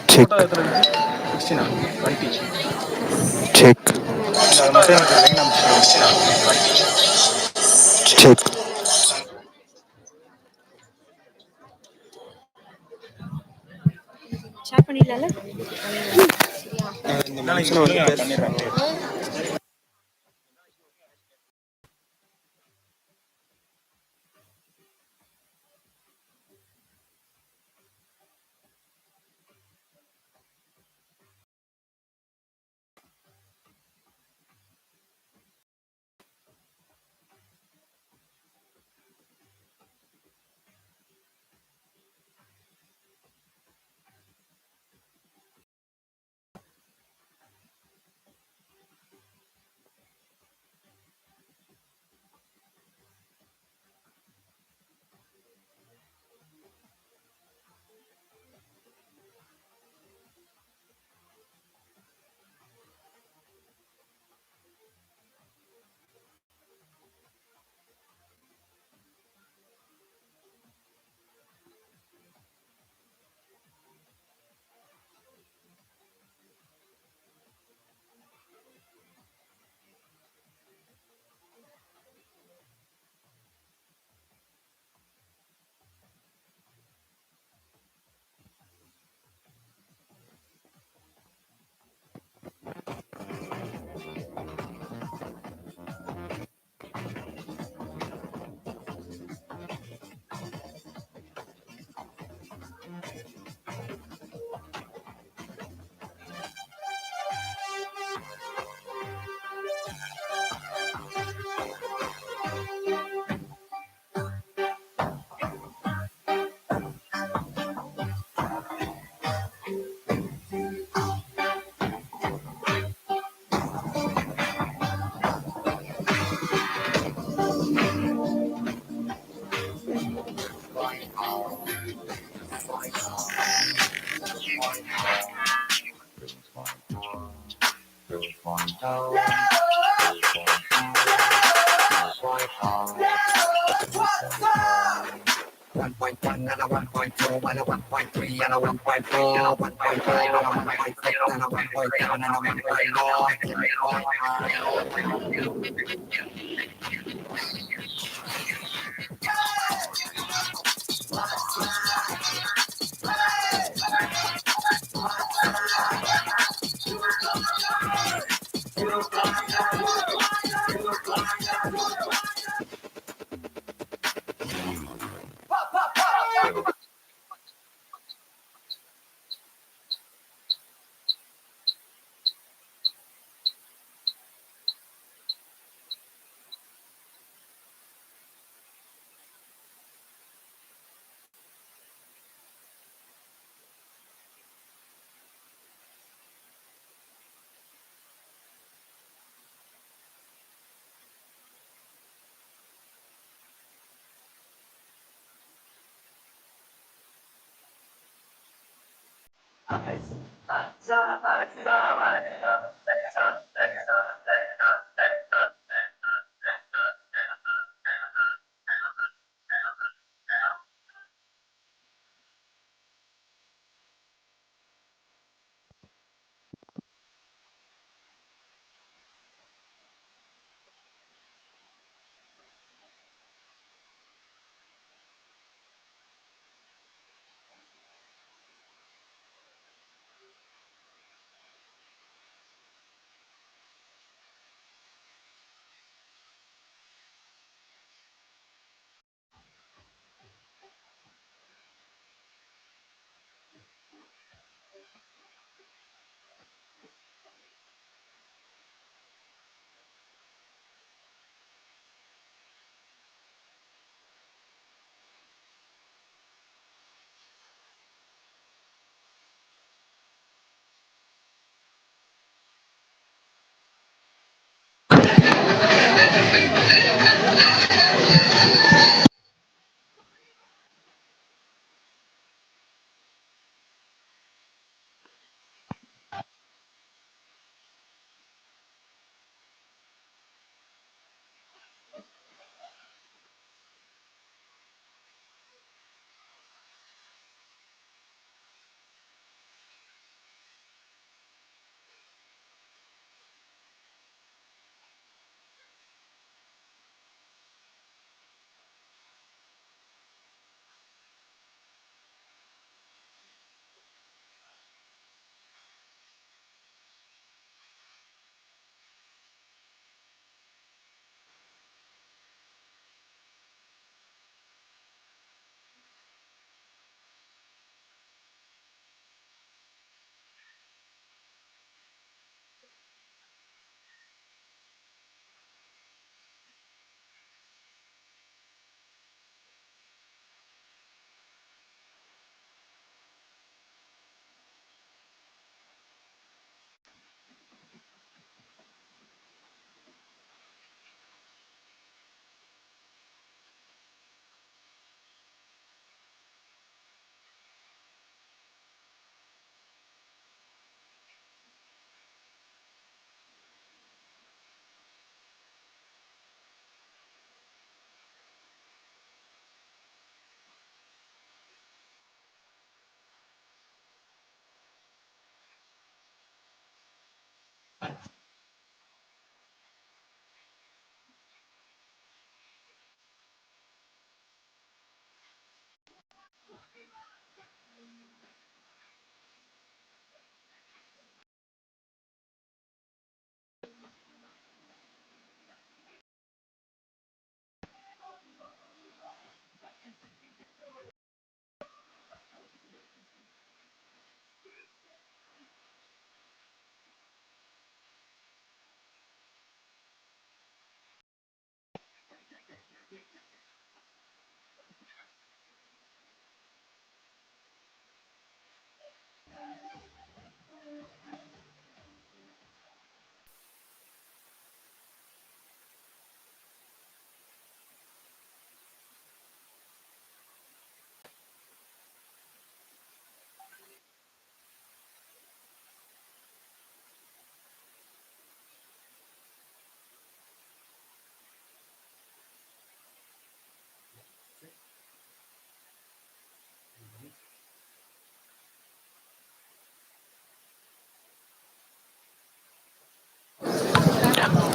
Check, check, check. Start பண்ணிடலாம்ல? இந்த மனுஷனை வந்து பேசுறாங்க.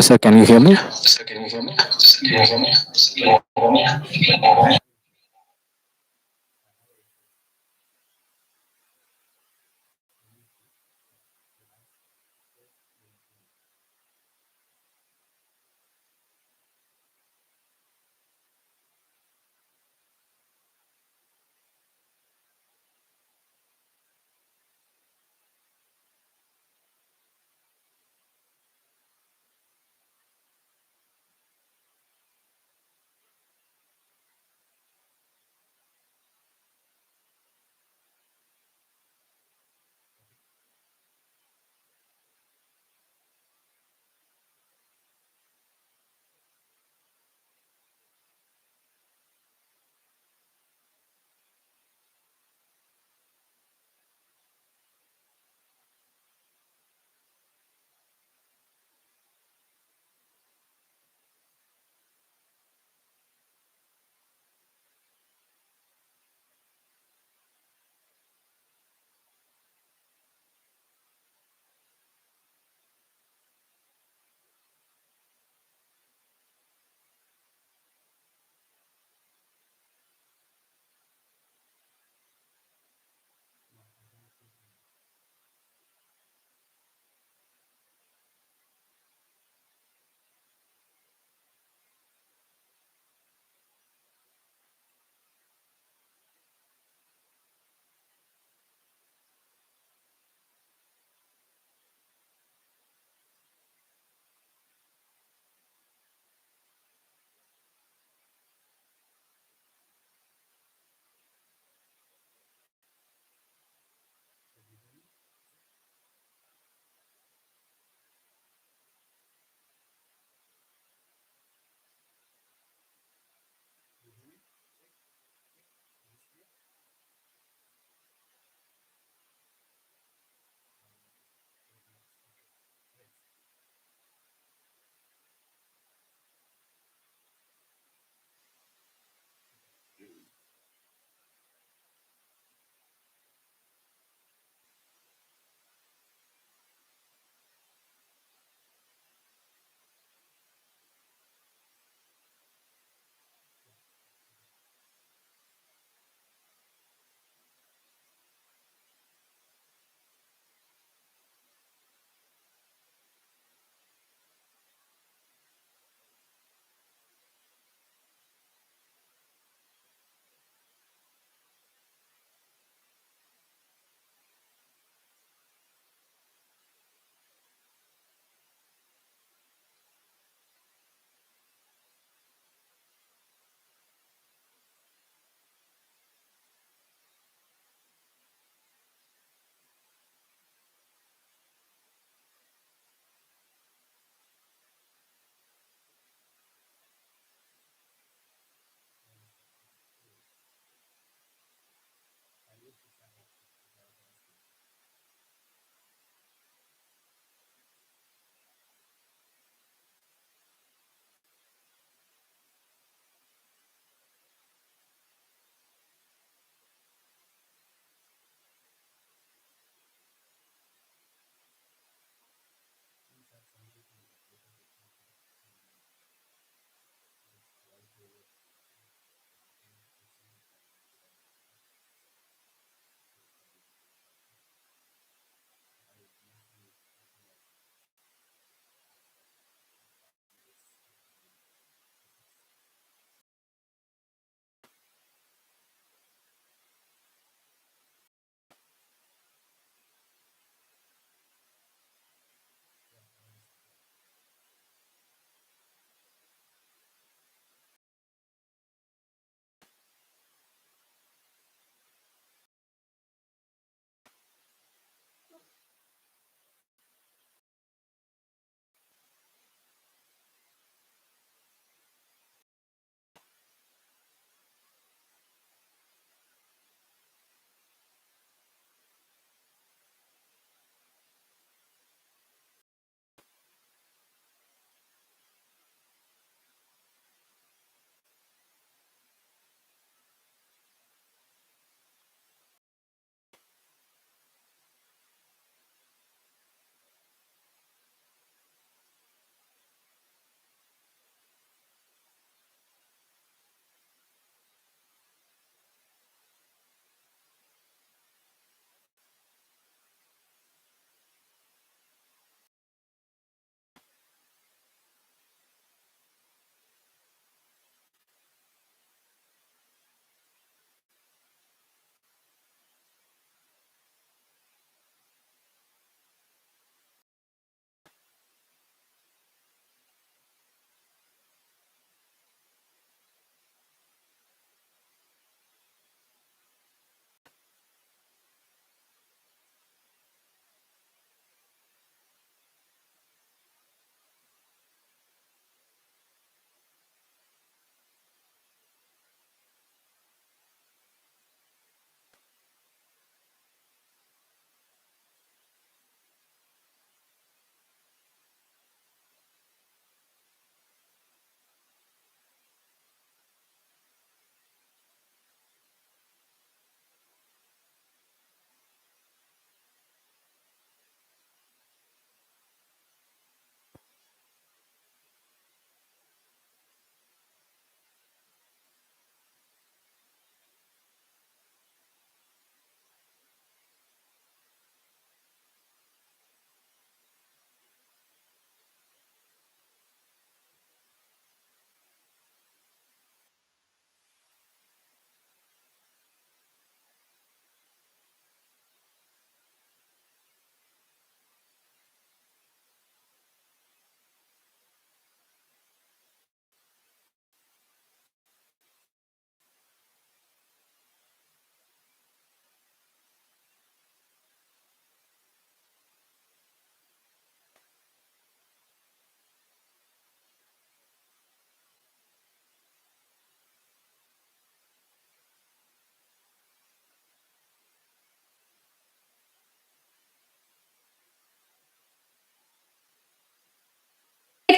Sir, can you hear me?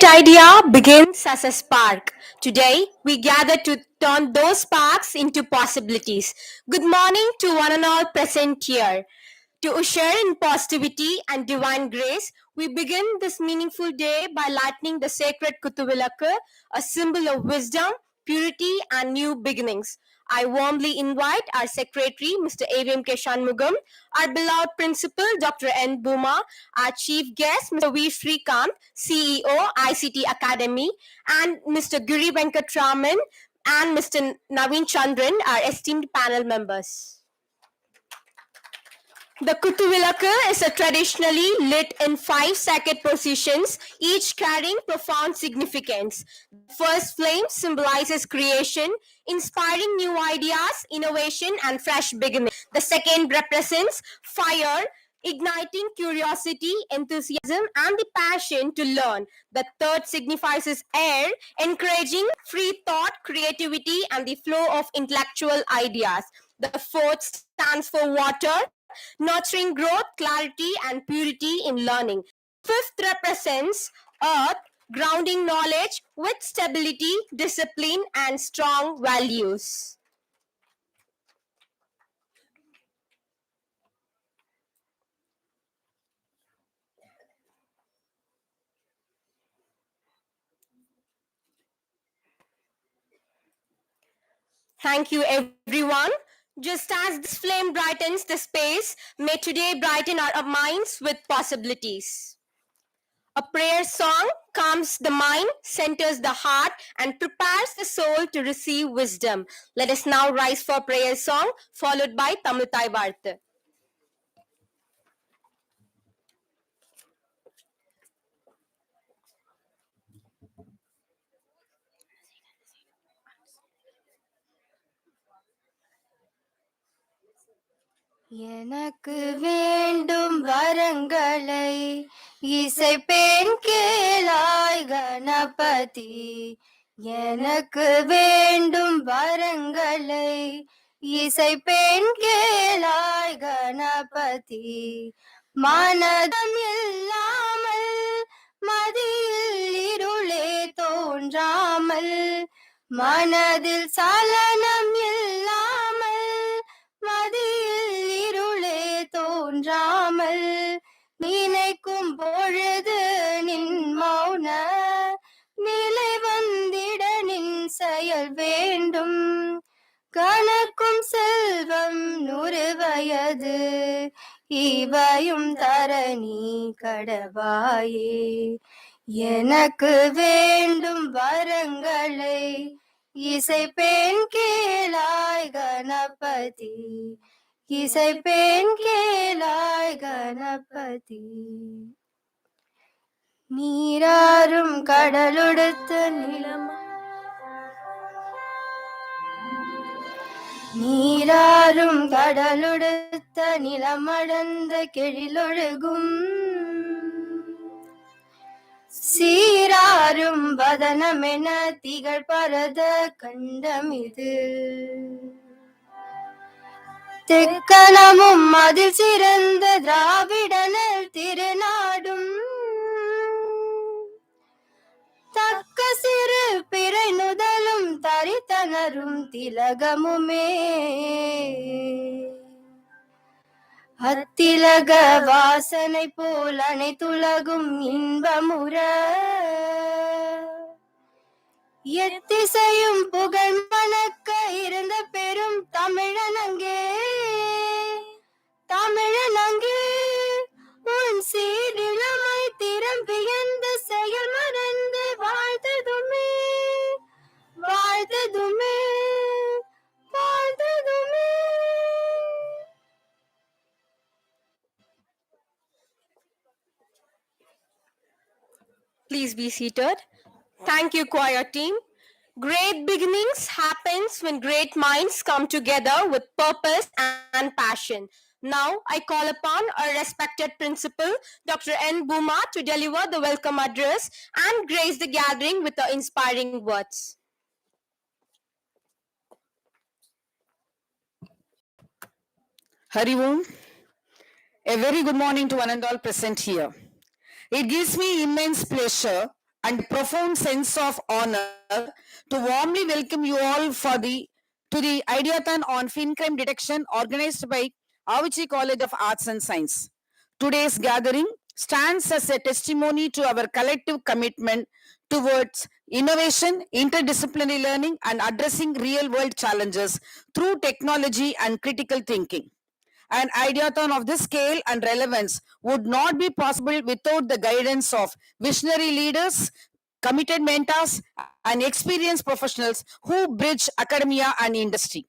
idea begins as a spark. Today, we gather to turn those sparks into possibilities. Good morning to one and all present here. To usher in positivity and divine grace, we begin this meaningful day by lighting the sacred Kutuvilakku, a symbol of wisdom, purity, and new beginnings. I warmly invite our secretary, Mr. A.V.M. K. Shanmugam, our beloved principal, Dr. N. Buma, our chief guest, Mr. V. Srikant, CEO, ICT Academy, and Mr. Giri Venkatraman and Mr. Naveen Chandran, our esteemed panel members. The Kutuvilakku is a traditionally lit in 5 sacred positions, each carrying profound significance. The first flame symbolizes creation, inspiring new ideas, innovation, and fresh beginnings. The second represents fire, igniting curiosity, enthusiasm, and the passion to learn. The third signifies air, encouraging free thought, creativity, and the flow of intellectual ideas. The fourth stands for water, nurturing growth, clarity, and purity in learning. Fifth represents earth, grounding knowledge with stability, discipline, and strong values. Thank you, everyone. Just as this flame brightens the space, may today brighten our minds with possibilities. A prayer song calms the mind, centers the heart, and prepares the soul to receive wisdom. Let us now rise for prayer song, followed by Tamil Thai Varthu. எனக்கு வேண்டும் வரங்களை இசைப்பேன் கேளாய் கணபதி. எனக்கு வேண்டும் வரங்களை இசைப்பேன் கேளாய் கணபதி. மனதம் இல்லாமல் மதியில் இருளே தோன்றாமல், மனதில் சலனம் இல்லாமல் மதியில் இருளே தோன்றாமல், நினைக்கும் பொழுது நின் மௌன நிலை வந்திட நின் செயல் வேண்டும். கணக்கும் செல்வம் 100 வயது இவையும் தரணி கடவாயே. எனக்கு வேண்டும் வரங்களை இசைப்பேன் கேளாய் கணபதி. இசைப்பேன் கேளாய் கணபதி. நீராறும் கடலொடுத்த நிலம், நீராறும் கடலொடுத்த நிலமடந்த கெழிலொழுகும், சீராரும் வதனமென திகழ் பரத கண்டமிது. தெக்கணமும் அதில் சிறந்த திராவிடனல் திருநாடும், தக்க சிறு பிறை நுதலும் தரித்தனரும் திலகமுமே. அத்திலக வாசனை போல் அனைத்துலகும் இன்பமுற, எத்திசையும் புகழ் மணக்க இருந்த பெரும் தமிழனங்கே. தமிழனங்கே உன் சீரிழமை திறம்பி எந்த செயல் மறந்து வாழ்த்ததுமே, வாழ்த்ததுமே, வாழ்த்ததுமே. Please be seated. Thank you, choir team. Great beginnings happens when great minds come together with purpose and passion. Now, I call upon our respected principal, Dr. N. Buma, to deliver the welcome address and grace the gathering with the inspiring words. Hari Om. A very good morning to one and all present here. It gives me immense pleasure and profound sense of honor to warmly welcome you all to the Ideathon on Fincrime detection organized by Avici College of Arts and Science. Today's gathering stands as a testimony to our collective commitment towards innovation, interdisciplinary learning, and addressing real-world challenges through technology and critical thinking. An ideathon of this scale and relevance would not be possible without the guidance of visionary leaders, committed mentors, and experienced professionals who bridge academia and industry.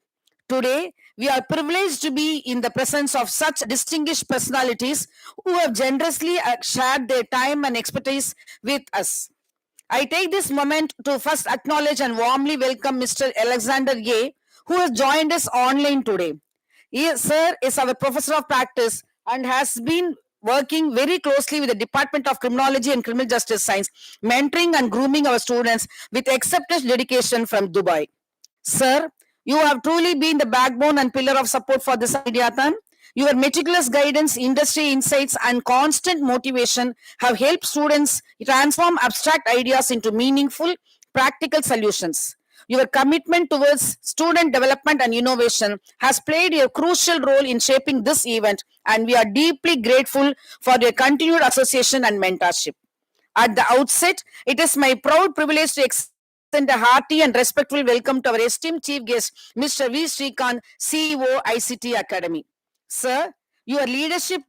Today, we are privileged to be in the presence of such distinguished personalities who have generously shared their time and expertise with us. I take this moment to first acknowledge and warmly welcome Mr. Alexander Ye, who has joined us online today. Sir is our professor of practice and has been working very closely with the Department of Criminology and Criminal Justice Science, mentoring and grooming our students with exceptional dedication from Dubai. Sir, you have truly been the backbone and pillar of support for this Ideathon. Your meticulous guidance, industry insights, and constant motivation have helped students transform abstract ideas into meaningful, practical solutions. Your commitment towards student development and innovation has played a crucial role in shaping this event, and we are deeply grateful for your continued association and mentorship. At the outset, it is my proud privilege to extend a hearty and respectful welcome to our esteemed chief guest, Mr. V. Srikanth, CEO, ICT Academy. Sir, your leadership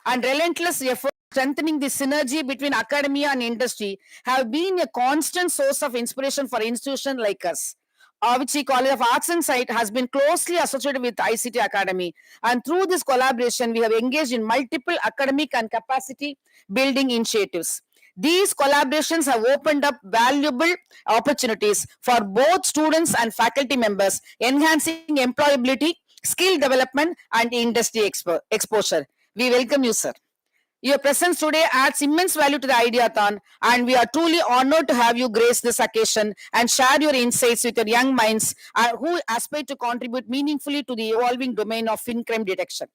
and relentless effort strengthening the synergy between academia and industry have been a constant source of inspiration for institutions like us. Avici College of Arts and Science has been closely associated with ICT Academy, and through this collaboration, we have engaged in multiple academic and capacity building initiatives. These collaborations have opened up valuable opportunities for both students and faculty members, enhancing employability, skill development, and industry exposure. We welcome you, sir. Your presence today adds immense value to the Ideathon, and we are truly honored to have you grace this occasion and share your insights with your young minds who aspire to contribute meaningfully to the evolving domain of Fincrime detection.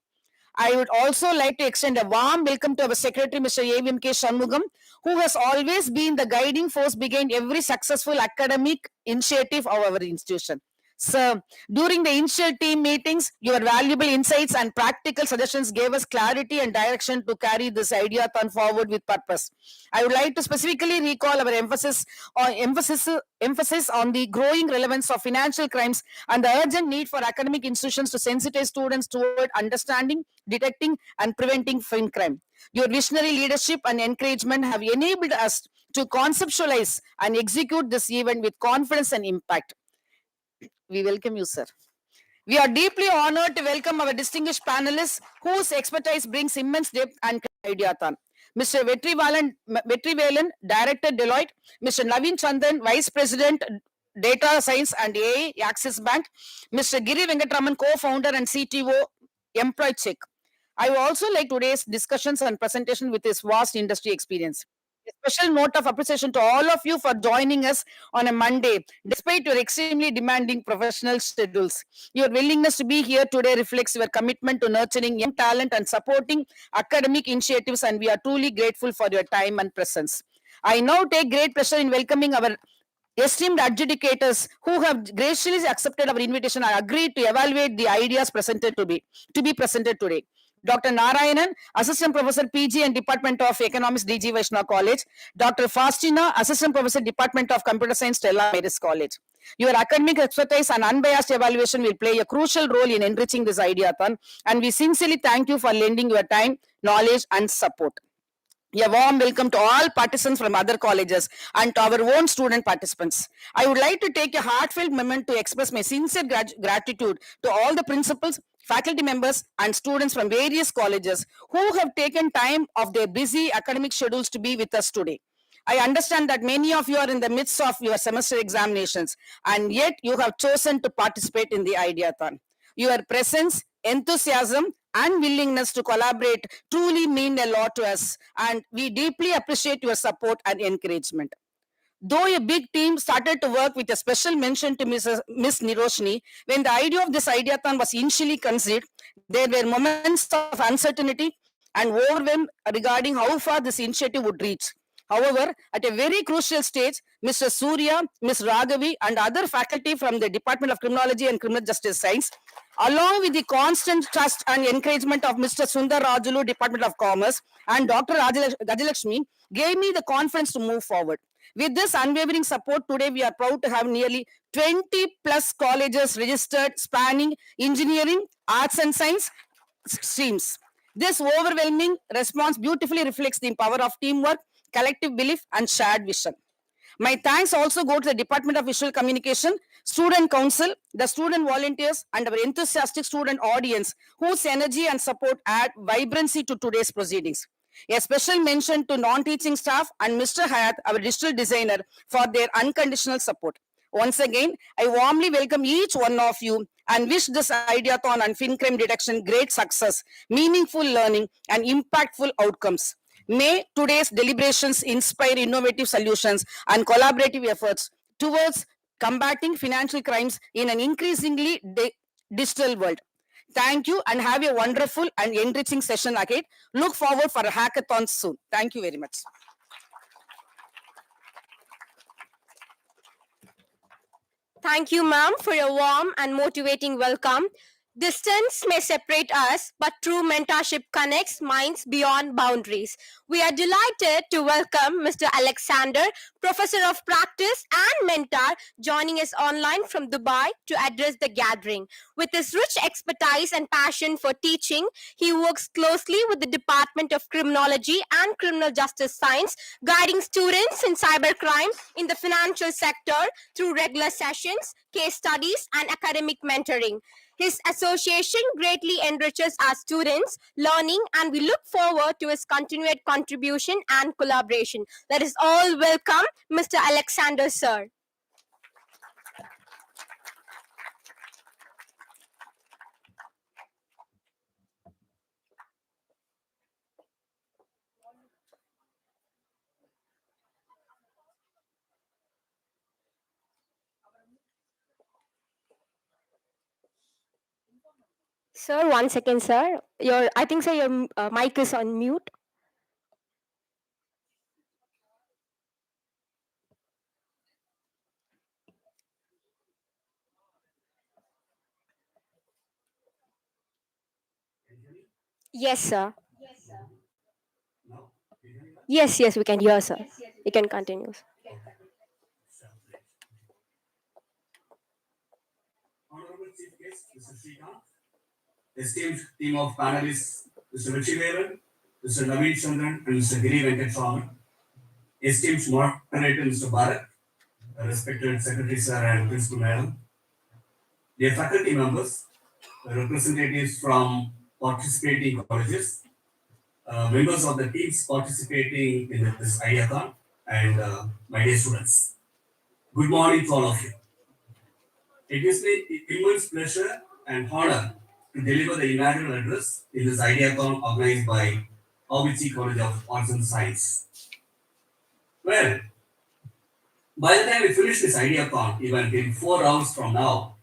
I would also like to extend a warm welcome to our Secretary, Mr. A.V.M.K. Shanmugam, who has always been the guiding force behind every successful academic initiative of our institution. Sir, during the initial team meetings, your valuable insights and practical suggestions gave us clarity and direction to carry this Ideathon forward with purpose. I would like to specifically recall our emphasis on the growing relevance of financial crimes and the urgent need for academic institutions to sensitize students toward understanding, detecting, and preventing fincrime. Your visionary leadership and encouragement have enabled us to conceptualize and execute this event with confidence and impact. We welcome you, sir. We are deeply honored to welcome our distinguished panelists whose expertise brings immense depth and Ideathon. Mr. Vetrivelan, Director Deloitte, Mr. Naveen Chandan, Vice President Data Science and AI, Axis Bank, Mr. Giri Venkatraman, Co-Founder and CTO, Employee Check. I would also like today's discussions and presentation with his vast industry experience. A special note of appreciation to all of you for joining us on a Monday, despite your extremely demanding professional schedules. Your willingness to be here today reflects your commitment to nurturing young talent and supporting academic initiatives, and we are truly grateful for your time and presence. I now take great pleasure in welcoming our esteemed adjudicators who have graciously accepted our invitation and agreed to evaluate the ideas presented to be presented today. Dr. Narayanan, Assistant Professor PG and Department of Economics, DG Vaishnav College. Dr. Faustina, Assistant Professor, Department of Computer Science, Stella Maris College. Your academic expertise and unbiased evaluation will play a crucial role in enriching this Ideathon, and we sincerely thank you for lending your time, knowledge, and support. A warm welcome to all participants from other colleges and to our own student participants. I would like to take a heartfelt moment to express my sincere gratitude to all the principals, faculty members, and students from various colleges who have taken time of their busy academic schedules to be with us today. I understand that many of you are in the midst of your semester examinations, and yet you have chosen to participate in the Ideathon. Your presence, enthusiasm, and willingness to collaborate truly mean a lot to us, and we deeply appreciate your support and encouragement. Though a big team started to work with a special mention to Ms. Niroshni, when the idea of this Ideathon was initially conceived, there were moments of uncertainty and overwhelm regarding how far this initiative would reach. However, at a very crucial stage, Mr. Surya, Ms. Raghavi, and other faculty from the Department of Criminology and Criminal Justice Science, along with the constant trust and encouragement of Mr. Sundar Rajulu, Department of Commerce, and Dr. Gajalakshmi, gave me the confidence to move forward. With this unwavering support, today we are proud to have nearly 20 plus colleges registered spanning engineering, arts and science streams. This overwhelming response beautifully reflects the power of teamwork, collective belief, and shared vision. My thanks also go to the Department of Visual Communication, Student Council, the student volunteers, and our enthusiastic student audience whose energy and support add vibrancy to today's proceedings. A special mention to non-teaching staff and Mr. Hayat, our digital designer, for their unconditional support. Once again, I warmly welcome each one of you and wish this Ideathon and Fincrime detection great success, meaningful learning, and impactful outcomes. May today's deliberations inspire innovative solutions and collaborative efforts towards combating financial crimes in an increasingly digital world. Thank you and have a wonderful and enriching session ahead. Look forward for a hackathon soon. Thank you very much. Thank you, ma'am, for your warm and motivating welcome. Distance may separate us, but true mentorship connects minds beyond boundaries. We are delighted to welcome Mr. Alexander, Professor of Practice and Mentor, joining us online from Dubai to address the gathering. With his rich expertise and passion for teaching, he works closely with the Department of Criminology and Criminal Justice Science, guiding students in cybercrime in the financial sector through regular sessions, case studies, and academic mentoring. His association greatly enriches our students' learning, and we look forward to his continued contribution and collaboration. Let us all welcome Mr. Alexander, sir. Sir, 1 second, sir. I think, sir, your mic is on mute. Yes, sir. Yes, yes, we can hear, sir. You can continue. Honorable Chief Guest, Mr. Srikanth, esteemed team of panelists, Mr. Vechiveran, Mr. Naveen Chandran, and Mr. Giri Venkataraman, esteemed moderator, Mr. Bharat, respected Secretary Sir and Principal Madam, dear faculty members, representatives from participating colleges, members of the teams participating in this Ideathon, and my dear students. Good morning to all of you. It gives me immense pleasure and honor to deliver the inaugural address in this Ideathon organized by Avici College of Arts and Science. Well, by the time we finish this Ideathon, even in 4 hours from now,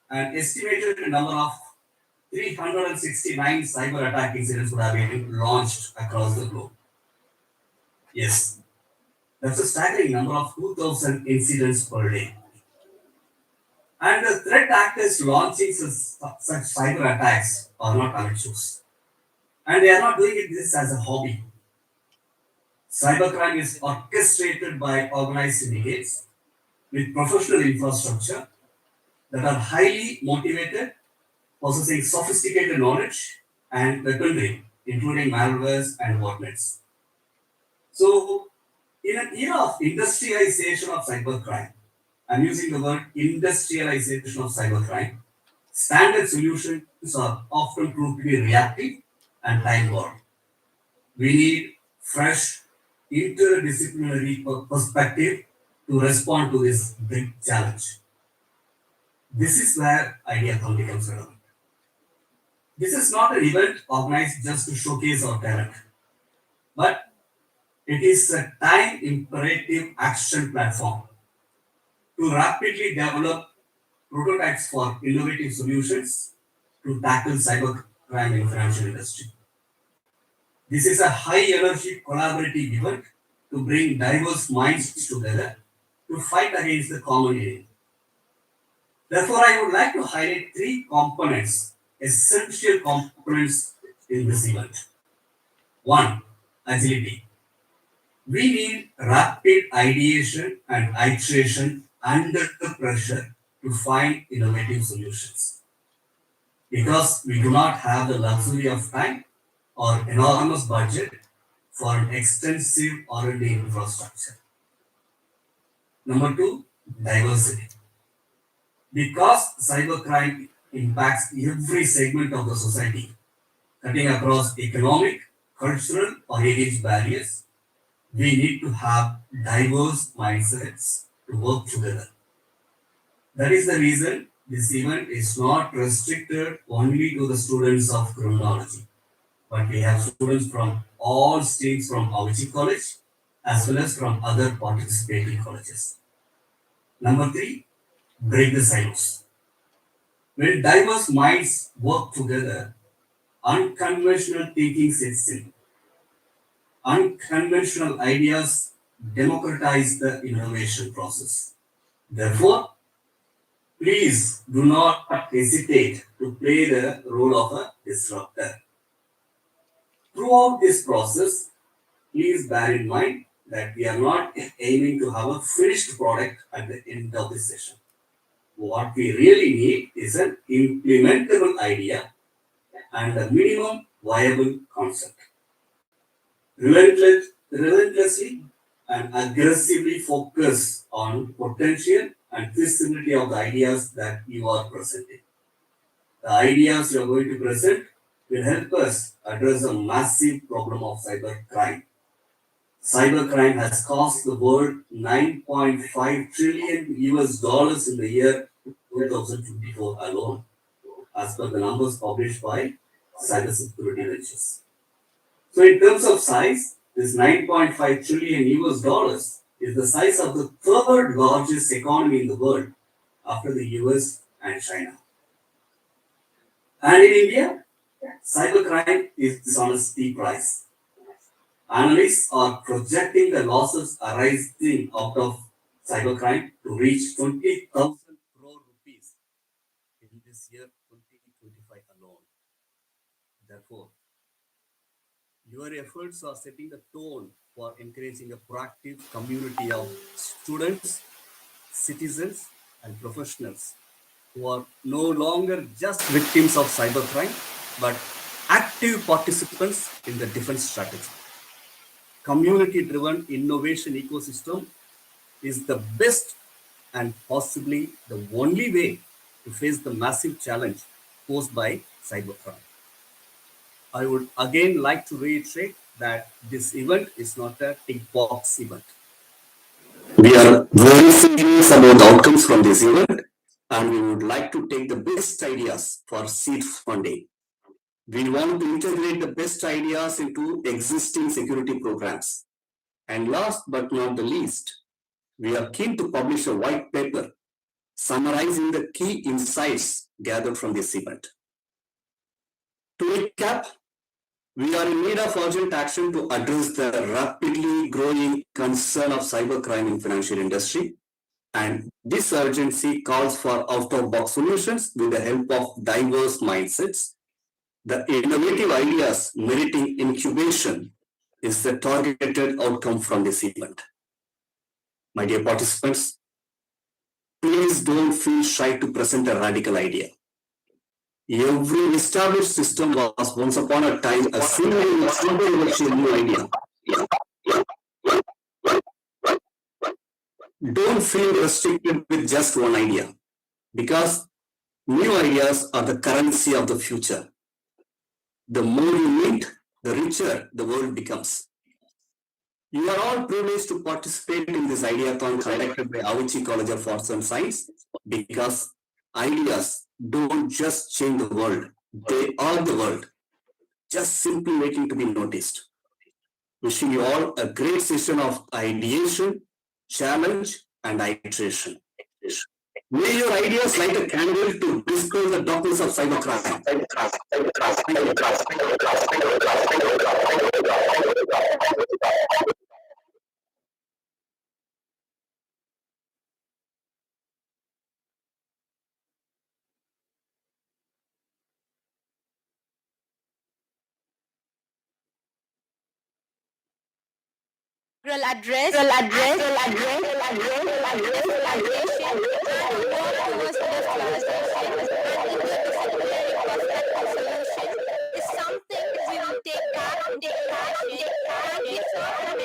an estimated number of 369 cyber attack incidents would have been launched across the globe. Yes, that's a staggering number of 2,000 incidents per day. And the threat actors launching such cyber attacks are not amateurs. And they are not doing this as a hobby. Cybercrime is orchestrated by organized syndicates with professional infrastructure that are highly motivated, possessing sophisticated knowledge and weaponry, including malwares and botnets. So, in an era of industrialization of cybercrime, I'm using the word industrialization of cybercrime, standard solutions are often proved to be reactive and time-bound. We need fresh, interdisciplinary perspective to respond to this big challenge. This is where Ideathon becomes relevant. This is not an event organized just to showcase our talent, but it is a time imperative action platform to rapidly develop prototypes for innovative solutions to tackle cybercrime in financial industry. This is a high energy collaborative event to bring diverse minds together to fight against the common enemy. Therefore, I would like to highlight three components, essential components in this event. One, agility. We need rapid ideation and iteration under the pressure to find innovative solutions. Because we do not have the luxury of time or enormous budget for an extensive R&D infrastructure. Number two, diversity. Because cybercrime impacts every segment of the society, cutting across economic, cultural, or age barriers, we need to have diverse mindsets to work together. That is the reason this event is not restricted only to the students of criminology, but we have students from all streams from Avicii College as well as from other participating colleges. Number three, break the silos. When diverse minds work together, unconventional thinking sets in. Unconventional ideas democratize the innovation process. Therefore, please do not hesitate to play the role of a disruptor. Throughout this process, please bear in mind that we are not aiming to have a finished product at the end of the session. What we really need is an implementable idea and a minimum viable concept. Relentlessly and aggressively focus on potential and feasibility of the ideas that you are presenting. The ideas you are going to present will help us address a massive problem of cybercrime. Cybercrime has cost the world $9.5 trillion in the year 2024 alone, as per the numbers published by Cybersecurity Ventures. So, in terms of size, this $9.5 trillion is the size of the third largest economy in the world after the US and China. And in India, cybercrime is on a steep rise. Analysts are projecting the losses arising out of cybercrime to reach 20,000 crore rupees in this year 2025 alone. Therefore, your efforts are setting the tone for encouraging a proactive community of students, citizens, and professionals who are no longer just victims of cybercrime, but active participants in the defense strategy. Community-driven innovation ecosystem is the best and possibly the only way to face the massive challenge posed by cybercrime. I would again like to reiterate that this event is not a tick box event. We are very serious about the outcomes from this event, and we would like to take the best ideas for seed funding. We want to integrate the best ideas into existing security programs. And last but not the least, we are keen to publish a white paper summarizing the key insights gathered from this event. To recap, we are in need of urgent action to address the rapidly growing concern of cybercrime in financial industry. And this urgency calls for out-of-box solutions with the help of diverse mindsets. The innovative ideas meriting incubation is the targeted outcome from this event. My dear participants, please don't feel shy to present a radical idea. Every established system was once upon a time a single new idea. Don't feel restricted with just one idea, because new ideas are the currency of the future. The more you meet, the richer the world becomes. You are all privileged to participate in this Ideathon conducted by Avicii College of Arts and Science, because ideas don't just change the world, they are the world, just simply waiting to be noticed. Wishing you all a great session of ideation, challenge, and iteration. May your ideas light a candle to dispel the darkness of cybercrime. address, is something we will take back into action. Thank you, sir, for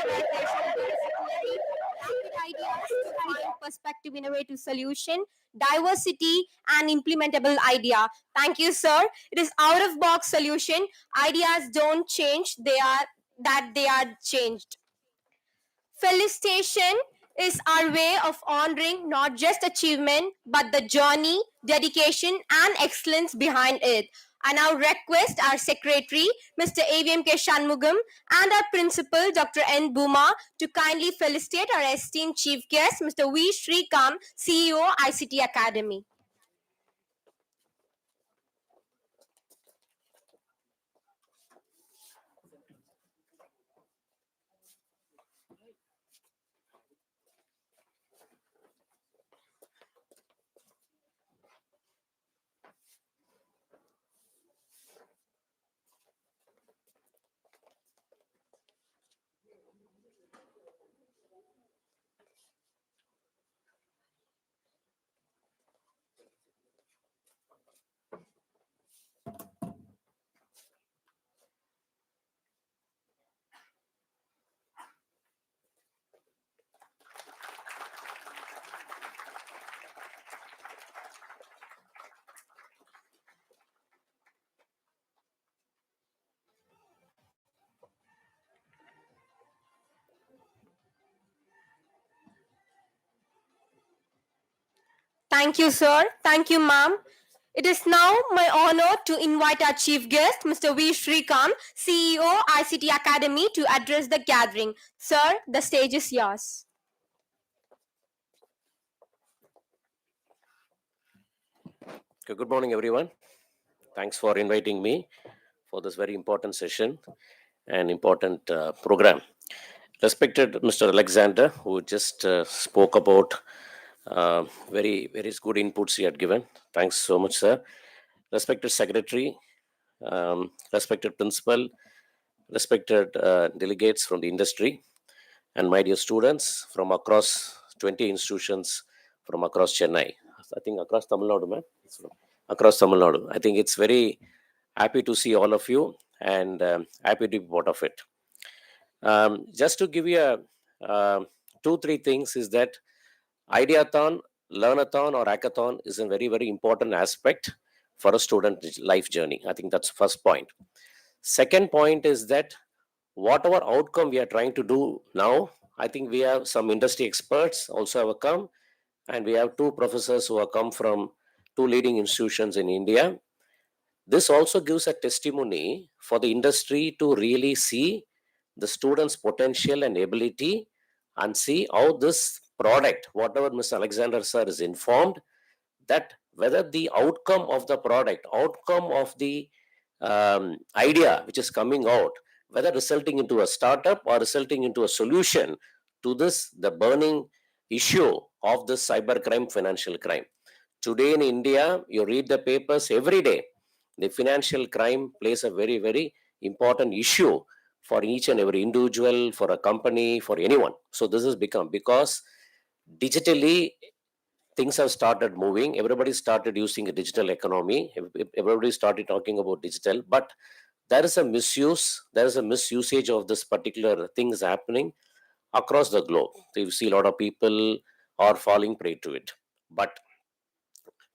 returning rapid ideas to find perspective, innovative solution, diversity, and implementable idea. Thank you, sir. It is out of box solution. Ideas don't change; they are changed. Felicitation is our way of honoring not just achievement but the journey, dedication, and excellence behind it. I now request our secretary, Mr. AVMK Shanmugam, and our principal, Dr. N. Buma, to kindly felicitate our esteemed chief guest, Mr. V. Srikam, CEO, ICT Academy. Thank you, sir. Thank you, ma'am. It is now my honor to invite our chief guest, Mr. V. Srikam, CEO, ICT Academy, to address the gathering. Sir, the stage is yours. Okay, good morning, everyone. Thanks for inviting me for this very important session and important program. Respected Mr. Alexander, who just spoke about very good inputs he had given. Thanks so much, sir. Respected Secretary, respected Principal, respected delegates from the industry, and my dear students from across 20 institutions from across Chennai. I think across Tamil Nadu, man. Across Tamil Nadu. I think it's very happy to see all of you and happy to be part of it. Just to give you a 2-3 things is that Ideathon, Learnathon or Hackathon is a very important aspect for a student life journey. I think that's the first point. Second point is that whatever outcome we are trying to do now, I think we have some industry experts also have come, and we have 2 professors who have come from 2 leading institutions in India. This also gives a testimony for the industry to really see the students' potential and ability and see how this product, whatever Mr. Alexander sir is informed, that whether the outcome of the product, outcome of the idea which is coming out, whether resulting into a startup or resulting into a solution to this, the burning issue of this cybercrime, financial crime. Today in India, you read the papers every day. The financial crime plays a very important issue for each and every individual, for a company, for anyone. So this has become, because digitally things have started moving. Everybody started using a digital economy. Everybody started talking about digital, but there is a misuse, there is a misusage of this particular things happening across the globe. So you see a lot of people are falling prey to it. But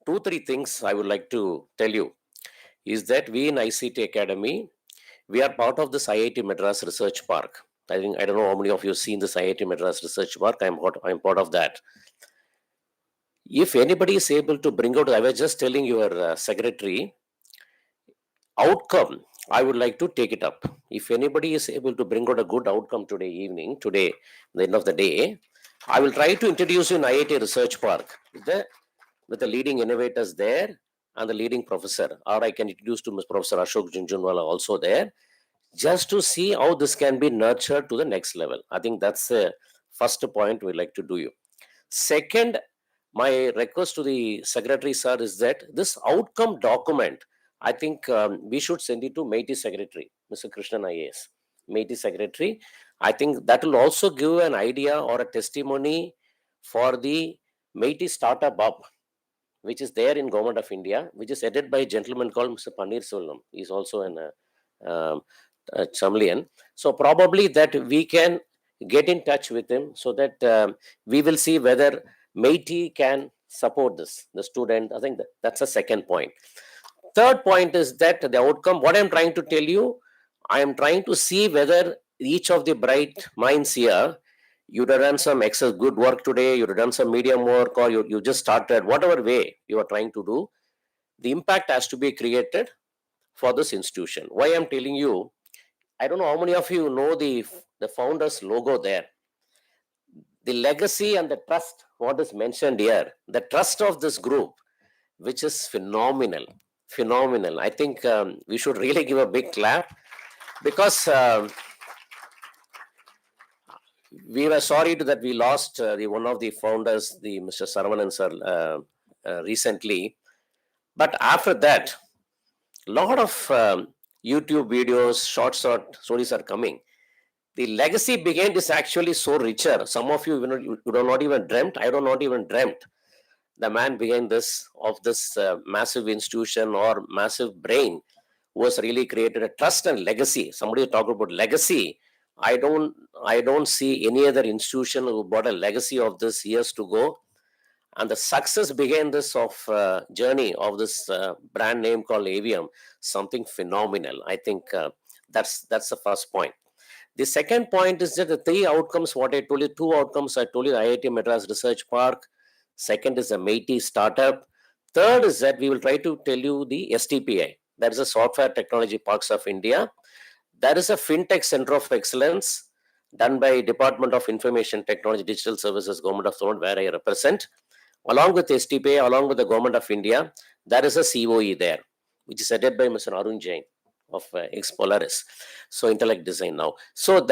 2-3 things I would like to tell you is that we in ICT Academy, we are part of this IIT Madras Research Park. I don't know how many of you have seen this IIT Madras Research Park. I'm part of that. If anybody is able to bring out, I was just telling your secretary, outcome, I would like to take it up. If anybody is able to bring out a good outcome today, the end of the day, I will try to introduce you in IIT Research Park with the leading innovators there and the leading professor. Or I can introduce to Ms. Professor Ashok Junjunwala also there, just to see how this can be nurtured to the next level. I think that's the first point we'd like to do you. Second, my request to the secretary, sir, is that this outcome document, I think we should send it to MeitY Secretary, Mr. Krishnan IAS. MeitY secretary. I think that will also give an idea or a testimony for the MeitY Startup Hub, which is there in Government of India, which is headed by a gentleman called Mr. Paneer Selvam. He's also a Chameleon. So probably that we can get in touch with him so that we will see whether MeitY can support this, the student. I think that's a second point. Third point is that the outcome, what I'm trying to tell you, I am trying to see whether each of the bright minds here, you have done some excess good work today, you have done some medium work, or you just started, whatever way you are trying to do, the impact has to be created for this institution. Why I'm telling you, I don't know how many of you know the founder's logo there. The legacy and the trust, what is mentioned here, the trust of this group, which is phenomenal. I think we should really give a big clap, because we were sorry that we lost one of the founders, the Mr. Saravanan sir, recently. But after that, a lot of YouTube videos, short stories are coming. The legacy behind is actually so richer. Some of you, you do not even dreamt. I do not even dreamt. The man behind this massive institution or massive brain who has really created a trust and legacy. Somebody talked about legacy. I don't see any other institution who brought a legacy of this years to go. And the success behind this journey of this brand name called AVM, something phenomenal. I think that's the first point. The second point is that the three outcomes, what I told you, two outcomes I told you, IIT Madras Research Park. Second is a MeitY startup. Third is that we will try to tell you the STPI. That is a Software Technology Parks of India. That is a FinTech Center of Excellence done by Department of Information Technology, Digital Services, Government of India, where I represent. Along with STPI, along with the Government of India, there is a COE there, which is headed by Mr. Arun Jain of ex-Polaris. So Intellect Design now. So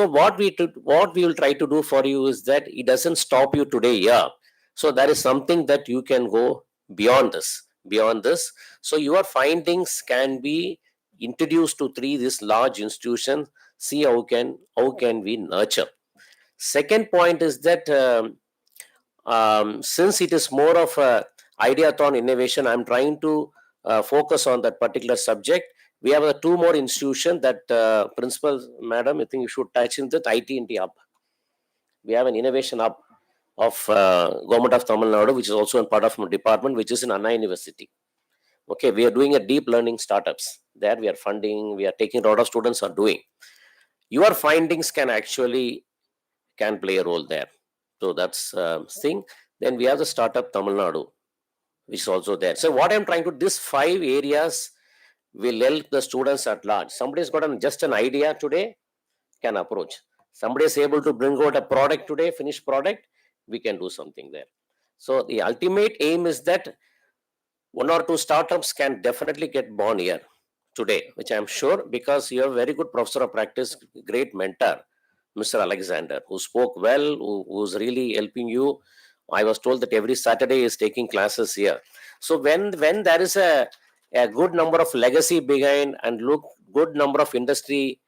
what we will try to do for you is that it doesn't stop you today here. So there is something that you can go beyond this. So your findings can be introduced to this large institutions. See how can we nurture. Second point is that since it is more of a Ideathon innovation, I'm trying to focus on that particular subject. We have two more institutions that principal madam, I think you should touch in that IT&T hub. We have an innovation hub of Government of Tamil Nadu, which is also a part of my department, which is in Anna University. Okay, we are doing a deep learning startups. There we are funding, we are taking a lot of students are doing. Your findings can play a role there. So that's thing. Then we have the startup Tamil Nadu, which is also there. So what I'm trying to, these 5 areas will help the students at large. Somebody's got just an idea today, can approach. Somebody is able to bring out a product today, finished product, we can do something there. So the ultimate aim is that 1 or 2 startups can definitely get born here today, which I'm sure, because you have a very good professor of practice, great mentor, Mr. Alexander, who spoke well, who's really helping you. I was told that every Saturday is taking classes here. So when there is a good number of legacy behind and good number of industry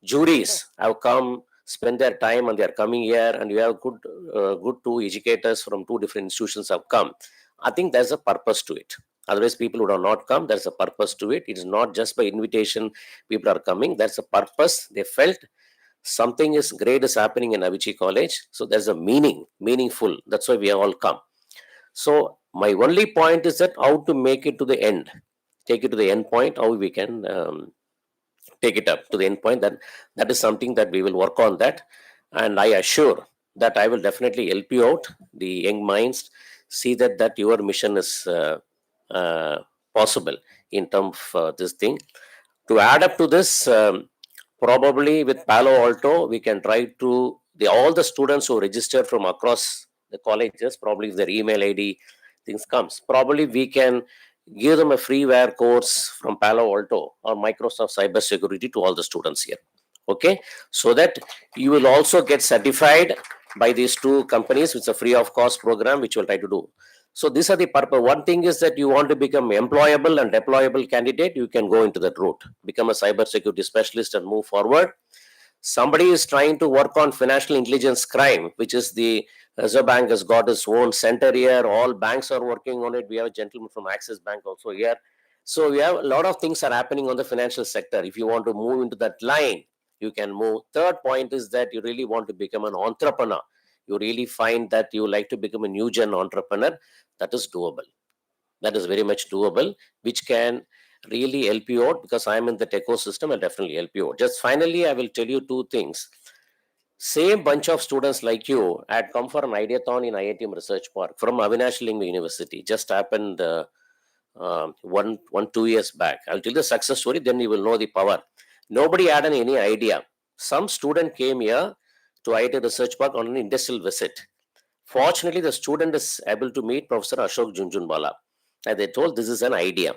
juries have come, spend their time, and they are coming here, and you have good 2 educators from 2 different institutions have come. I think there's a purpose to it. Otherwise, people would have not come. There's a purpose to it. It is not just by invitation people are coming. There's a purpose. They felt something is great is happening in Avicii College. So there's a meaningful. That's why we have all come. So my only point is that how to make it to the end. Take it to the end point, how we can take it up to the end point. That is something that we will work on that. And I assure that I will definitely help you out, the young minds, see that your mission is possible in terms of this thing. To add up to this, probably with Palo Alto, we can try to, all the students who register from across the colleges, probably if their email ID things comes, probably we can give them a freeware course from Palo Alto or Microsoft Cybersecurity to all the students here. Okay, so that you will also get certified by these 2 companies. It's a free of cost program which we'll try to do. So these are the purpose. One thing is that you want to become employable and deployable candidate, you can go into that route, become a cybersecurity specialist and move forward. Somebody is trying to work on financial intelligence crime, which is the Reserve Bank has got its own center here. All banks are working on it. We have a gentleman from Axis Bank also here. So we have a lot of things are happening on the financial sector. If you want to move into that line, you can move. Third point is that you really want to become an entrepreneur. You really find that you like to become a new gen entrepreneur. That is doable. That is very much doable, which can really help you out, because I am in that ecosystem. I'll definitely help you out. Just finally, I will tell you two things. Same bunch of students like you had come for an Ideathon in IITM Research Park from Avinash Lingam University. Just happened 2 years back. I'll tell you the success story, then you will know the power. Nobody had any idea. Some student came here to IIT Research Park on an industrial visit. Fortunately, the student is able to meet Professor Ashok Junjunwala. And they told this is an idea.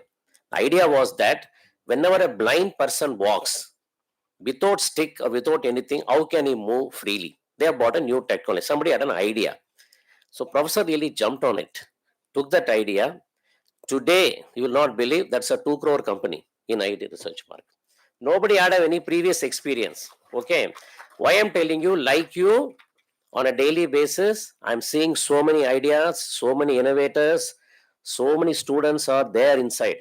The idea was that whenever a blind person walks without stick or without anything, how can he move freely? They have bought a new technology. Somebody had an idea. So Professor really jumped on it, took that idea. Today, you will not believe that's a 2 crore company in IIT Research Park. Nobody had any previous experience. Okay. Why I'm telling you, like you, on a daily basis, I'm seeing so many ideas, so many innovators, so many students are there inside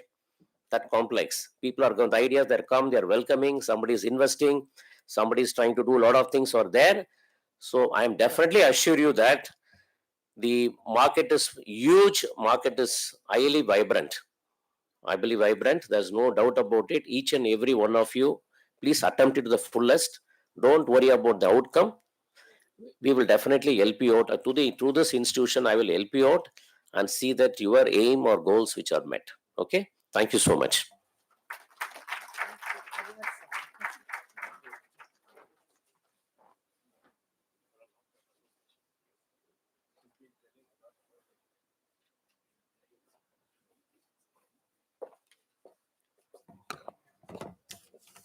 that complex. People are going, the ideas that come, they're welcoming, somebody is investing, somebody is trying to do a lot of things are there. So I'm definitely assure you that the market is huge, market is highly vibrant. I believe vibrant, there's no doubt about it. Each and every one of you, please attempt it to the fullest. Don't worry about the outcome. We will definitely help you out. Through this institution, I will help you out and see that your aim or goals which are met. Okay. Thank you so much.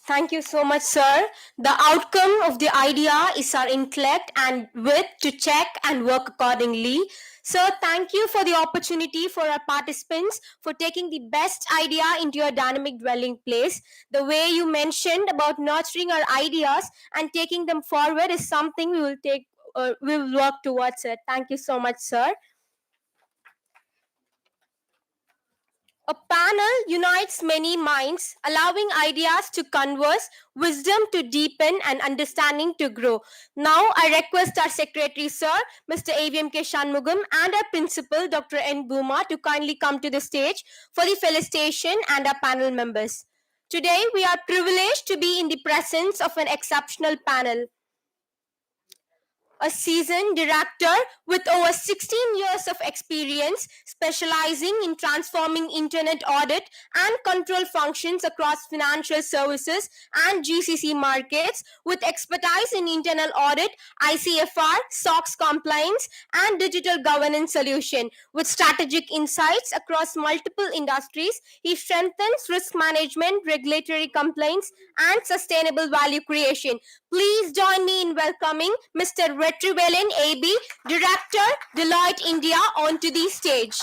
Thank you so much, sir. The outcome of the idea is our intellect and wit to check and work accordingly. Sir, thank you for the opportunity for our participants for taking the best idea into your dynamic dwelling place. The way you mentioned about nurturing our ideas and taking them forward is something we will work towards it. Thank you so much, sir. A panel unites many minds, allowing ideas to converse, wisdom to deepen, and understanding to grow. Now, I request our Secretary, Sir, Mr. AVMK Shanmugam, and our Principal, Dr. N. Bhuma, to kindly come to the stage for the felicitation and our panel members. Today, we are privileged to be in the presence of an exceptional panel. A seasoned director with over 16 years of experience specializing in transforming internet audit and control functions across financial services and GCC markets, with expertise in internal audit, ICFR, SOX compliance, and digital governance solution. With strategic insights across multiple industries, he strengthens risk management, regulatory compliance, and sustainable value creation. Please join me in welcoming Mr. Retrivelen AB, Director, Deloitte India, onto the stage.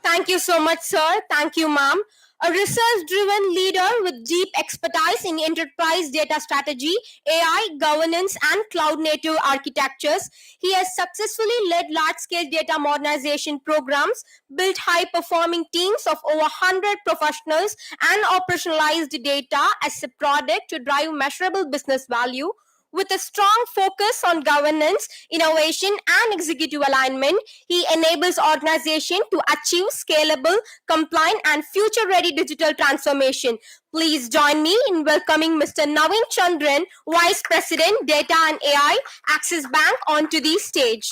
Thank you so much, sir. Thank you, ma'am. A research-driven leader with deep expertise in enterprise data strategy, AI, governance, and cloud-native architectures, he has successfully led large-scale data modernization programs, built high-performing teams of over 100 professionals, and operationalized data as a product to drive measurable business value. With a strong focus on governance, innovation, and executive alignment, he enables organizations to achieve scalable, compliant, and future-ready digital transformation. Please join me in welcoming Mr. Naveen Chandran, Vice President, Data and AI, Axis Bank, onto the stage.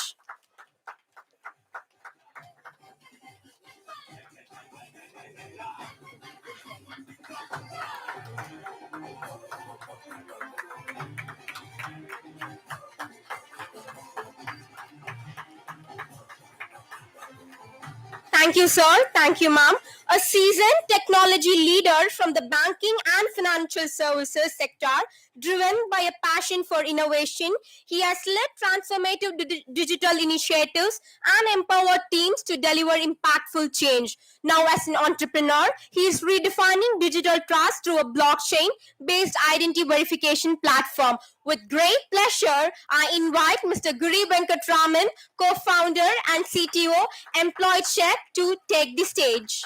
Thank you, sir. Thank you, ma'am. A seasoned technology leader from the banking and financial services sector, driven by a passion for innovation, he has led transformative digital initiatives and empowered teams to deliver impactful change. Now, as an entrepreneur, he is redefining digital trust through a blockchain-based identity verification platform. With great pleasure, I invite Mr. Guri Venkatraman, co-founder and CTO, Employee Check, to take the stage.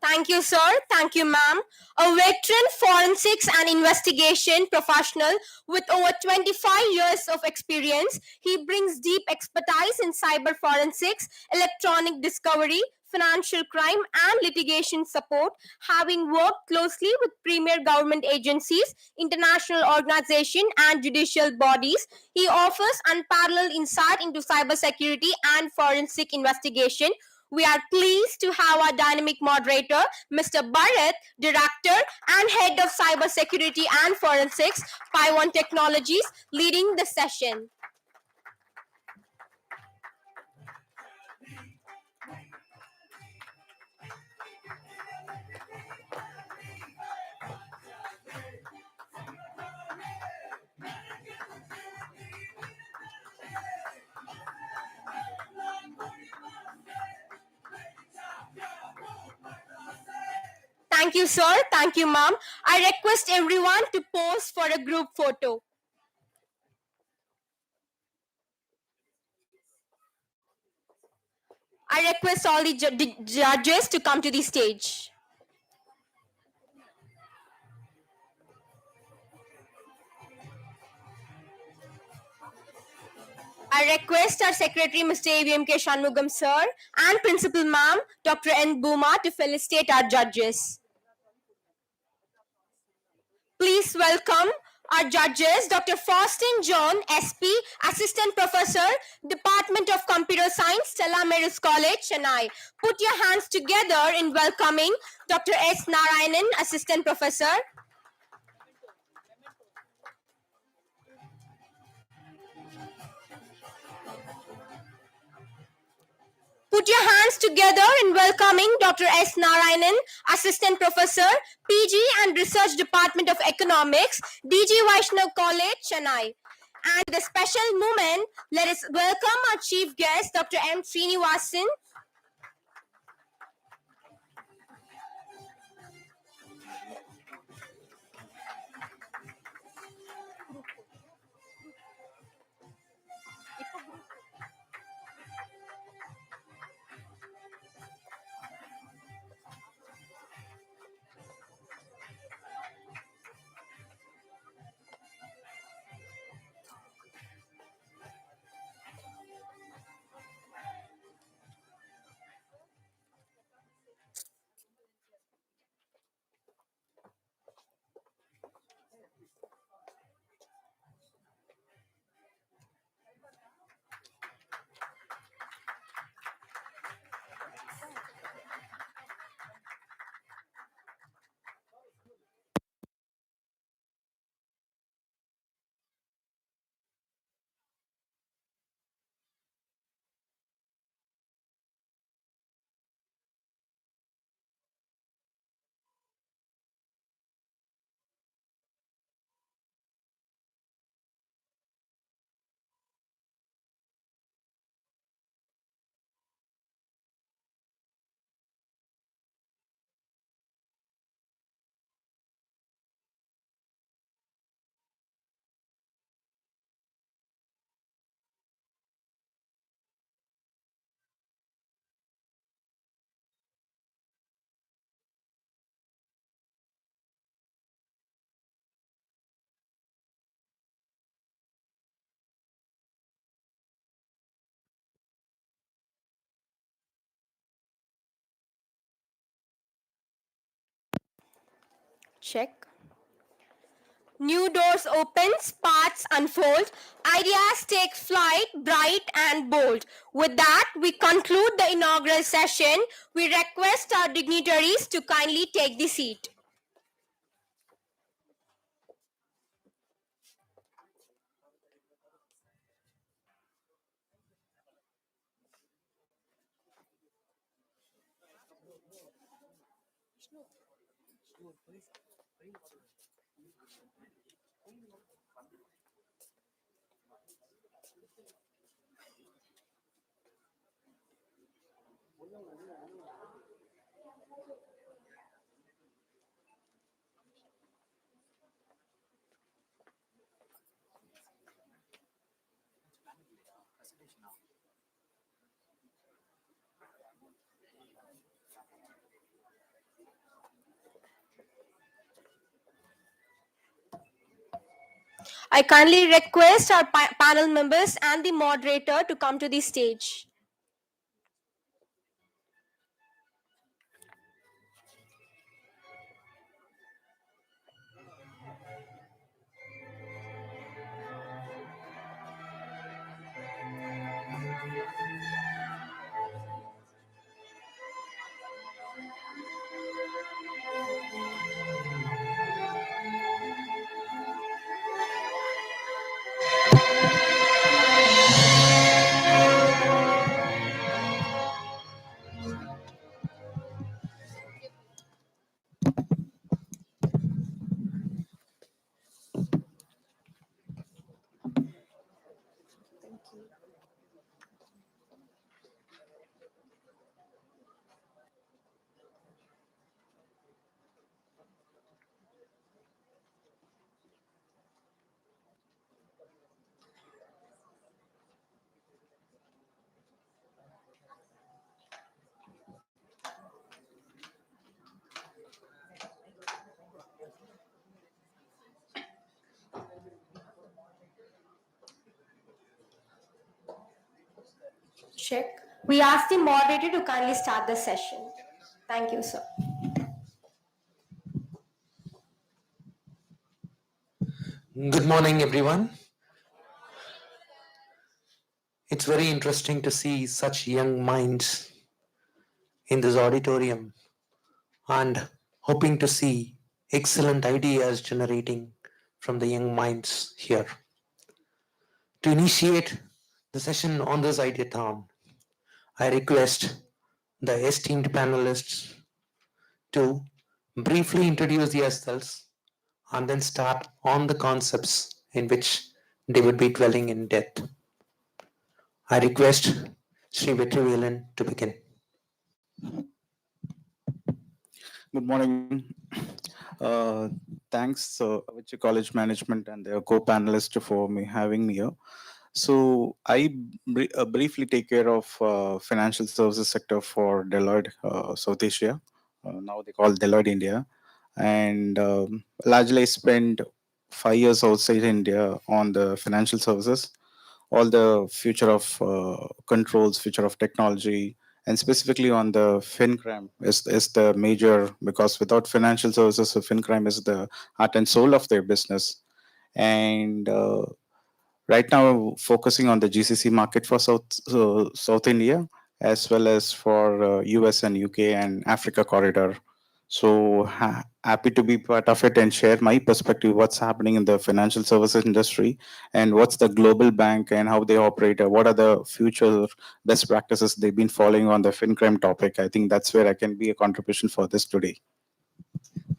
Thank you, sir. Thank you, ma'am. A veteran forensics and investigation professional with over 25 years of experience, he brings deep expertise in cyber forensics, electronic discovery, financial crime, and litigation support, having worked closely with premier government agencies, international organizations, and judicial bodies. He offers unparalleled insight into cybersecurity and forensic investigation. We are pleased to have our dynamic moderator, Mr. Bharat, Director and Head of Cybersecurity and Forensics, Pi1 Technologies, leading the session. Thank you, sir. Thank you, ma'am. I request everyone to pose for a group photo. I request all the judges to come to the stage. I request our Secretary, Mr. AVMK Shanmugam, sir, and Principal Ma'am, Dr. N. Booma, to felicitate our judges. Please welcome our judges, Dr. Faustin John, SP, Assistant Professor, Department of Computer Science, Stella Maris College, Chennai. Put your hands together in welcoming Dr. S. Narayanan, Assistant Professor. Put your hands together in welcoming Dr. S. Narayanan, Assistant Professor, PG and Research Department of Economics, DG Vaishnav College, Chennai. And with a special moment, let us welcome our chief guest, Dr. M. Srinivasan. Check. New doors opens, paths unfold, ideas take flight, bright and bold. With that, we conclude the inaugural session. We request our dignitaries to kindly take the seat. I kindly request our panel members and the moderator to come to the stage. Check. We ask the moderator to kindly start the session. Thank you, sir. Good morning, everyone. It's very interesting to see such young minds in this auditorium and hoping to see excellent ideas generating from the young minds here. To initiate the session on this Ideathon, I request the esteemed panelists to briefly introduce themselves and then start on the concepts in which they would be dwelling in depth. I request Sri Vetrivelan to begin. Good morning. Thanks, Avicii College Management and their co-panelists for having me here. So I briefly take care of financial services sector for Deloitte South Asia. Now they call Deloitte India, and largely I spent 5 years outside India on the financial services, all the future of controls, future of technology, and specifically on the Fincrime is the major, because without financial services, so Fincrime is the heart and soul of their business. And right now focusing on the GCC market for South India, as well as for US and UK and Africa corridor. So happy to be part of it and share my perspective, what's happening in the financial services industry and what's the global bank and how they operate, what are the future best practices they've been following on the FinCrime topic. I think that's where I can be a contribution for this today.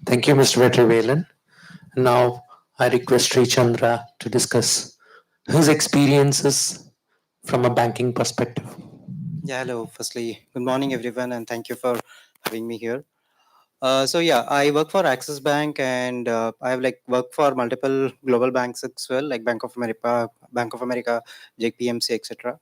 Thank you, Mr. Vetrivelan. Now I request Sri Chandra to discuss his experiences from a banking perspective. Yeah, hello. Firstly, good morning, everyone, and thank you for having me here. So yeah, I work for Axis Bank, and I have worked for multiple global banks as well, like Bank of America, JPMC, etc.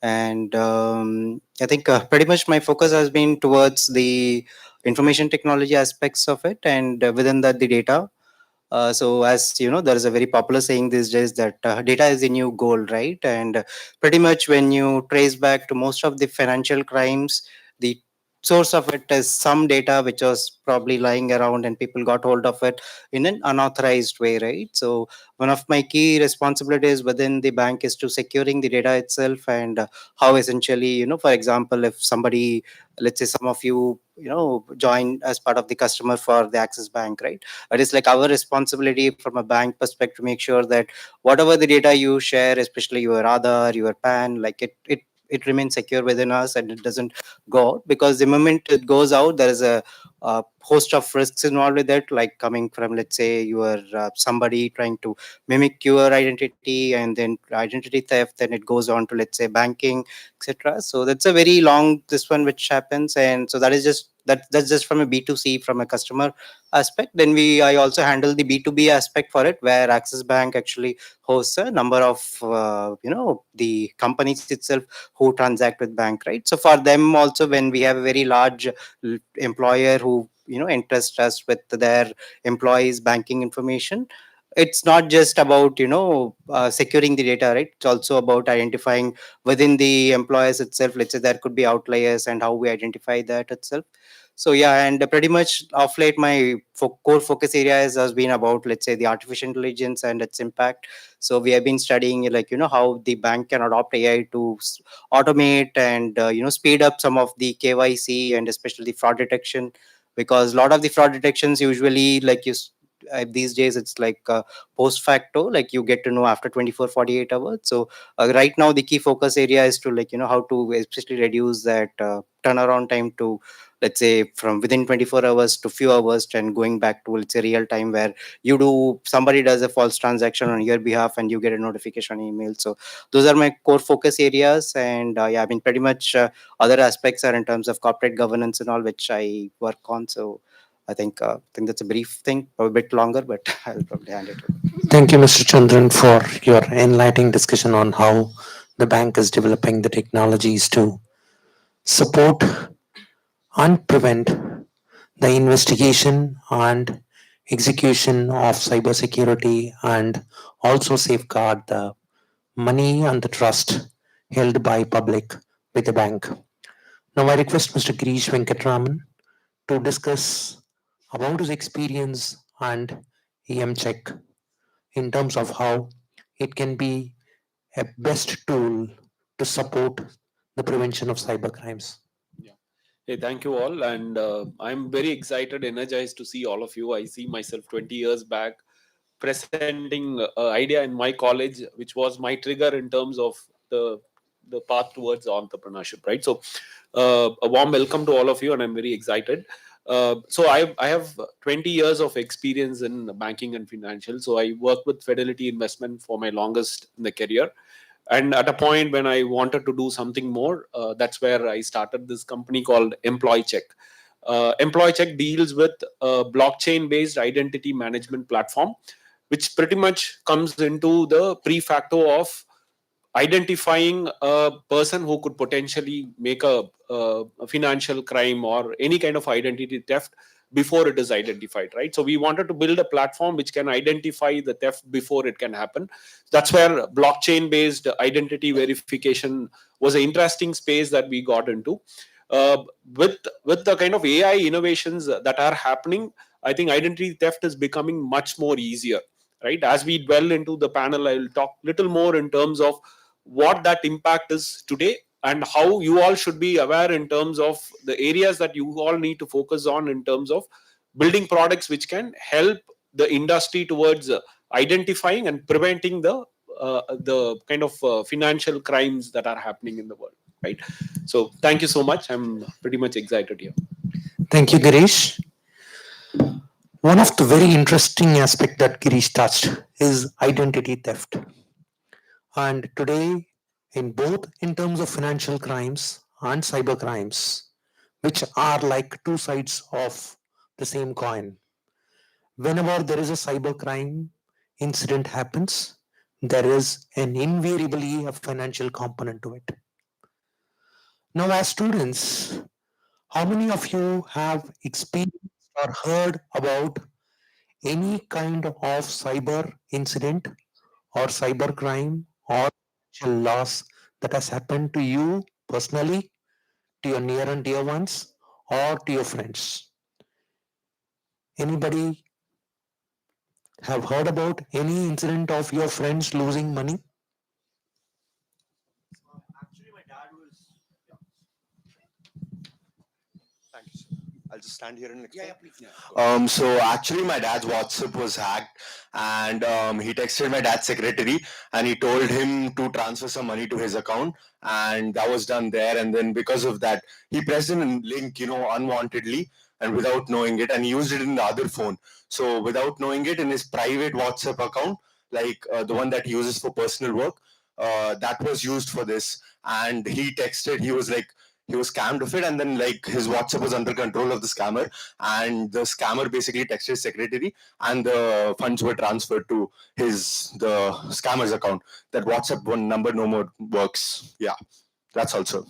And I think pretty much my focus has been towards the information technology aspects of it, and within that, the data. So as you know, there is a very popular saying these days that data is the new gold, right? And pretty much when you trace back to most of the financial crimes, the source of it is some data which was probably lying around and people got hold of it in an unauthorized way, right? So one of my key responsibilities within the bank is to securing the data itself, and how essentially, for example, if somebody, let's say some of you, join as part of the customer for the Axis Bank, right? It is like our responsibility from a bank perspective to make sure that whatever the data you share, especially your Aadhaar, your PAN, like it remains secure within us and it doesn't go out, because the moment it goes out, there is a host of risks involved with it, like coming from, let's say, your somebody trying to mimic your identity, and then identity theft, then it goes on to, let's say, banking, etc. So that's a very long this one which happens, and so that is just that's just from a B2C, from a customer aspect. Then I also handle the B2B aspect for it, where Axis Bank actually hosts a number of the companies itself who transact with bank, right? So for them also, when we have a very large employer who entrust us with their employees banking information, it's not just about securing the data, right? It's also about identifying within the employers itself, let's say there could be outliers, and how we identify that itself. So yeah, and pretty much of late my core focus areas has been about, let's say, the artificial intelligence and its impact. So we have been studying, like, how the bank can adopt AI to automate and speed up some of the KYC and especially fraud detection, because a lot of the fraud detections usually, like these days it's like post facto, like you get to know after 24-48 hours. So right now the key focus area is to, like, how to especially reduce that turnaround time to, let's say, from within 24 hours to few hours, and going back to, let's say, real time, where somebody does a false transaction on your behalf and you get a notification email. So those are my core focus areas. And yeah, I mean, pretty much other aspects are in terms of corporate governance and all, which I work on. So I think that's a brief thing, a bit longer, but I'll probably hand it over. Thank you, Mr. Chandran, for your enlightening discussion on how the bank is developing the technologies to support and prevent the investigation and execution of cybersecurity, and also safeguard the money and the trust held by public with the bank. Now I request Mr. Girish Venkatraman to discuss about his experience and EM check in terms of how it can be a best tool to support the prevention of cyber crimes. Yeah. Hey, thank you all. And I'm very excited, energized to see all of you. I see myself 20 years back presenting an idea in my college, which was my trigger in terms of the path towards entrepreneurship, right? So a warm welcome to all of you, and I'm very excited. So I have 20 years of experience in banking and financial. So I worked with Fidelity Investment for my longest in the career. And at a point when I wanted to do something more, that's where I started this company called Employee Check. Employee Check deals with a blockchain based identity management platform, which pretty much comes into the pre-facto of identifying a person who could potentially make a financial crime or any kind of identity theft before it is identified, right? So we wanted to build a platform which can identify the theft before it can happen. That's where blockchain based identity verification was an interesting space that we got into. uh, with the kind of AI innovations that are happening, I think identity theft is becoming much more easier, right? As we dwell into the panel, I will talk little more in terms of what that impact is today, and how you all should be aware in terms of the areas that you all need to focus on in terms of building products which can help the industry towards identifying and preventing the kind of financial crimes that are happening in the world, right? So thank you so much. I'm pretty much excited here. Thank you, Girish. One of the very interesting aspect that Girish touched is identity theft. And today, in both in terms of financial crimes and cyber crimes, which are like two sides of the same coin, whenever there is a cyber crime incident happens, there is an invariably a financial component to it. Now, as students, how many of you have experienced or heard about any kind of cyber incident or cyber crime or financial loss that has happened to you personally, to your near and dear ones, or to your friends. Anybody have heard about any incident of your friends losing money? Actually, my dad was. Thank you, sir. I'll just stand here and explain. Please. So actually, my dad's WhatsApp was hacked, and he texted my dad's secretary, and he told him to transfer some money to his account, and that was done there. And then because of that, he pressed in a link, unwantedly and without knowing it, and he used it in the other phone. So without knowing it, in his private WhatsApp account, like the one that he uses for personal work, that was used for this. And he texted. He was scammed of it, and then like his WhatsApp was under control of the scammer, and the scammer basically texted his secretary, and the funds were transferred to the scammer's account. That WhatsApp one number no more works. Yeah, that's also.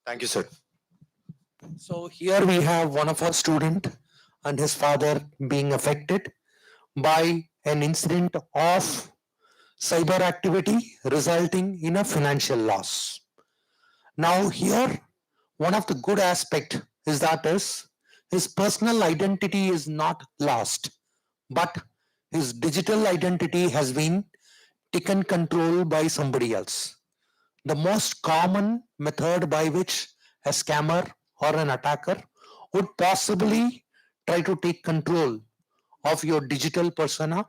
Thank you, sir. So here we have one of our student and his father being affected by an incident of cyber activity resulting in a financial loss. Now here, one of the good aspect is that his personal identity is not lost, but his digital identity has been taken control by somebody else. The most common method by which a scammer or an attacker would possibly try to take control of your digital persona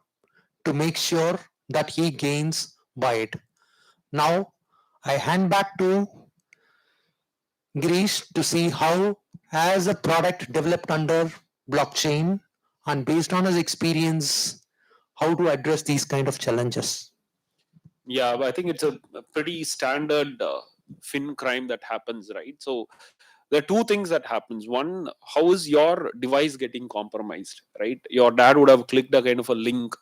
to make sure that he gains by it. Now, I hand back to Girish to see how, as a product developed under blockchain and based on his experience, how to address these kind of challenges. Yeah, I think it's a pretty standard Fincrime that happens, right? So there are two things that happens. One, how is your device getting compromised, right? Your dad would have clicked a kind of a link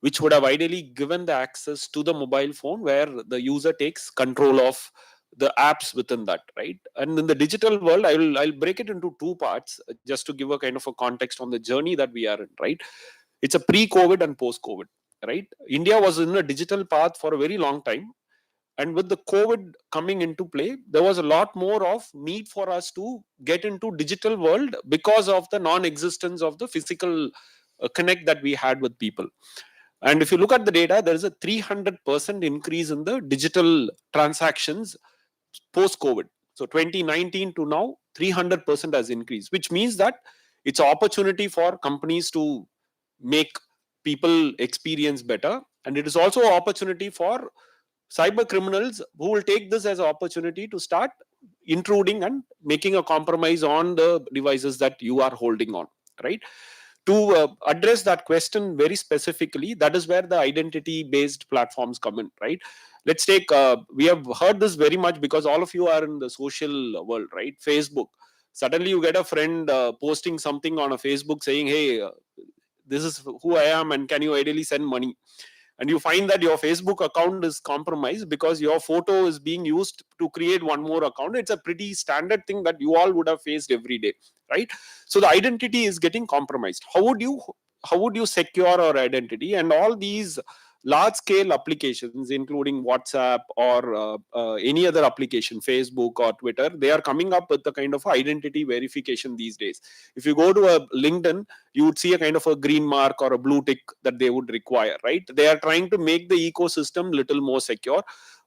which would have ideally given the access to the mobile phone where the user takes control of the apps within that, right? And in the digital world, I'll break it into two parts just to give a kind of a context on the journey that we are in, right? It's a pre-COVID and post-COVID, right? India was in a digital path for a very long time, and with the COVID coming into play, there was a lot more of need for us to get into digital world because of the non-existence of the physical connect that we had with people. And if you look at the data, there is a 300% increase in the digital transactions post-COVID. So 2019 to now, 300% has increased, which means that it's an opportunity for companies to make people experience better. And it is also an opportunity for cyber criminals who will take this as an opportunity to start intruding and making a compromise on the devices that you are holding on, right? To address that question very specifically, that is where the identity based platforms come in, right? Let's take we have heard this very much because all of you are in the social world, right? Facebook, suddenly you get a friend posting something on a Facebook saying, hey, this is who I am and can you ideally send money? And you find that your Facebook account is compromised because your photo is being used to create one more account. It's a pretty standard thing that you all would have faced every day, right? So the identity is getting compromised. How would you secure our identity? And all these large scale applications, including WhatsApp or any other application, Facebook or Twitter, they are coming up with the kind of identity verification these days. If you go to a LinkedIn, you would see a kind of a green mark or a blue tick that they would require, right? They are trying to make the ecosystem little more secure.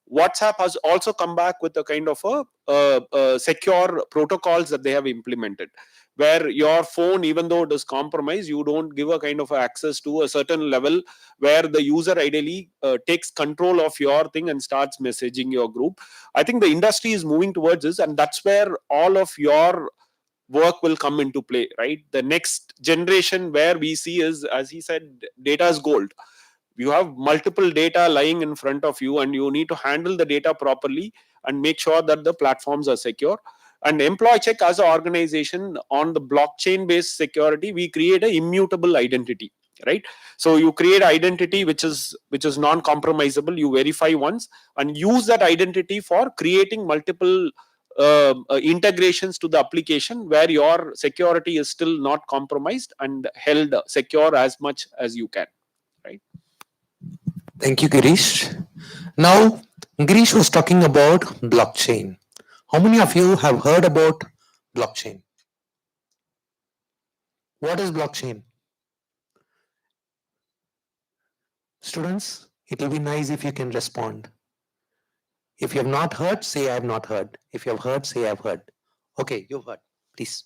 WhatsApp has also come back with a kind of a secure protocols that they have implemented, where your phone, even though it is compromised, you don't give a kind of access to a certain level where the user ideally takes control of your thing and starts messaging your group. I think the industry is moving towards this, and that's where all of your work will come into play, right? The next generation where we see is, as he said, data is gold. You have multiple data lying in front of you and you need to handle the data properly and make sure that the platforms are secure. And Employee Check as an organization, on the blockchain based security, we create an immutable identity, right? So you create identity which is non-compromisable. You verify once and use that identity for creating multiple integrations to the application where your security is still not compromised and held secure as much as you can, right? Thank you, Girish. Now, Girish was talking about blockchain. How many of you have heard about blockchain? What is blockchain? Students, it will be nice if you can respond. If you have not heard, say I have not heard. If you have heard, say I have heard. Okay, you've heard. Please.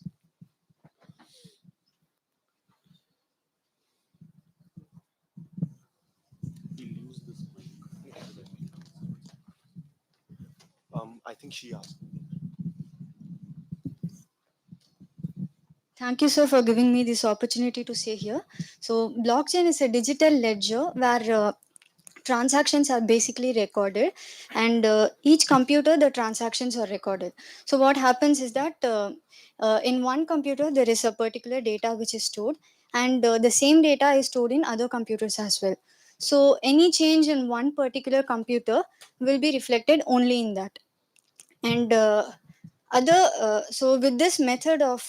I think she asked. Thank you, sir, for giving me this opportunity to say here. So, blockchain is a digital ledger where transactions are basically recorded, and each computer the transactions are recorded. So, what happens is that in one computer there is a particular data which is stored, and the same data is stored in other computers as well. So, any change in one particular computer will be reflected only in that. And so with this method of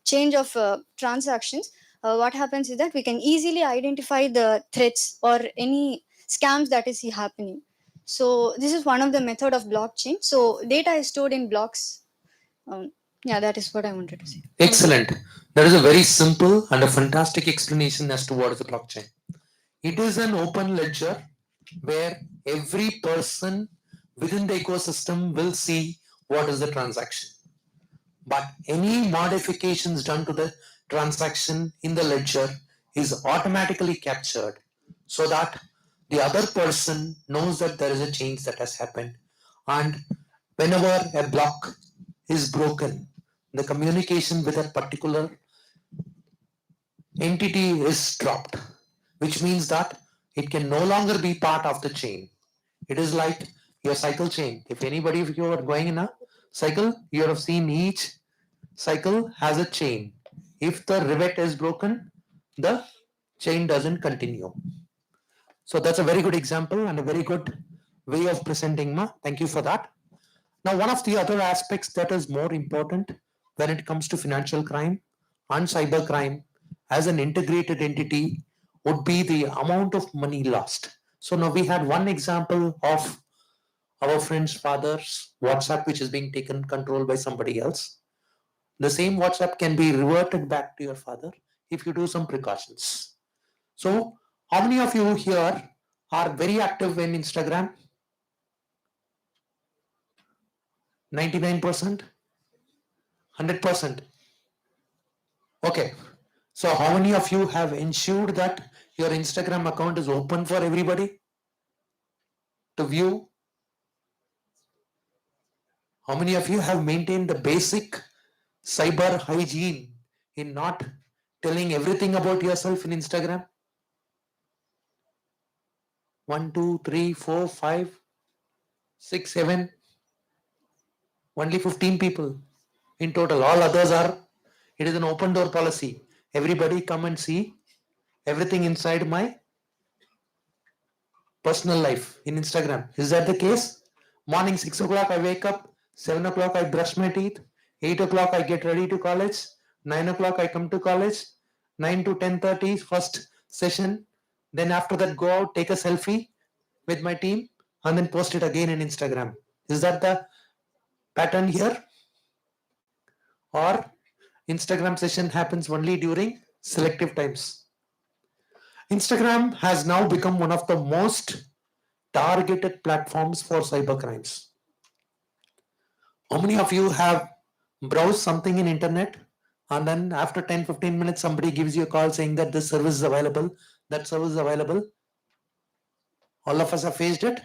change of transactions, what happens is that we can easily identify the threats or any scams that is happening. So this is one of the method of blockchain. So data is stored in blocks. Yeah, that is what I wanted to say. Excellent. That is a very simple and a fantastic explanation as to what is a blockchain. It is an open ledger where every person within the ecosystem will see what is the transaction. But any modifications done to the transaction in the ledger is automatically captured so that the other person knows that there is a change that has happened. And whenever a block is broken, the communication with a particular entity is dropped, which means that it can no longer be part of the chain. It is like your cycle chain. If anybody of you are going in a cycle, you have seen each cycle has a chain. If the rivet is broken, the chain doesn't continue. So that's a very good example and a very good way of presenting, Ma. Thank you for that. Now, one of the other aspects that is more important when it comes to financial crime and cyber crime as an integrated entity would be the amount of money lost. So now we had one example of our friend's father's WhatsApp, which is being taken control by somebody else. The same WhatsApp can be reverted back to your father if you do some precautions. So, how many of you here are very active in Instagram? 99%? 100%? Okay. So, how many of you have ensured that your Instagram account is open for everybody to view? How many of you have maintained the basic cyber hygiene in not telling everything about yourself in Instagram? 1, 2, 3, 4, 5, 6, 7, only 15 people in total. All others are, it is an open door policy. Everybody come and see everything inside my personal life in Instagram. Is that the case? Morning 6 o'clock I wake up, 7 o'clock I brush my teeth, 8 o'clock I get ready to college, 9 o'clock I come to college, 9 to 10:30 first session. Then after that go out, take a selfie with my team and then post it again in Instagram. Is that the pattern here? Or Instagram session happens only during selective times? Instagram has now become one of the most targeted platforms for cybercrimes. How many of you have browsed something in internet and then after 10-15 minutes somebody gives you a call saying that this service is available, that service is available? All of us have faced it.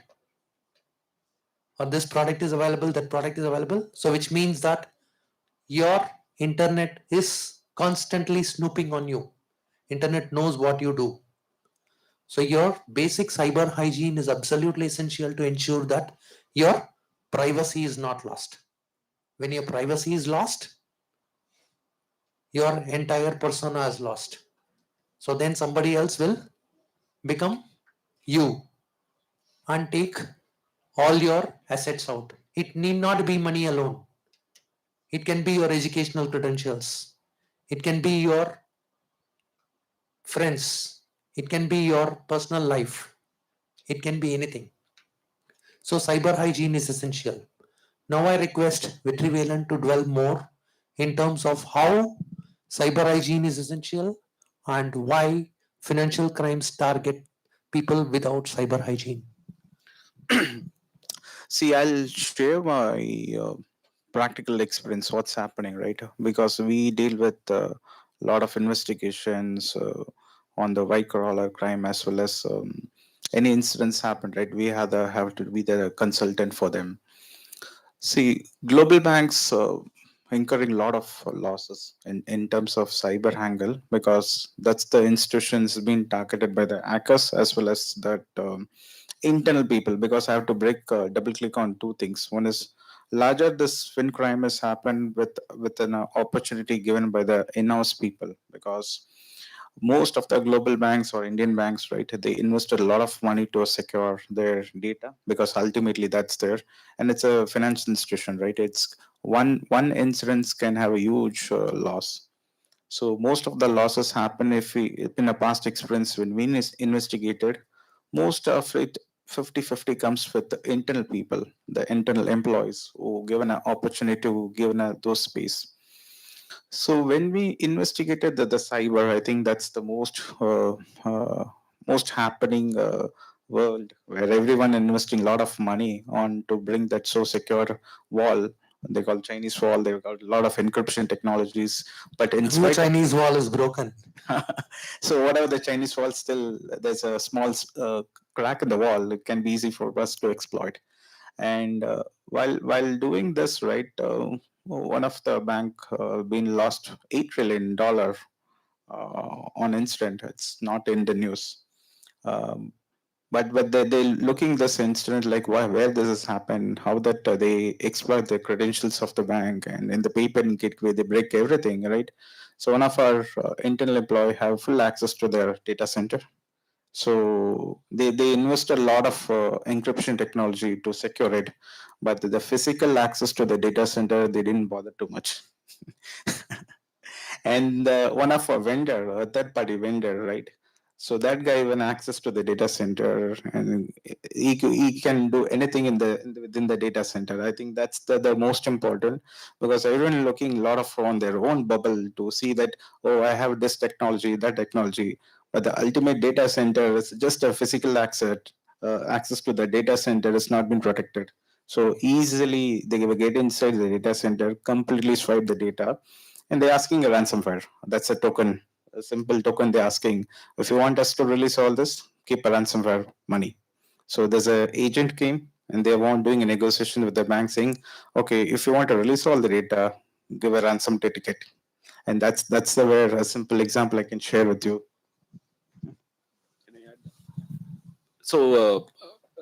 Or this product is available, that product is available. So which means that your internet is constantly snooping on you. Internet knows what you do. So your basic cyber hygiene is absolutely essential to ensure that your privacy is not lost. When your privacy is lost, your entire persona is lost. So then somebody else will become you and take all your assets out. It need not be money alone. It can be your educational credentials. It can be your friends. It can be your personal life. It can be anything. So cyber hygiene is essential. Now I request Vetrivelan to dwell more in terms of how cyber hygiene is essential and why financial crimes target people without cyber hygiene. See, I'll share my practical experience, what's happening, right? Because we deal with a lot of investigations on the white collar crime as well as any incidents happen, right? We have to be the consultant for them. See, global banks incurring a lot of losses in terms of cyber angle because that's the institutions being targeted by the hackers as well as that internal people. Because I have to break double click on two things. One is larger this Fincrime has happened with an opportunity given by the in-house people, because most of the global banks or Indian banks, right, they invested a lot of money to secure their data because ultimately that's there, and it's a financial institution, right? It's one incident can have a huge loss. So most of the losses happen if we, in a past experience when we investigated, most of it 50-50 comes with the internal people, the internal employees who given an opportunity to given those space. So when we investigated the cyber, I think that's the most happening world where everyone investing a lot of money on to bring that so secure wall. They call Chinese wall. They've got a lot of encryption technologies, but in And the spite of Chinese wall is broken. so whatever the Chinese wall, still there's a small crack in the wall. It can be easy for us to exploit. And while doing this, right, one of the bank been lost $8 trillion on incident. It's not in the news. Um, but they looking this incident like why, where this has happened, how that they exploit the credentials of the bank, and in the paper and gateway they break everything, right? So one of our internal employee have full access to their data center. So they invest a lot of encryption technology to secure it, but the physical access to the data center they didn't bother too much. And one of our vendor, a third party vendor, right? So that guy even access to the data center, and he can do anything within the data center. I think that's the most important, because everyone looking a lot of on their own bubble to see that, oh, I have this technology, that technology, but the ultimate data center is just a physical access. Access to the data center has not been protected. So easily they will get inside the data center, completely swipe the data, and they're asking a ransomware. That's a token, a simple token they're asking. If you want us to release all this, keep a ransomware money. So there's a agent came and they want doing a negotiation with the bank saying, okay, if you want to release all the data, give a ransom ticket. And that's the where a simple example I can share with you. So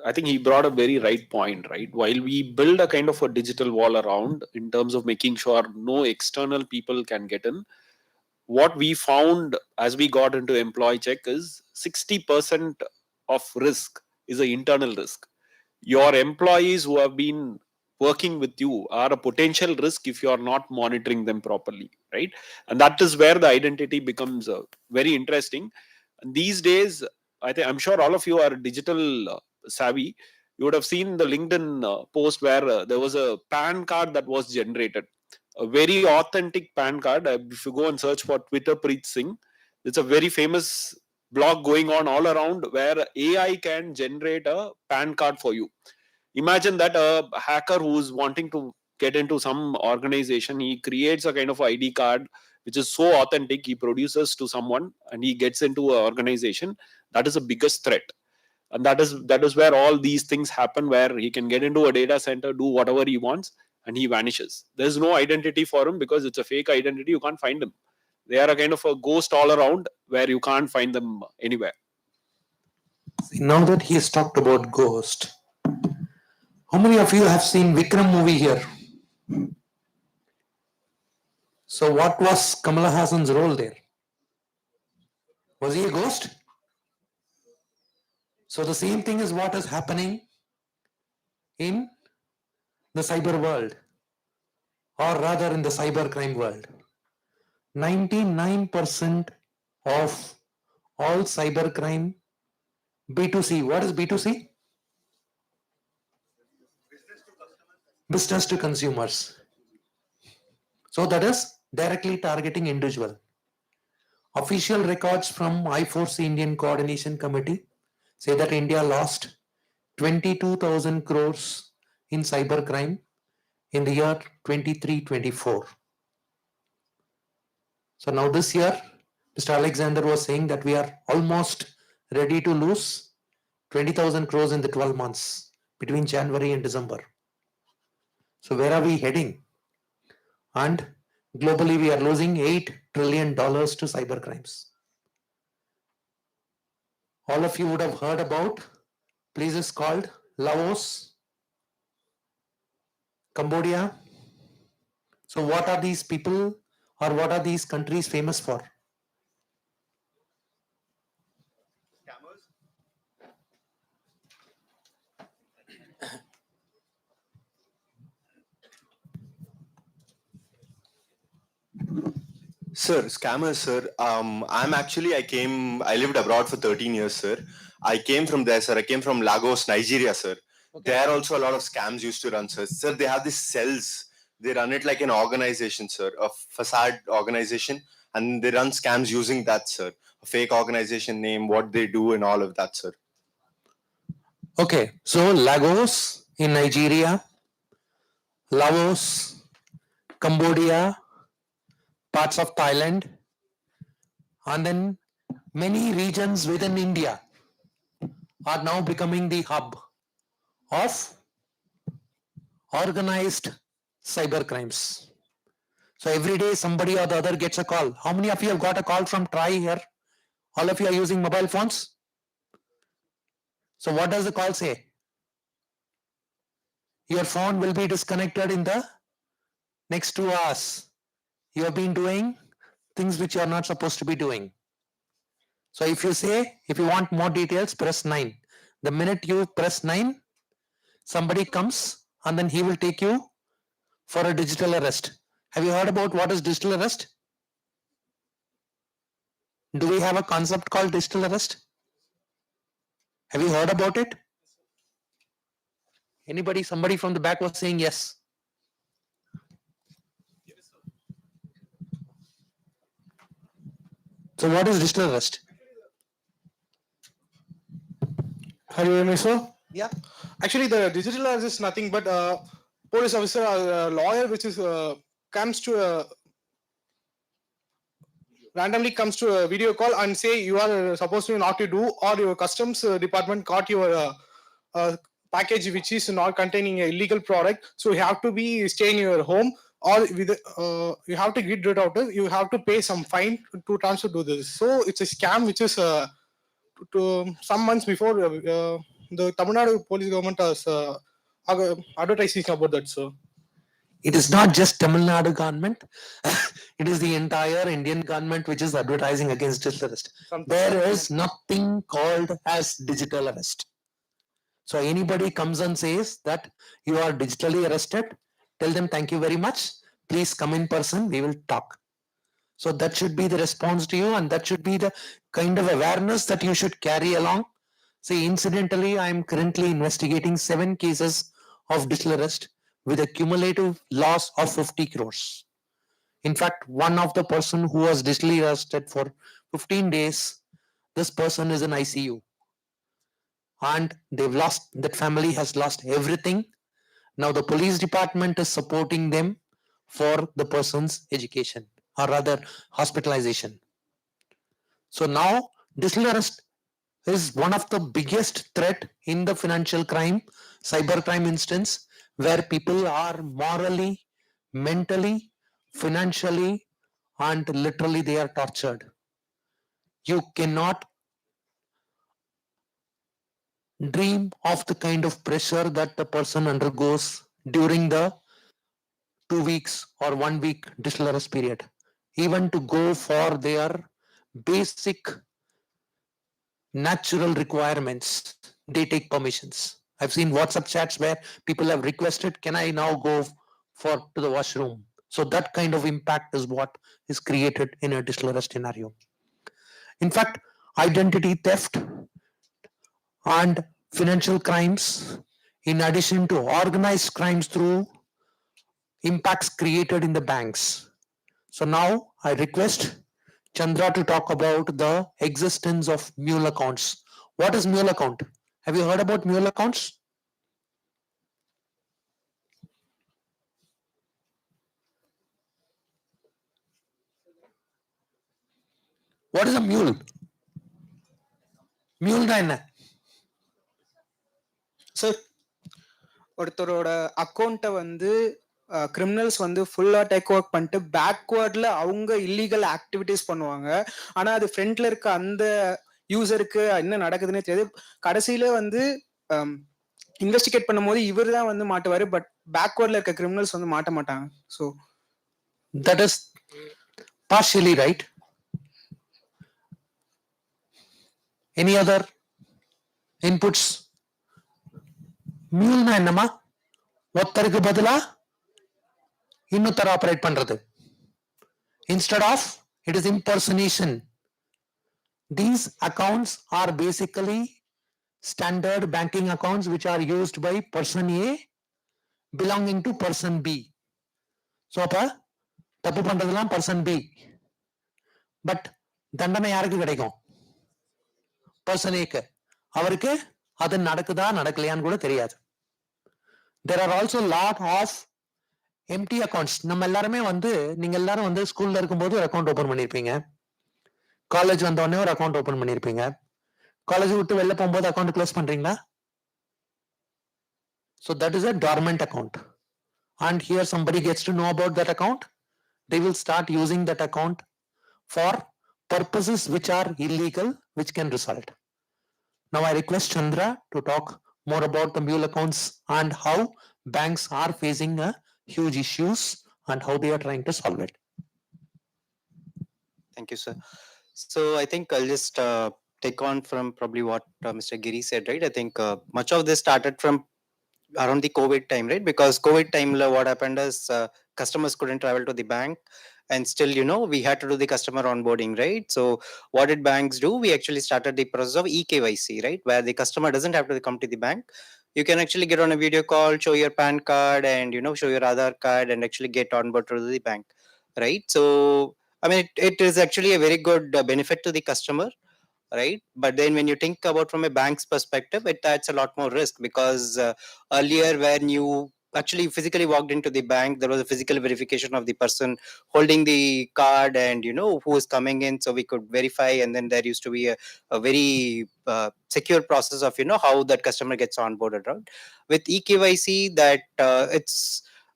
I think he brought a very right point, right? While we build a kind of a digital wall around in terms of making sure no external people can get in, what we found as we got into employee check is 60% of risk is an internal risk. Your employees who have been working with you are a potential risk if you are not monitoring them properly, right? And that is where the identity becomes very interesting. And these days, I'm sure all of you are digital savvy. You would have seen the LinkedIn post where there was a PAN card that was generated, a very authentic PAN card. If you go and search for Twitter Preet Singh, it's a very famous blog going on all around where AI can generate a PAN card for you. Imagine that a hacker who's wanting to get into some organization, he creates a kind of ID card which is so authentic, he produces to someone and he gets into an organization. That is the biggest threat. And that is where all these things happen, where he can get into a data center, do whatever he wants, and he vanishes. There's no identity for him because it's a fake identity. You can't find him. They are a kind of a ghost all around where you can't find them anywhere. Now that he has talked about Ghost, how many of you have seen Vikram movie here? So what was Kamala Hassan's role there? Was he a ghost? So the same thing is what is happening in the cyber world, or rather in the cyber crime world. 99% of all cyber crime B2C. What is B2C? Business to consumers. So that is directly targeting individual. Official records from I4C Indian Coordination Committee say that India lost 22,000 crores in cybercrime in the year 23-24. So now this year, Mr. Alexander was saying that we are almost ready to lose 20,000 crores in the 12 months between January and December. So where are we heading? And globally, we are losing $8 trillion to cybercrimes. All of you would have heard about places called Laos, Cambodia. So what are these people or what are these countries famous for? Sir, scammers, sir. I lived abroad for 13 years, sir. I came from there, sir. I came from Lagos, Nigeria, sir. Okay. There also a lot of scams used to run, sir. Sir, they have these cells. They run it like an organization, sir, a facade organization, and they run scams using that, sir. A fake organization name, what they do, and all of that, sir. Okay, so Lagos in Nigeria, Laos, Cambodia, parts of Thailand, and then many regions within India are now becoming the hub of organized cyber crimes. So every day somebody or the other gets a call. How many of you have got a call from Try here? All of you are using mobile phones? So what does the call say? Your phone will be disconnected in the next 2 hours. You have been doing things which you are not supposed to be doing. So if you want more details, press 9. The minute you press 9, somebody comes and then he will take you for a digital arrest. Have you heard about what is digital arrest? Do we have a concept called digital arrest? Have you heard about it? Somebody from the back was saying yes. So what is digital arrest? Have you heard me, sir? Yeah. Actually, the digital arrest is nothing but a police officer or a lawyer which is comes to randomly comes to a video call and say you are supposed to not to do, or your customs department caught your package which is not containing a illegal product, so you have to be stay in your home, or with you have to get rid of it. You have to pay some fine to transfer to this. So it's a scam which is to some months before the Tamil Nadu police government was advertising about that, sir. It is not just Tamil Nadu government. It is the entire Indian government which is advertising against digital arrest. There is nothing called as digital arrest. So anybody comes and says that you are digitally arrested, tell them thank you very much. Please come in person, we will talk. So that should be the response to you, and that should be the kind of awareness that you should carry along. See, incidentally, I am currently investigating 7 cases of digital arrest with a cumulative loss of 50 crores. In fact, one of the person who was digitally arrested for 15 days, this person is in ICU. And that family has lost everything. Now the police department is supporting them for the person's education, or rather hospitalization. So now digital arrest is one of the biggest threat in the financial crime, cybercrime instance, where people are morally, mentally, financially, and literally they are tortured. You cannot dream of the kind of pressure that the person undergoes during the 2 weeks or 1 week digital arrest period, even to go for their basic natural requirements. They take permissions. I've seen WhatsApp chats where people have requested, can I now go to the washroom? So that kind of impact is what is created in a digital arrest scenario. In fact, identity theft and financial crimes, in addition to organized crimes through impacts created in the banks. So now I request Chandra to talk about the existence of mule accounts. What is mule account? Have you heard about mule accounts? What is a mule? Mule தான் என்ன? Sir ஒருத்தரோட அக்கௌண்ட்டை வந்து criminals வந்து ஃபுல்லாக take work பண்ணிட்டு பேக்வேர்டில் அவங்க illegal activities பண்ணுவாங்க. ஆனால் அது ஃப்ரண்ட்ல இருக்க அந்த யூசருக்கு என்ன நடக்குதுன்னே தெரியாது. கடைசியில வந்து இன்வெஸ்டிகேட் பண்ணும்போது இவர் தான் வந்து மாட்டுவார், பட் பேக்வேர்டில் இருக்க கிரிமினல்ஸ் வந்து மாட்ட மாட்டாங்க. So that is partially right. Any other inputs? மியூல்னா என்னமா? ஒருத்தருக்கு பதிலா இன்னொருத்தர் ஆபரேட் பண்றது. Instead of, it is impersonation. These accounts are basically standard banking accounts which are used by person A belonging to person B. So அப்ப தப்பு பண்றதெல்லாம் person B. But தண்டனை யாருக்கு கிடைக்கும்? person A க்கு. அவருக்கு அது நடக்குதா நடக்கலையான்னு கூட தெரியாது. There are also lot of empty accounts. நம்ம எல்லாருமே வந்து நீங்க எல்லாரும் வந்து ஸ்கூல்ல இருக்கும்போது ஒரு அக்கௌண்ட் ஓபன் பண்ணிருப்பீங்க. காலேஜ் வந்த உடனே ஒரு அக்கௌண்ட் ஓபன் பண்ணிருப்பீங்க. காலேஜ் விட்டு வெளில போகும்போது அக்கௌண்ட் க்ளோஸ் பண்றீங்களா? So that is a dormant account. And here somebody gets to know about that account. They will start using that account for purposes which are illegal, which can result. Now I request Chandra to talk more about the mule accounts and how banks are facing huge issues and how they are trying to solve it. Thank you, sir. So I think I'll just take on from probably what Mr. Giri said, right? I think much of this started from around the COVID time, right? Because COVID time, what happened is customers couldn't travel to the bank, and still, we had to do the customer onboarding, right? So what did banks do? We actually started the process of eKYC, right? Where the customer doesn't have to come to the bank. You can actually get on a video call, show your PAN card, and show your Aadhaar card, and actually get onboarded to the bank, right? So I mean, it is actually a very good benefit to the customer, right? But then when you think about from a bank's perspective, it adds a lot more risk, because earlier when you actually physically walked into the bank, there was a physical verification of the person holding the card and who is coming in, so we could verify, and then there used to be a very secure process of how that customer gets onboarded, right? With eKYC, that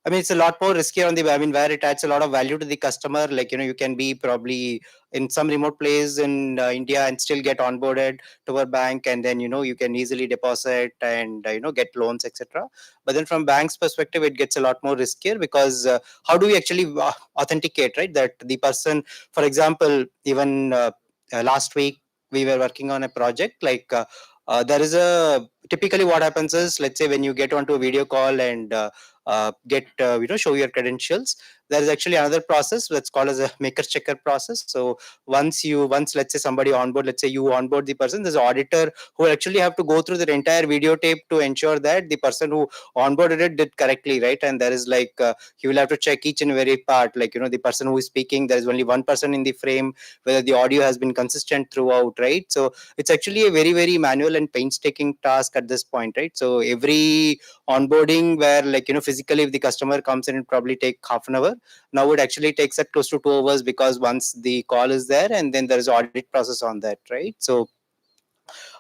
it's a lot more riskier on the, where it adds a lot of value to the customer. Like, you can be probably in some remote place in India and still get onboarded to our bank, and then, you can easily deposit and, get loans, etc. But then from bank's perspective, it gets a lot more riskier, because how do we actually authenticate, right? That the person, for example, even last week, we were working on a project like, there is typically what happens is, let's say when you get onto a video call and show your credentials, there is actually another process that's called as a maker checker process. So once let's say somebody onboard, let's say you onboard the person, there's an auditor who will actually have to go through the entire videotape to ensure that the person who onboarded it did correctly, right? And there is like he will have to check each and every part, like the person who is speaking, there is only one person in the frame, whether the audio has been consistent throughout, right? So it's actually a very, very manual and painstaking task at this point, right? So every onboarding where, like, physically if the customer comes in, it probably take half an hour. Now it actually takes at close to 2 hours, because once the call is there, and then there is audit process on that, right? So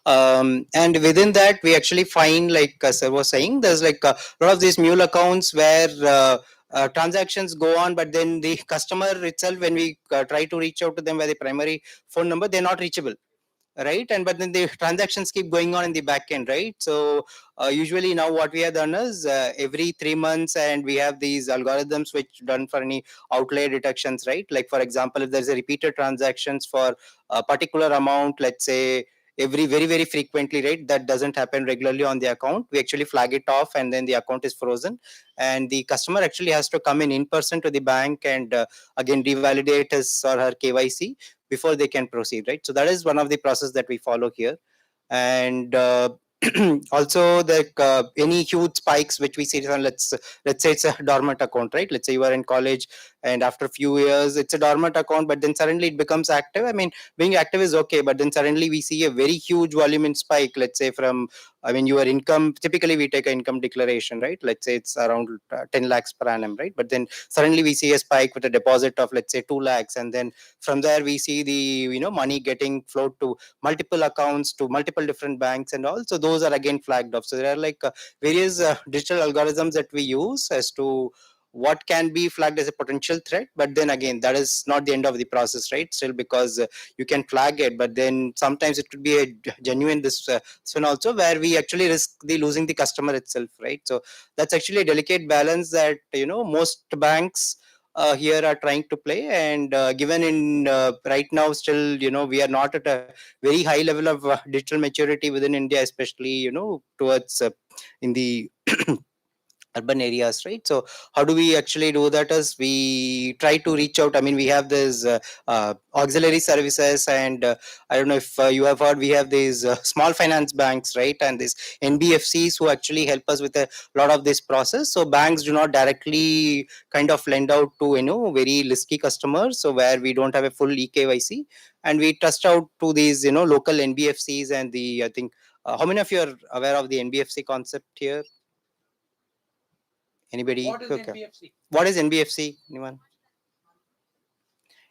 and within that, we actually find, like sir was saying, there's like a lot of these mule accounts where transactions go on, but then the customer itself, when we try to reach out to them by the primary phone number, they're not reachable, right? And but then the transactions keep going on in the back end, right? So usually now what we have done is every 3 months, and we have these algorithms which done for any outlay detections, right? Like, for example, if there's a repeated transactions for a particular amount, let's say every very, very frequently, right, that doesn't happen regularly on the account, we actually flag it off, and then the account is frozen, and the customer actually has to come in person to the bank and again revalidate his or her KYC before they can proceed, right? So that is one of the process that we follow here. And also any huge spikes which we see on, let's say it's a dormant account, right? Let's say you are in college and after a few years it's a dormant account, but then suddenly it becomes active. I mean, being active is okay, but then suddenly we see a very huge volume in spike, let's say from, I mean, your income, typically we take an income declaration, right? Let's say it's around 10 lakhs per annum, right? But then suddenly we see a spike with a deposit of, let's say, 2 lakhs. And then from there, we see the, money getting flowed to multiple accounts, to multiple different banks and all. So those are again flagged off. So there are like various digital algorithms that we use as to what can be flagged as a potential threat. But then again, that is not the end of the process, right? Still, because you can flag it, but then sometimes it could be a genuine this one also, where we actually risk the losing the customer itself, right? So that's actually a delicate balance that most banks here are trying to play. And given in right now, still we are not at a very high level of digital maturity within India, especially towards in the urban areas, right? So how do we actually do that? Is we try to reach out. I mean, we have this auxiliary services, and I don't know if you have heard, we have these small finance banks, right? And these NBFCs who actually help us with a lot of this process. So banks do not directly kind of lend out to very risky customers, so where we don't have a full eKYC, and we trust out to these local NBFCs. And the, I think, how many of you are aware of the NBFC concept here? Anybody? What is NBFC? What is NBFC? Anyone?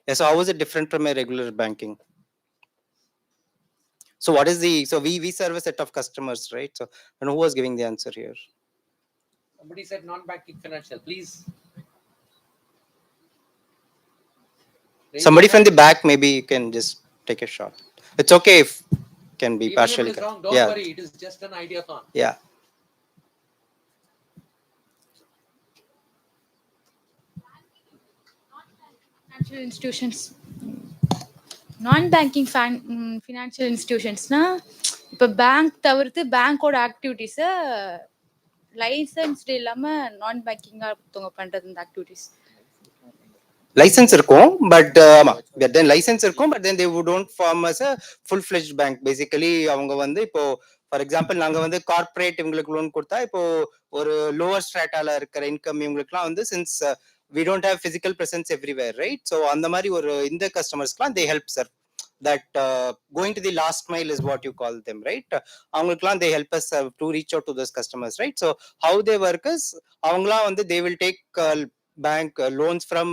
Yeah, so how is it different from a regular banking? So what is the, so we serve a set of customers, right? So, and who was giving the answer here? Somebody said non-banking financial. Please. Somebody from the back, maybe you can just take a shot. It's okay if can be Even partially. if it is wrong, don't Yeah. worry. It is just an ideathon. Yeah. Financial institutions, non-banking financial institutionsனா இப்போ bank தவிர்த்து பேங்கோட ஆக்டிவிட்டீஸை licensed இல்லாமல் நான் பேங்கிங்காக ஒருத்தவங்க பண்ணுறது இந்த activities. Licence இருக்கும், but ஆமா, தென் லைசன்ஸ் இருக்கும், but then they don't form as a full fledged bank. Basically அவங்க வந்து இப்போ ஃபார் எக்ஸாம்பிள் நாங்க வந்து கார்பரேட் இவங்களுக்கு லோன் கொடுத்தா, இப்போ ஒரு லோவர் ஸ்ட்ராட்டால இருக்கிற இன்கம் இவங்களுக்குலாம் வந்து, since we don't have physical presence everywhere, right? So அந்த மாதிரி ஒரு இந்த கஸ்டமர்ஸ்க்குலாம் they help sir, that going to the last mile is what you call them, right? அவங்களுக்குலாம் they help us to reach out to those customers, right? So how they work is, அவங்களாம் வந்து they will take bank loans from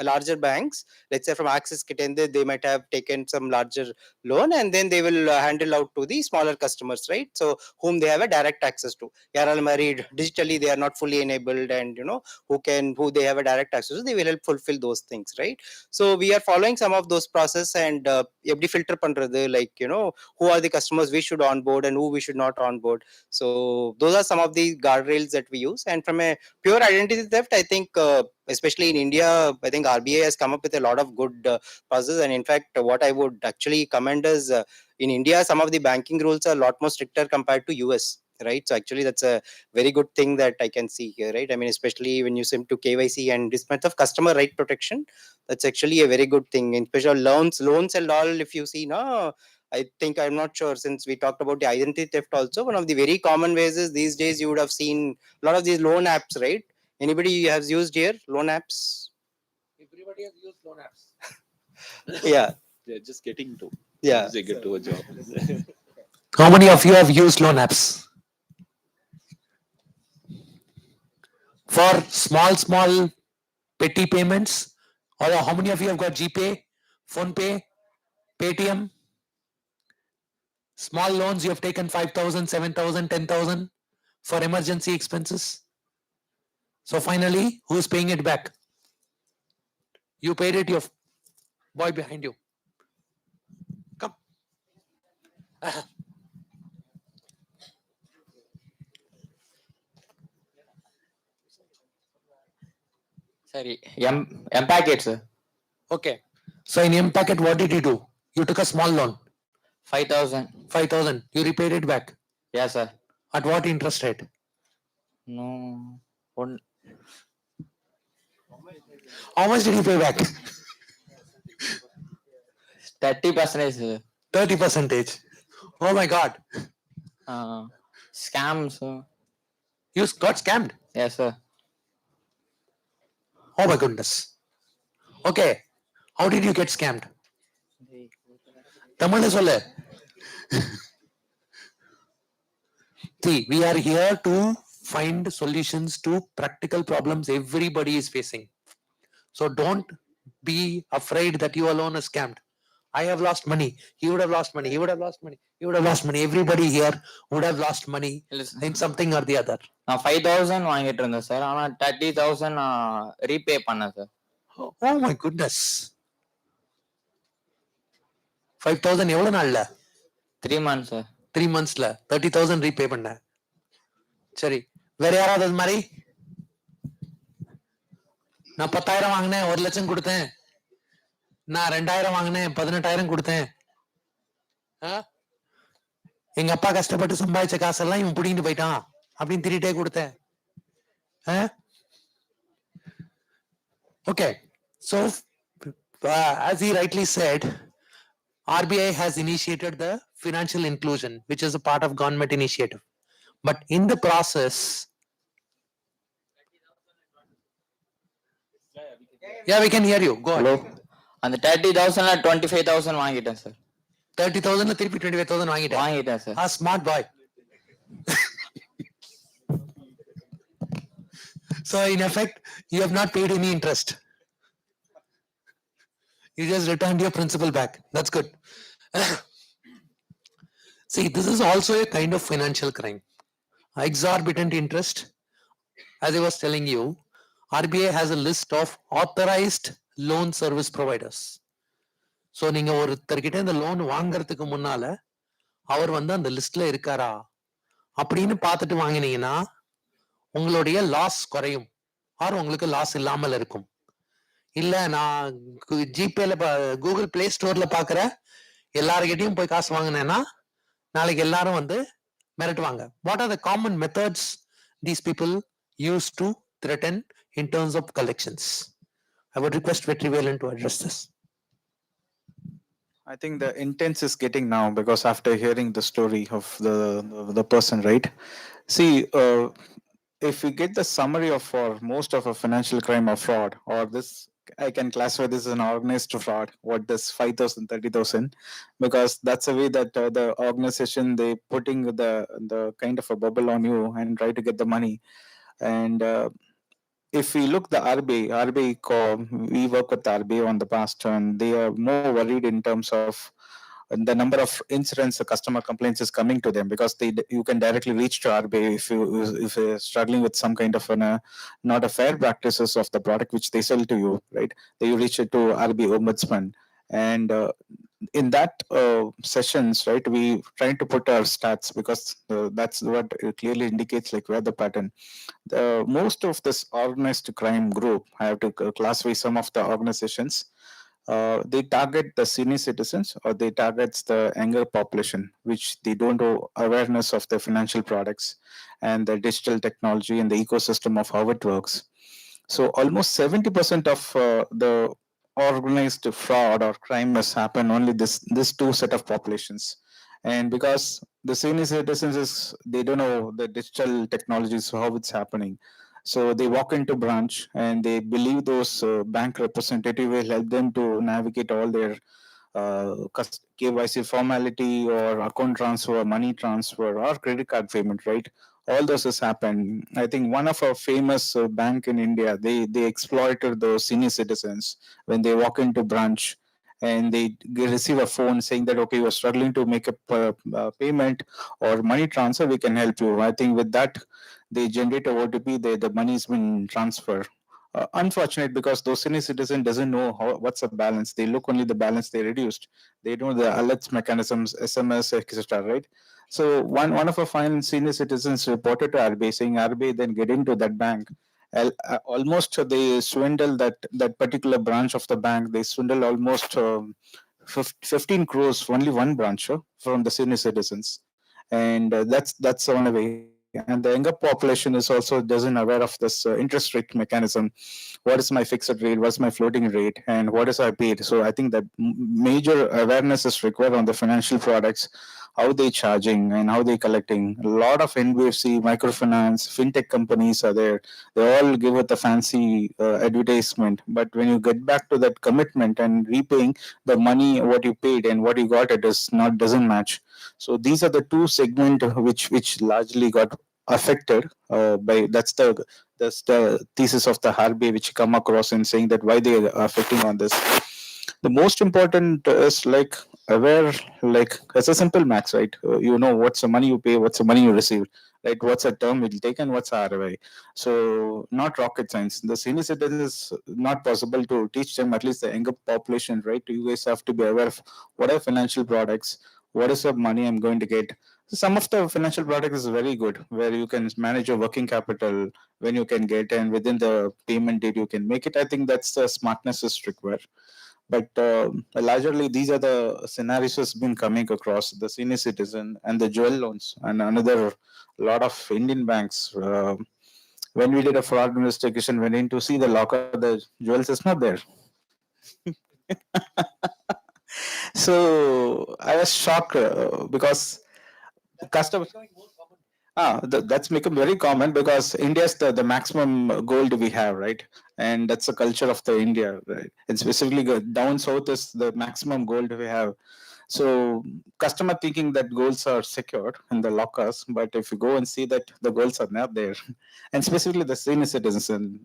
larger banks. Let's say from Axis Kitende, they might have taken some larger loan, and then they will handle out to the smaller customers, right? So whom they have a direct access to. Yaral married digitally, they are not fully enabled, and who they have a direct access to, they will help fulfill those things, right? So we are following some of those process, and eppadi filter pandrathu, like who are the customers we should onboard and who we should not onboard. So those are some of the guardrails that we use. And from a pure identity theft, I think especially in India, I think RBI has come up with a lot of good process. And in fact, what I would actually commend is in India, some of the banking rules are a lot more stricter compared to US, right? So actually that's a very good thing that I can see here, right? I mean, especially when you sim to KYC and this method of customer right protection, that's actually a very good thing. In special loans and all, if you see now, I think, I'm not sure, since we talked about the identity theft also, one of the very common ways is these days you would have seen a lot of these loan apps, right? Anybody has used here loan apps? Everybody has used loan apps. Yeah. They're just getting to. Yeah. Once they get to a job. How many of you have used loan apps? For small petty payments? Or how many of you have got GPay, PhonePay, Paytm? Small loans, you have taken 5,000, 7,000, 10,000 for emergency expenses. So finally, who's paying it back? You paid it, your boy behind you. Come. Sorry, M packets. Okay. So in M packet, what did you do? You took a small loan. 5,000. 5,000. You repaid it back. Yes, sir. At what interest rate? No. How much did you pay back? 30%. 30%. Oh my God. Scam, sir. You got scammed? Yes, sir. Oh my goodness. Okay. How did you get scammed? Tamil solle. See, we are here to find solutions to practical problems everybody is facing. So don't be afraid that you alone are scammed. I have lost money. He would have lost money. He would have lost money. He would have lost money. Everybody here would have lost money in something or the other. நான் 5,000 வாங்கிட்டு இருந்தேன் sir. ஆனா 30,000 repay பண்ணேன் sir. Oh my goodness. 5,000 எவ்வளவு நாள்ல? 3 months sir. 3 monthsல 30,000 repay பண்ண. சரி, வேற யாராவது அது மாதிரி? நான் 10,000 வாங்கினேன், 1 லட்சம் கொடுத்தேன். நான் 2,000 வாங்கினேன், 18,000 கொடுத்தேன். எங்க அப்பா கஷ்டப்பட்டு சம்பாதிச்ச காசெல்லாம் இவன் புடிங்கிட்டு போயிட்டான் அப்படின்னு திரிட்டே கொடுத்தேன். Okay, so as he rightly said, RBI has initiated the financial inclusion, which is a part of government initiative. But in the process, yeah, we can hear you. Go ahead. Hello. அந்த 30,000ல 25,000 வாங்கிட்டேன் sir. 30,000ல திருப்பி 25,000 வாங்கிட்டேன் sir. Smart boy. So in effect, you have not paid any interest. You just returned your principal back. That's good. See, this is also a kind of financial crime. Exorbitant interest. As I was telling you, RBI has a list of authorized loan service providers. So நீங்க ஒருத்தர்கிட்ட இந்த loan வாங்குறதுக்கு முன்னால அவர் அந்த லிஸ்ட்ல இருக்காரா அப்படின்னு பார்த்துட்டு வாங்கினீங்கன்னா உங்களுடைய லாஸ் குறையும், ஆர் உங்களுக்கு லாஸ் இல்லாமல் இருக்கும். இல்ல நான் ஜிபேல கூகுள் பிளே ஸ்டோர்ல பாக்குற எல்லார்கிட்டையும் போய் காசு வாங்கினேன்னா நாளைக்கு எல்லாரும் மிரட்டுவாங்க. What are the common methods these people use to threaten in terms of collections? I would request Vetrivelan to address this. I think the intense is getting now, because after hearing the story of the person, right? See, if we get the summary of for most of a financial crime or fraud, or this, I can classify this as an organized fraud. What does 5,000, 30,000? Because that's the way that the organization, they putting the kind of a bubble on you and try to get the money. And if we look the RBI, we work with RBI on the past, and they are more worried in terms of the number of incidents, the customer complaints is coming to them, because you can directly reach to RBI if you're struggling with some kind of not a fair practices of the product which they sell to you, right? You reach it to RBI ombudsman, and in that sessions, right, we trying to put our stats, because that's what it clearly indicates like where the pattern. Most of this organized crime group, I have to classify some of the organizations. They target the senior citizens, or they target the younger population, which they don't know awareness of the financial products and the digital technology and the ecosystem of how it works. So almost 70% of the organized fraud or crime has happened only this two set of populations. And because the senior citizens they don't know the digital technologies, how it's happening. So they walk into branch and they believe those bank representative will help them to navigate all their KYC formality or account transfer, money transfer, or credit card payment, right? All this has happened. I think one of our famous bank in India, they exploited those senior citizens when they walk into branch and they receive a phone saying that, okay, you're struggling to make a payment or money transfer, we can help you. I think with that, they generate a OTP, the money's been transferred. Unfortunate, because those senior citizen doesn't know what's the balance. They look only the balance they reduced. They don't know the alerts mechanisms, SMS, etc. Right? So one of our fine senior citizens reported to RBI saying RBI then get into that bank. Almost they swindle that particular branch of the bank. They swindle almost 15 crores, only one branch from the senior citizens. And that's one way. And the younger population is also doesn't aware of this interest rate mechanism. What is my fixed rate? What's my floating rate? And what is I paid? So I think that major awareness is required on the financial products. how they charging and how they collecting. A lot of NBFC, microfinance, fintech companies are there. They all give it a fancy advertisement, but when you get back to that commitment and repaying the money, what you paid and what you got, it is not doesn't match. So these are the two segment which largely got affected by that's the thesis of the RBI which come across in saying that why they are affecting on this. The most important is like aware, like it's a simple max, right? You know what's the money you pay, what's the money you receive, right? What's a term will take and what's ROI. So not rocket science. The senior citizens is not possible to teach them, at least the younger population, right? You guys have to be aware of what are financial products, what is the money I'm going to get. Some of the financial products is very good, where you can manage your working capital when you can get and within the payment date you can make it. I think that's the smartness is required. But largely, these are the scenarios has been coming across the senior citizen and the jewel loans and another lot of Indian banks. When we did a fraud investigation, went in to see the locker, the jewels is not there. So I was shocked because customers. That's become very common because India's the maximum gold we have, right? And that's the culture of the India, right? And specifically down south is the maximum gold we have. So customer thinking that golds are secured in the lockers, but if you go and see that the golds are not there, and specifically the senior citizens and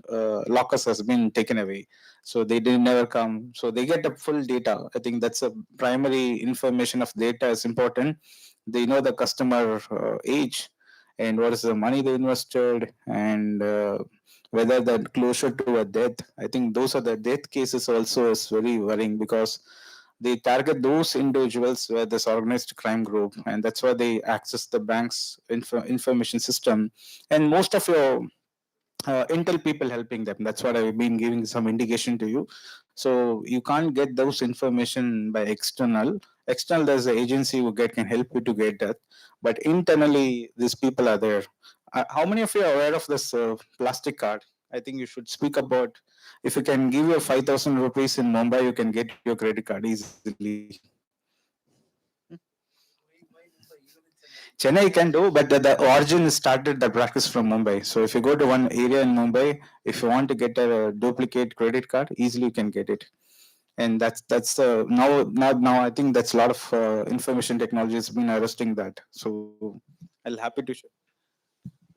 lockers has been taken away, so they didn't never come. So they get the full data. I think that's a primary information of data is important. They know the customer age and what is the money they invested and whether that closer to a death. I think those are the death cases also is very worrying because they target those individuals where this organized crime group, and that's why they access the bank's information system. And most of your intel people helping them, that's what I've been giving some indication to you. So you can't get those information by external. There's an agency who can help you to get that, but internally these people are there. How many of you are aware of this plastic card? I think you should speak about. If you can give your 5,000 rupees in Mumbai, you can get your credit card easily. Chennai can do, but the origin started the practice from Mumbai. So if you go to one area in Mumbai, if you want to get a duplicate credit card, easily you can get it. And that's now I think that's a lot of information technology has been arresting that. So I'll happy to share.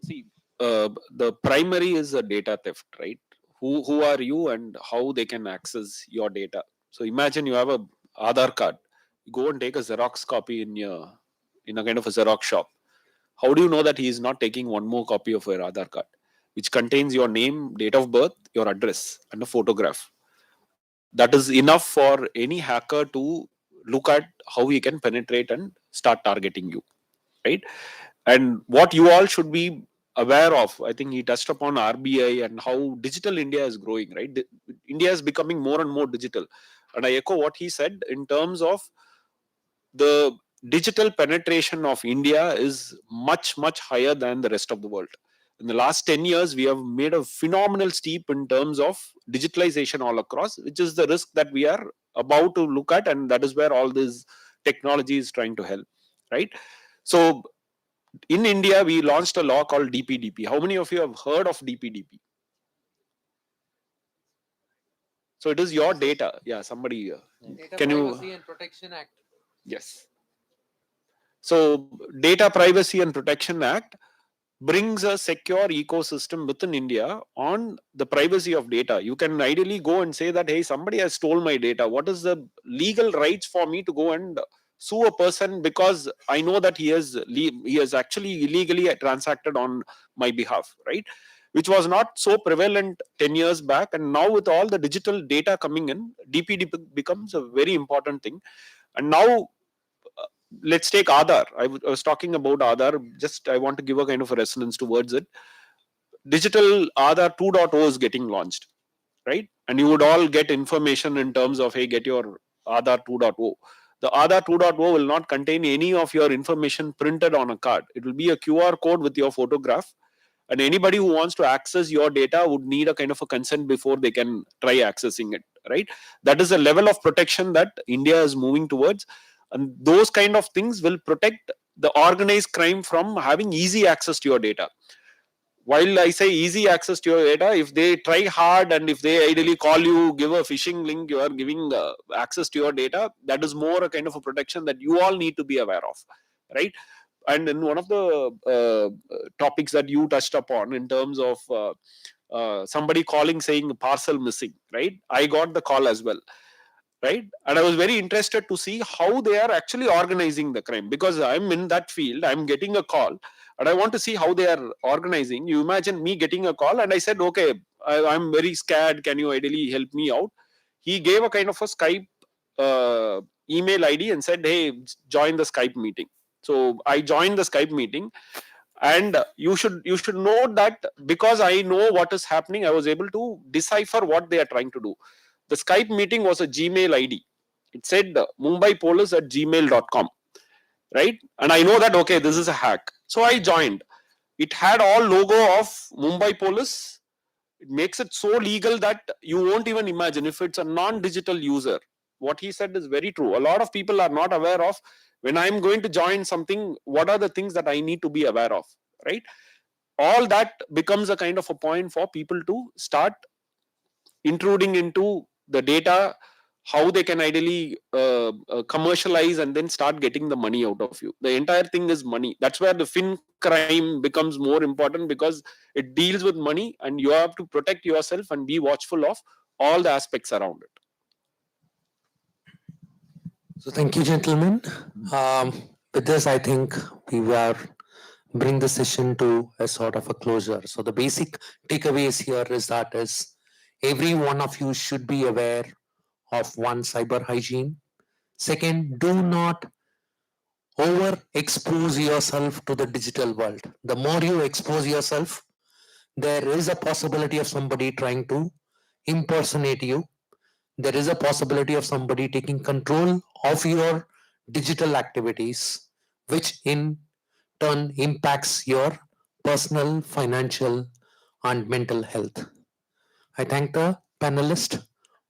See, the primary is a data theft, right? Who are you and how they can access your data. So imagine you have a Aadhaar card. You go and take a Xerox copy in a kind of a Xerox shop. How do you know that he is not taking one more copy of your Aadhaar card, which contains your name, date of birth, your address, and a photograph? That is enough for any hacker to look at how he can penetrate and start targeting you, right? And what you all should be aware of, I think he touched upon RBI and how digital India is growing, right? India is becoming more and more digital. And I echo what he said in terms of the digital penetration of India is much, much higher than the rest of the world. In the last 10 years, we have made a phenomenal steep in terms of digitalization all across, which is the risk that we are about to look at. And that is where all this technology is trying to help, right? So in India, we launched a law called DPDP. How many of you have heard of DPDP? So it is your data. Yeah, somebody. Data Can Privacy you? and Protection Act. Yes. So Data Privacy and Protection Act brings a secure ecosystem within India on the privacy of data. You can ideally go and say that, hey, somebody has stole my data. What is the legal rights for me to go and sue a person because I know that he has actually illegally transacted on my behalf, right? Which was not so prevalent 10 years back. And now with all the digital data coming in, DPD becomes a very important thing. And now let's take Aadhaar. I was talking about Aadhaar. Just I want to give a kind of a resonance towards it. Digital Aadhaar 2.0 is getting launched, right? And you would all get information in terms of, hey, get your Aadhaar 2.0. The Aadhaar 2.0 will not contain any of your information printed on a card. It will be a QR code with your photograph. And anybody who wants to access your data would need a kind of a consent before they can try accessing it, right? That is a level of protection that India is moving towards. And those kind of things will protect the organized crime from having easy access to your data. While I say easy access to your data, if they try hard and if they ideally call you, give a phishing link, you are giving access to your data, that is more a kind of a protection that you all need to be aware of, right? And in one of the topics that you touched upon in terms of somebody calling saying parcel missing, right? I got the call as well, right? And I was very interested to see how they are actually organizing the crime, because I'm in that field, I'm getting a call and I want to see how they are organizing. You imagine me getting a call and I said, okay, I'm very scared, can you ideally help me out? He gave a kind of a Skype email ID and said, hey, join the Skype meeting. So I joined the Skype meeting, and you should know that because I know what is happening, I was able to decipher what they are trying to do. The Skype meeting was a Gmail ID. It said mumbaipolice@gmail.com, right? And I know that, okay, this is a hack. So I joined. It had all logo of Mumbai Police. It makes it so legal that you won't even imagine if it's a non-digital user. What he said is very true. A lot of people are not aware of, when I'm going to join something, what are the things that I need to be aware of, right? All that becomes a kind of a point for people to start intruding into the data, how they can ideally commercialize and then start getting the money out of you. The entire thing is money. That's where the fin crime becomes more important, because it deals with money and you have to protect yourself and be watchful of all the aspects around it. So thank you, gentlemen. With this, I think we were bring the session to a sort of a closure. So the basic takeaways here is that is every one of you should be aware of one, cyber hygiene. Second, do not overexpose yourself to the digital world. The more you expose yourself, there is a possibility of somebody trying to impersonate you. There is a possibility of somebody taking control of your digital activities, which in turn impacts your personal, financial, and mental health. I thank the panelists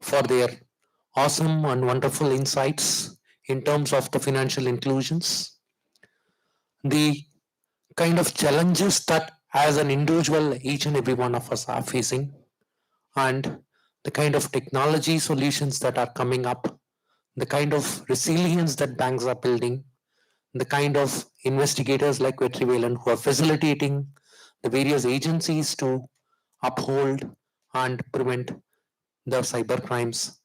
for their awesome and wonderful insights in terms of the financial inclusions, the kind of challenges that as an individual each and every one of us are facing, and the kind of technology solutions that are coming up, the kind of resilience that banks are building, the kind of investigators like Vetrivelan who are facilitating the various agencies to uphold and prevent the cyber crimes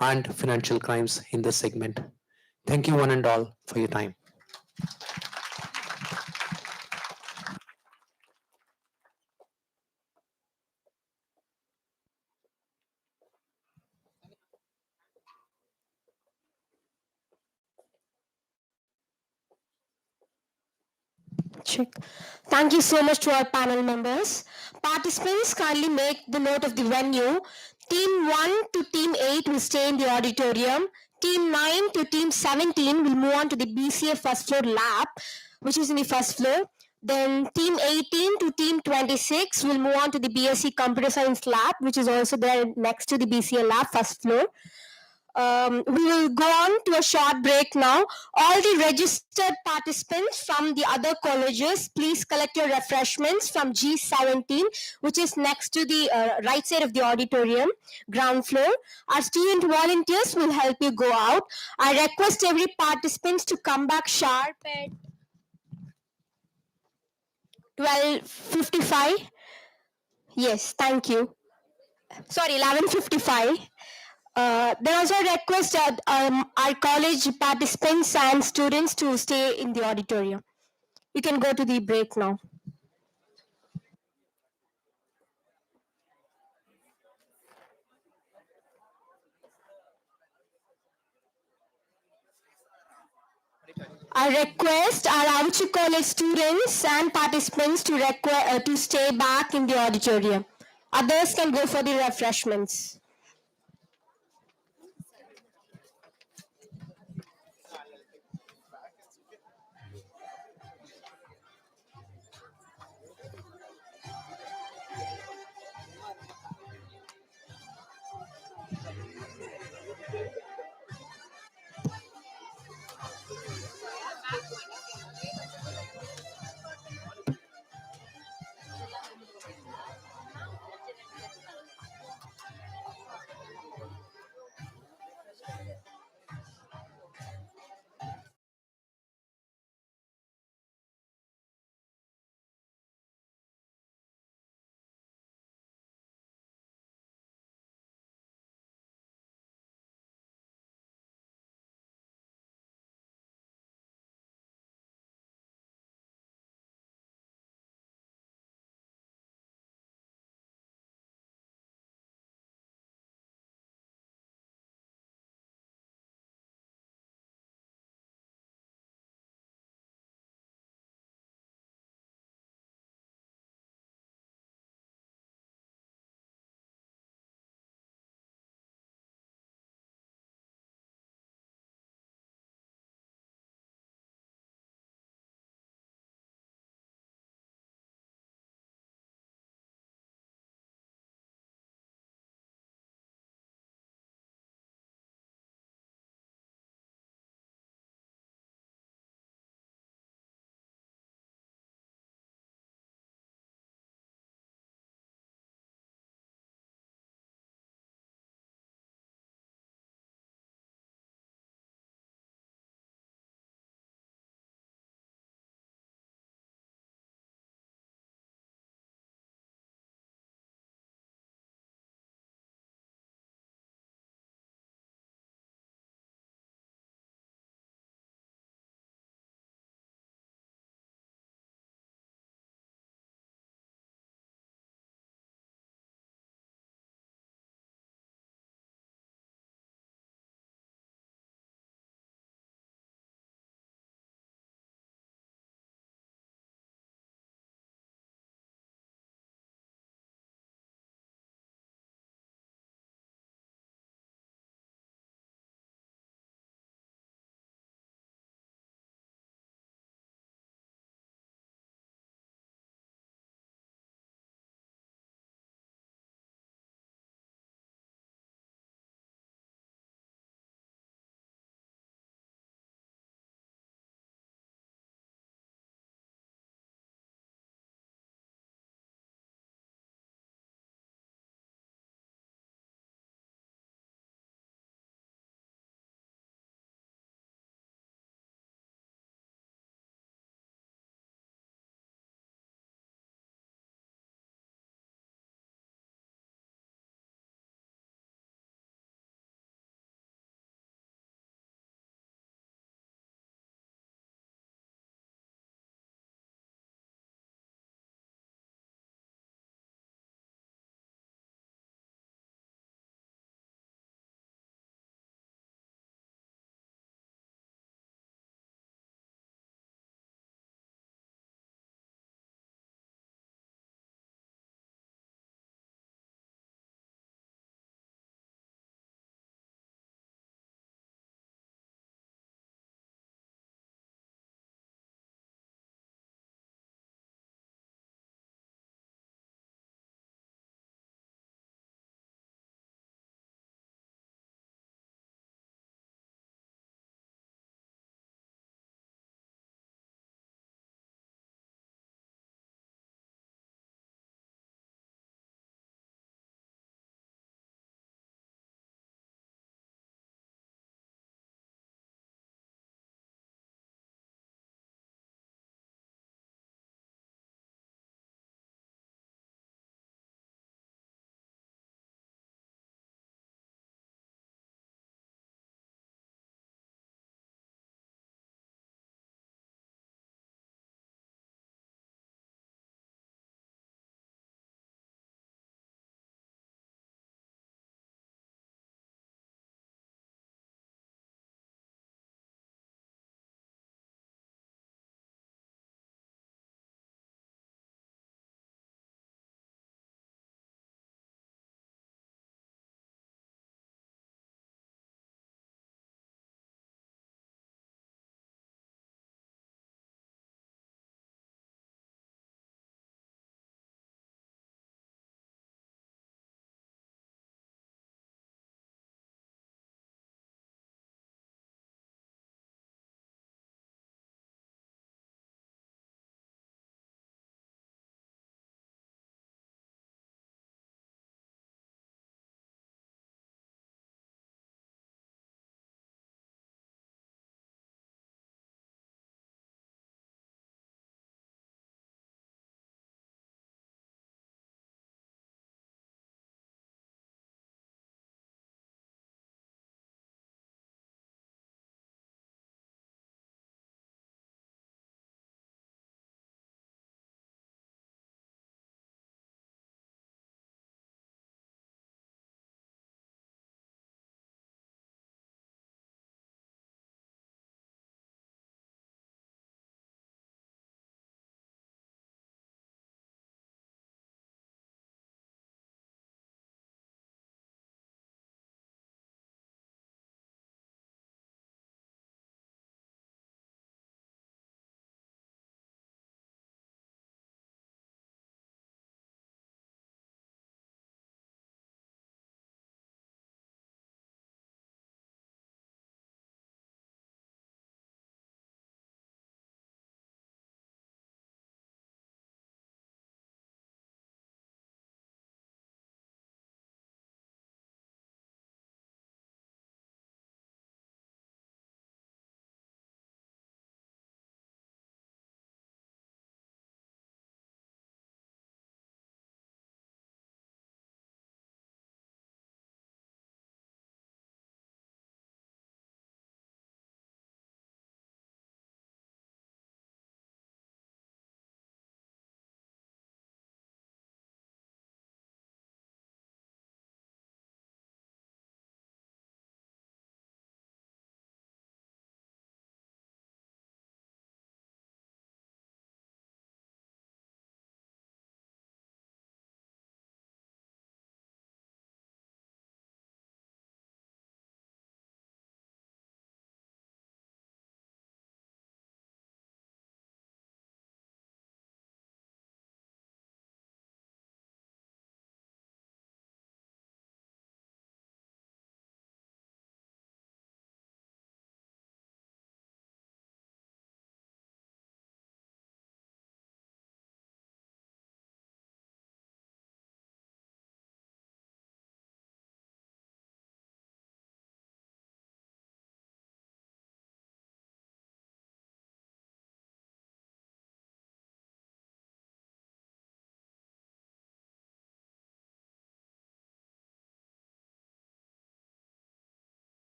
and financial crimes in this segment. Thank you one and all for your time. Check. Thank you so much to our panel members. Participants kindly make the note of the venue. Team 1 to Team 8 will stay in the auditorium. Team 9 to Team 17 will move on to the BCA first floor lab, which is in the first floor. Then Team 18 to Team 26 will move on to the BSc Computer Science lab, which is also there next to the BCA lab, first floor. We will go on to a short break now. All the registered participants from the other colleges, please collect your refreshments from G17, which is next to the right side of the auditorium, ground floor. Our student volunteers will help you go out. I request every participant to come back sharp at 12:55. Yes, thank you. Sorry, 11:55. There also a request that our college participants and students to stay in the auditorium. You can go to the break now. I request our Avuchi College students and participants to stay back in the auditorium. Others can go for the refreshments.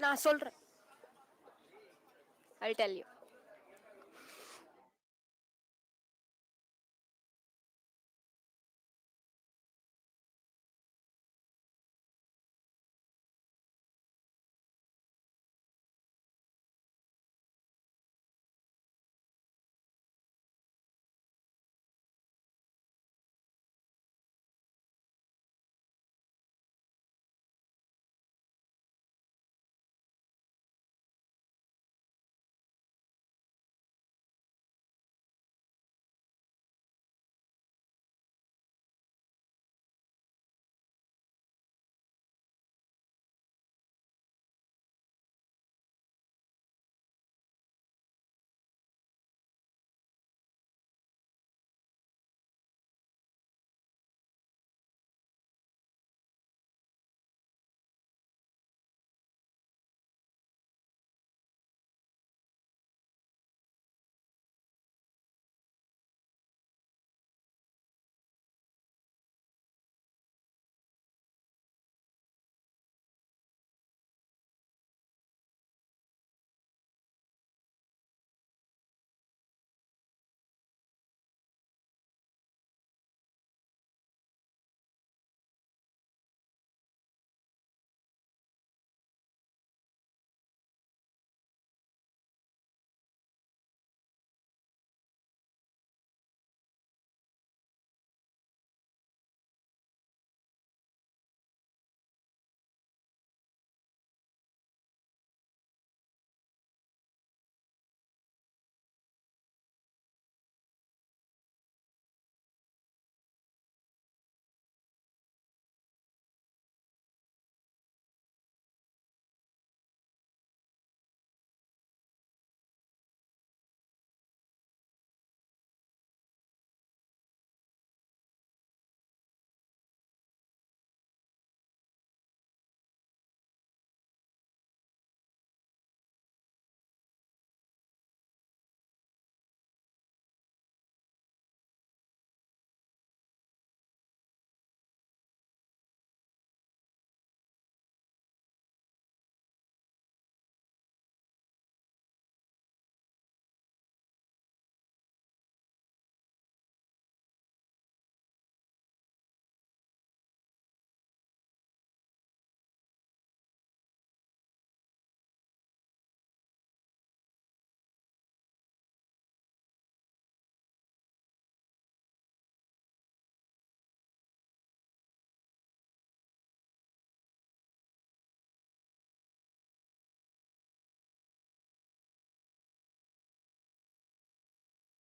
நான் சொல்றேன். I'll tell you.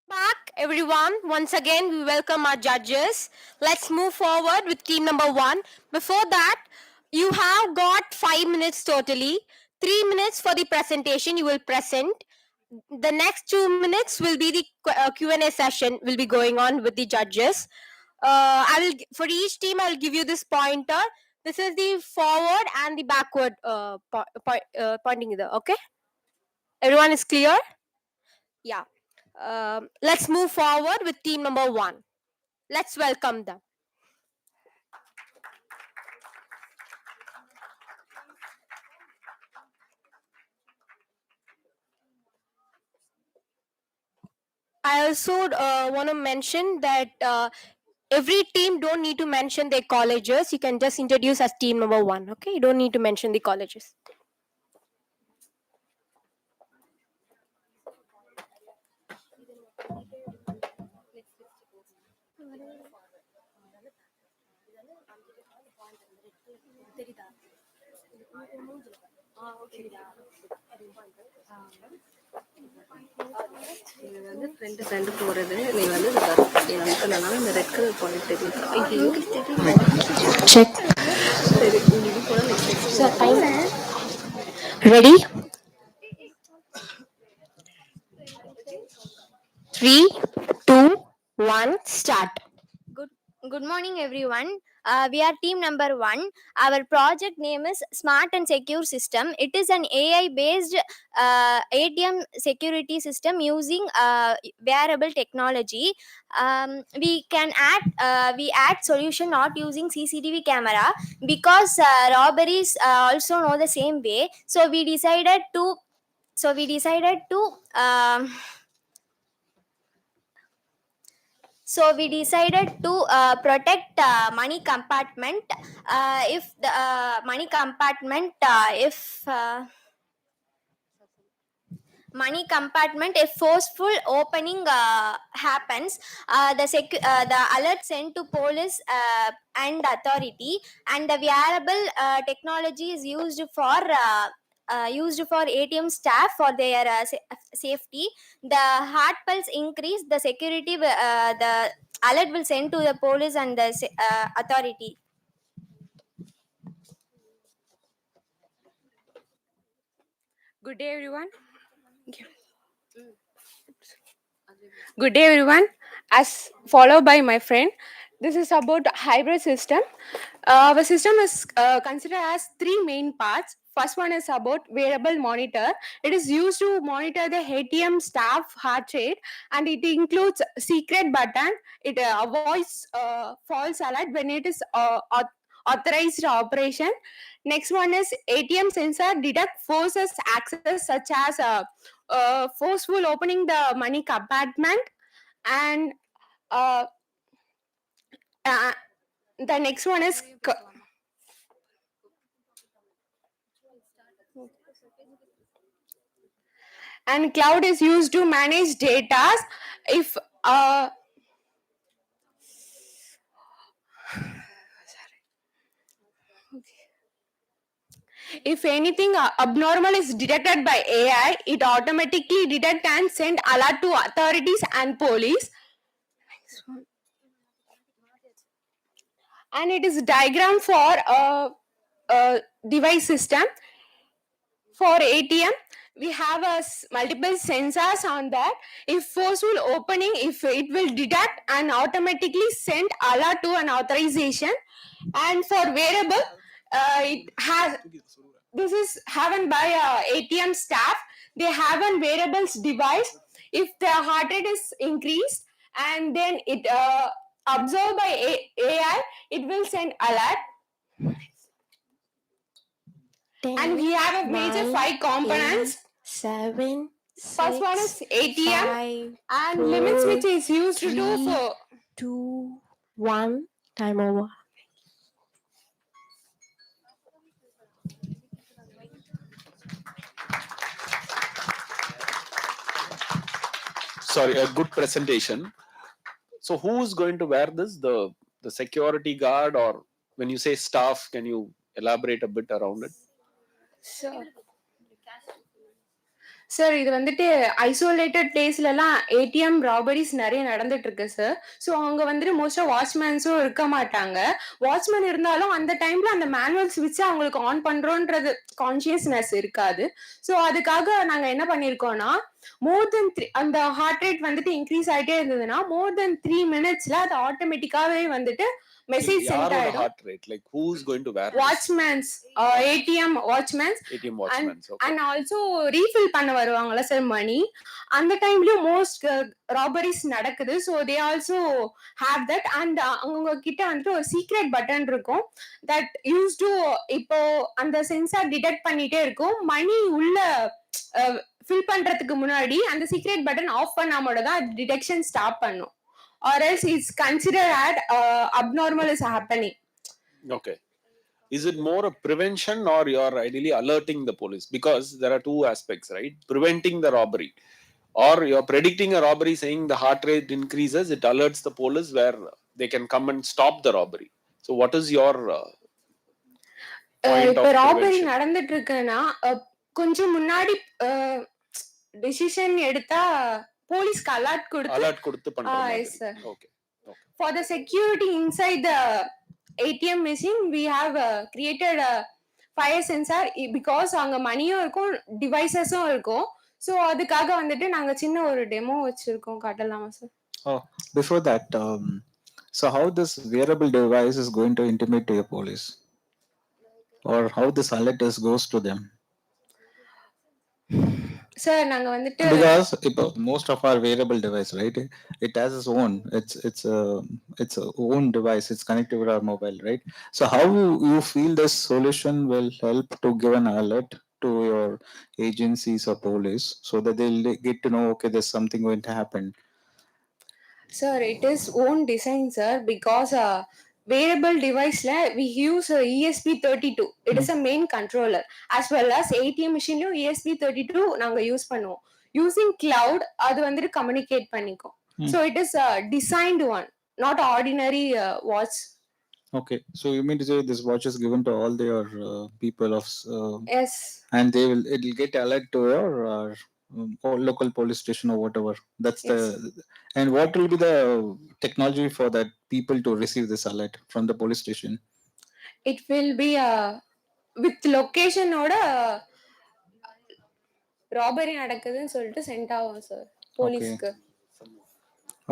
Back, everyone. Once again, we welcome our judges. Let's move forward with team number 1. Before that, you have got 5 minutes totally. 3 minutes for the presentation you will present. The next 2 minutes will be the Q&A session will be going on with the judges. I will for each team I'll give you this pointer. This is the forward and the backward pointing either. Okay, everyone is clear? Yeah. Let's move forward with team number 1. Let's welcome them. I also want to mention that every team don't need to mention their colleges. You can just introduce as team number 1. Okay, you don't need to mention the colleges. இது வந்து friend போறது நீ வந்து என் அனுப்பினாலும் இந்த red colour point தெரியும் Check. சரி நீ இது போல So, time. Ready? 3, 2, 1, start. Good morning, everyone. We are team number 1. Our project name is Smart and Secure System. It is an AI-based ATM security system using wearable technology. We add solution not using CCTV camera because robberies also know the same way. So we decided to. So we decided to. Protect money compartment if the money compartment if money compartment if forceful opening happens, the alert sent to police and authority, and the wearable technology is used for ATM staff for their safety. The heart pulse increase, the security the alert will send to the police and the authority. Good day, everyone. Good day, everyone. As followed by my friend, this is about hybrid system. Our system is considered as three main parts. First one is about wearable monitor. It is used to monitor the ATM staff heart rate, and it includes secret button. It avoids false alert when it is authorized operation. Next one is ATM sensor detect forces access such as forceful opening the money compartment, and uh, uh, the next one is and cloud is used to manage data. If if anything abnormal is detected by AI, it automatically detect and send alert to authorities and police. And it is diagram for a device system. For ATM, we have multiple sensors on that. If forceful opening, if it will detect and automatically send alert to an authorization. And for wearable, it has this is having by ATM staff. They have a wearables device. If the heart rate is increased and then it observed by AI, it will send alert. And we have a major 5 components. 7, First one is 6, ATM 5, and 4, limits which is used to do 3, for 2, 1. Time over. Sorry, a good presentation. So who's going to wear this? The security guard, or when you say staff, can you elaborate a bit around it? Sir இது வந்துட்டு isolated பிளேஸ்லலாம் ATM robberies நிறைய நடந்துட்டு இருக்கு sir. So அவங்க வந்துட்டு மோஸ்டா வாட்ச்மேன்ஸும் இருக்க மாட்டாங்க. வாட்ச்மேன் இருந்தாலும் அந்த டைம்ல அந்த மேனுவல் ஸ்விட்ச் அவங்களுக்கு ஆன் பண்றோன்றது கான்சியஸ்னஸ் இருக்காது. ஸோ அதுக்காக நாங்க என்ன பண்ணிருக்கோம்னா, மோர் தென் அந்த ஹார்ட் ரேட் வந்துட்டு இன்க்ரீஸ் ஆயிட்டே இருந்ததுன்னா மோர் தென் 3 minutesல அது ஆட்டோமேட்டிக்காவே வந்துட்டு மெசேஜ் சென்ட் ஆயிடும். Heart rate, like who's going to wear watchmen, ATM watchmen, ATM watchmans? Okay. And also refill பண்ண வருவாங்கல்ல சார் மணி, அந்த டைம்லயும் மோஸ்ட் ராபரிஸ் நடக்குது. So they also have that. And அவங்க கிட்ட வந்துட்டு ஒரு சீக்ரெட் பட்டன் இருக்கும் தட் யூஸ் டு, இப்போ அந்த சென்சார் டிடெக்ட் பண்ணிட்டே இருக்கும். மணி உள்ள ஃபில் பண்றதுக்கு முன்னாடி அந்த சீக்ரெட் பட்டன் ஆஃப் பண்ணாமோட தான் டிடெக்ஷன் ஸ்டாப் பண்ணும். Or else it's considered as abnormal is happening. Okay. Is it more a prevention, or you're ideally alerting the police? Because there are two aspects, right? Preventing the robbery, or you're predicting a robbery, saying the heart rate increases, it alerts the police where they can come and stop the robbery. So what is your point இப்போ of robbery prevention? நடந்துட்டு இருக்குன்னா கொஞ்சம் முன்னாடி decision எடுத்தா போலீஸ்க்கு alert கொடுத்து பண்ற மாதிரி. Okay. For the security inside the ATM machine, we have created a fire sensor because அங்க மணியும் இருக்கும் டிவைசஸும் இருக்கும். ஸோ அதுக்காக வந்துட்டு நாங்க சின்ன ஒரு டெமோ வச்சிருக்கோம், காட்டலாமா sir? Before that, So how this wearable device is going to intimate to your police, or how this alert is goes to them? Sir நாங்க வந்துட்டு Because most of our wearable device, right, it has its own, it's a own device, it's connected with our mobile, right? So how you feel this solution will help to give an alert to your agencies or police so that they'll get to know, okay, there's something going to happen? Sir, it is own design, sir, because wearable device la we use ESP32. It is a main controller, as well as ATM machine ESP32 நாங்க use பண்ணுவோம். Using cloud அது வந்துட்டு communicate பண்ணிக்கும். So it is a designed one, not ordinary watch. Okay, so you mean to say this watch is given to all their people of Yes. and it'll get alert to your or local police station or whatever. That's Yes. And what will be the technology for that people to receive this alert from the police station? It will be with location ஓட robbery நடக்குதுன்னு சொல்லிட்டு send ஆகும் sir போலீஸ்க்கு.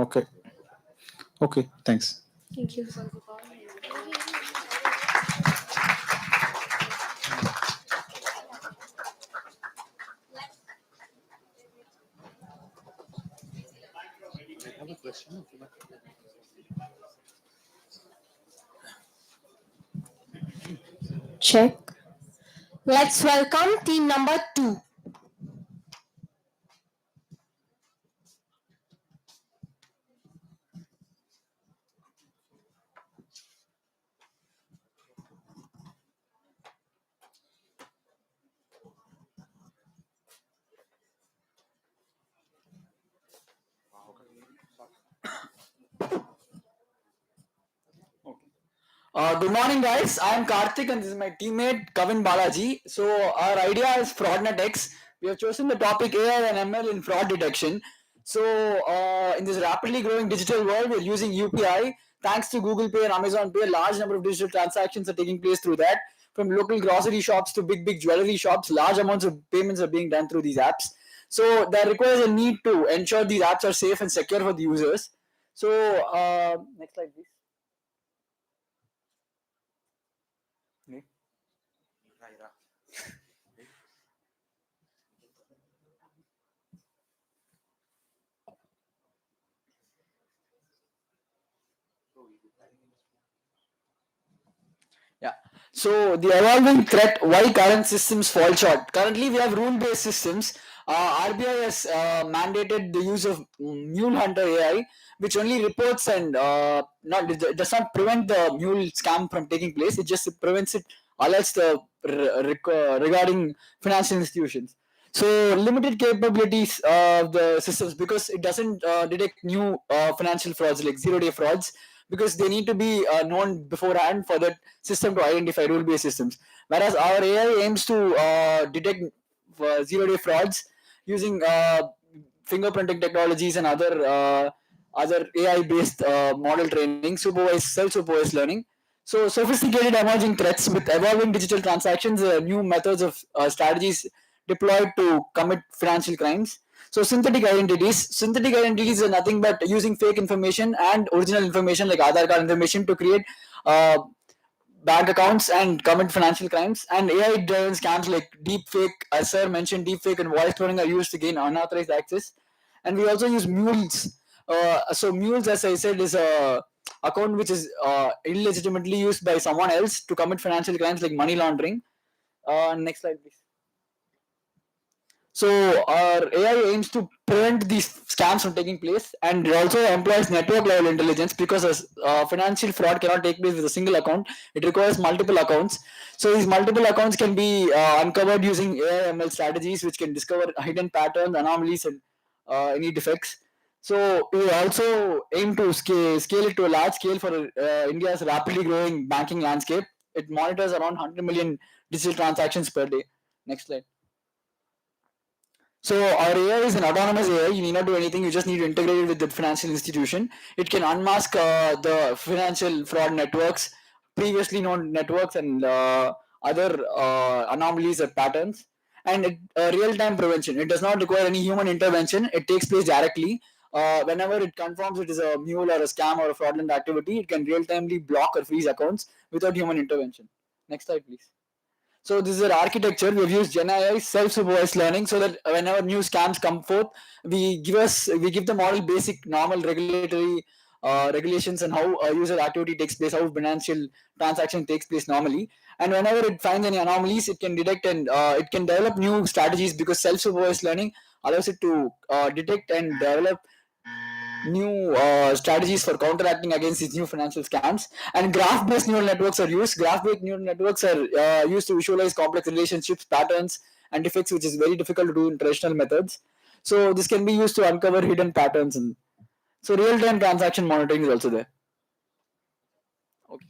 Okay. Okay, thanks. Thank you. I have a question. Check. Let's welcome team number 2. Good morning, guys. I'm Karthik, and this is my teammate Kavin Balaji. So, our idea is FraudNet X. We have chosen the topic AI and ML in fraud detection. So, in this rapidly growing digital world, we're using UPI. Thanks to Google Pay and Amazon Pay, a large number of digital transactions are taking place through that. From local grocery shops to big jewelry shops, large amounts of payments are being done through these apps. So, that requires a need to ensure these apps are safe and secure for the users. So, next slide, please. Yeah. So the evolving threat, why current systems fall short. Currently, we have rule-based systems. RBI has mandated the use of Mule Hunter AI, which only reports and does not prevent the mule scam from taking place. It just prevents it, alerts regarding financial institutions. So limited capabilities of the systems because it doesn't detect new financial frauds like zero-day frauds, because they need to be known beforehand for that system to identify rule-based systems. Whereas our AI aims to detect zero-day frauds using fingerprinting technologies and other AI-based model training, self-supervised learning. So sophisticated emerging threats with evolving digital transactions, new methods of strategies deployed to commit financial crimes. So synthetic identities are nothing but using fake information and original information like Aadhaar card information to create bank accounts and commit financial crimes. And AI-driven scams like deepfake, as sir mentioned, deepfake and voice cloning are used to gain unauthorized access. And we also use mules. So mules, as I said, is a account which is illegitimately used by someone else to commit financial crimes like money laundering. Next slide, please. So our AI aims to prevent these scams from taking place, and it also employs network level intelligence because financial fraud cannot take place with a single account. It requires multiple accounts. So these multiple accounts can be uncovered using AI ML strategies, which can discover hidden patterns, anomalies, and any defects. So we also aim to scale it to a large scale for India's rapidly growing banking landscape. It monitors around 100 million digital transactions per day. Next slide. So our AI is an autonomous AI. You need not do anything. You just need to integrate it with the financial institution. It can unmask the financial fraud networks, previously known networks, and other anomalies or patterns. And real-time prevention. It does not require any human intervention. It takes place directly. whenever it confirms it is a mule or a scam or a fraudulent activity, it can real-timely block or freeze accounts without human intervention. Next slide, please. So this is our architecture. We've used GenAI self-supervised learning so that whenever new scams come forth, we give the model basic normal regulatory regulations and how user activity takes place, how financial transaction takes place normally. And whenever it finds any anomalies, it can detect and it can develop new strategies because self-supervised learning allows it to detect and develop new strategies for counteracting against these new financial scams. And graph-based neural networks are used. Graph-based neural networks are used to visualize complex relationships, patterns, and defects, which is very difficult to do in traditional methods. So this can be used to uncover hidden patterns. And so real-time transaction monitoring is also there. Okay.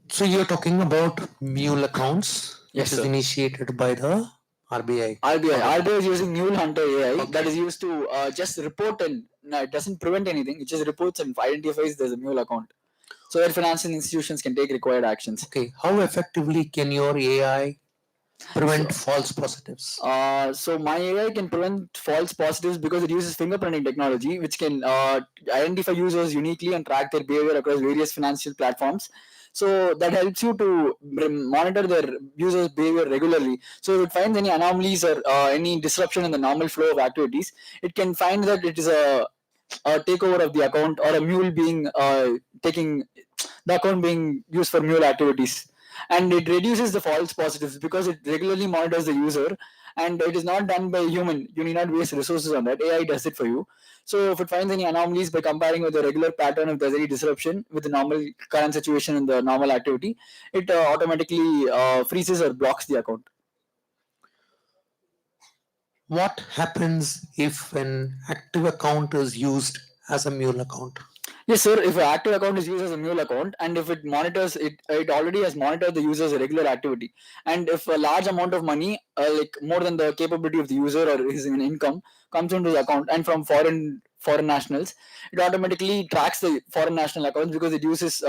So you're talking about mule accounts, Yes, which is sir. initiated by the RBI. RBI is using Mule Hunter AI that is used to just report and it doesn't prevent anything. It just reports and identifies there's a mule account, so that financial institutions can take required actions. Okay, how effectively can your AI prevent false positives? So my AI can prevent false positives because it uses fingerprinting technology, which can identify users uniquely and track their behavior across various financial platforms. So that helps you to monitor their users' behavior regularly. So if it finds any anomalies or any disruption in the normal flow of activities, it can find that it is a takeover of the account or a mule being taking the account being used for mule activities. And it reduces the false positives because it regularly monitors the user, and it is not done by a human. You need not waste resources on that. AI does it for you. So if it finds any anomalies by comparing with the regular pattern, if there's any disruption with the normal current situation in the normal activity, it automatically freezes or blocks the account. What happens if an active account is used as a mule account? Yes, sir. If an active account is used as a mule account, and if it monitors it, it already has monitored the user's regular activity. And if a large amount of money, like more than the capability of the user or his income, comes into the account, and from foreign nationals, it automatically tracks the foreign national accounts because it uses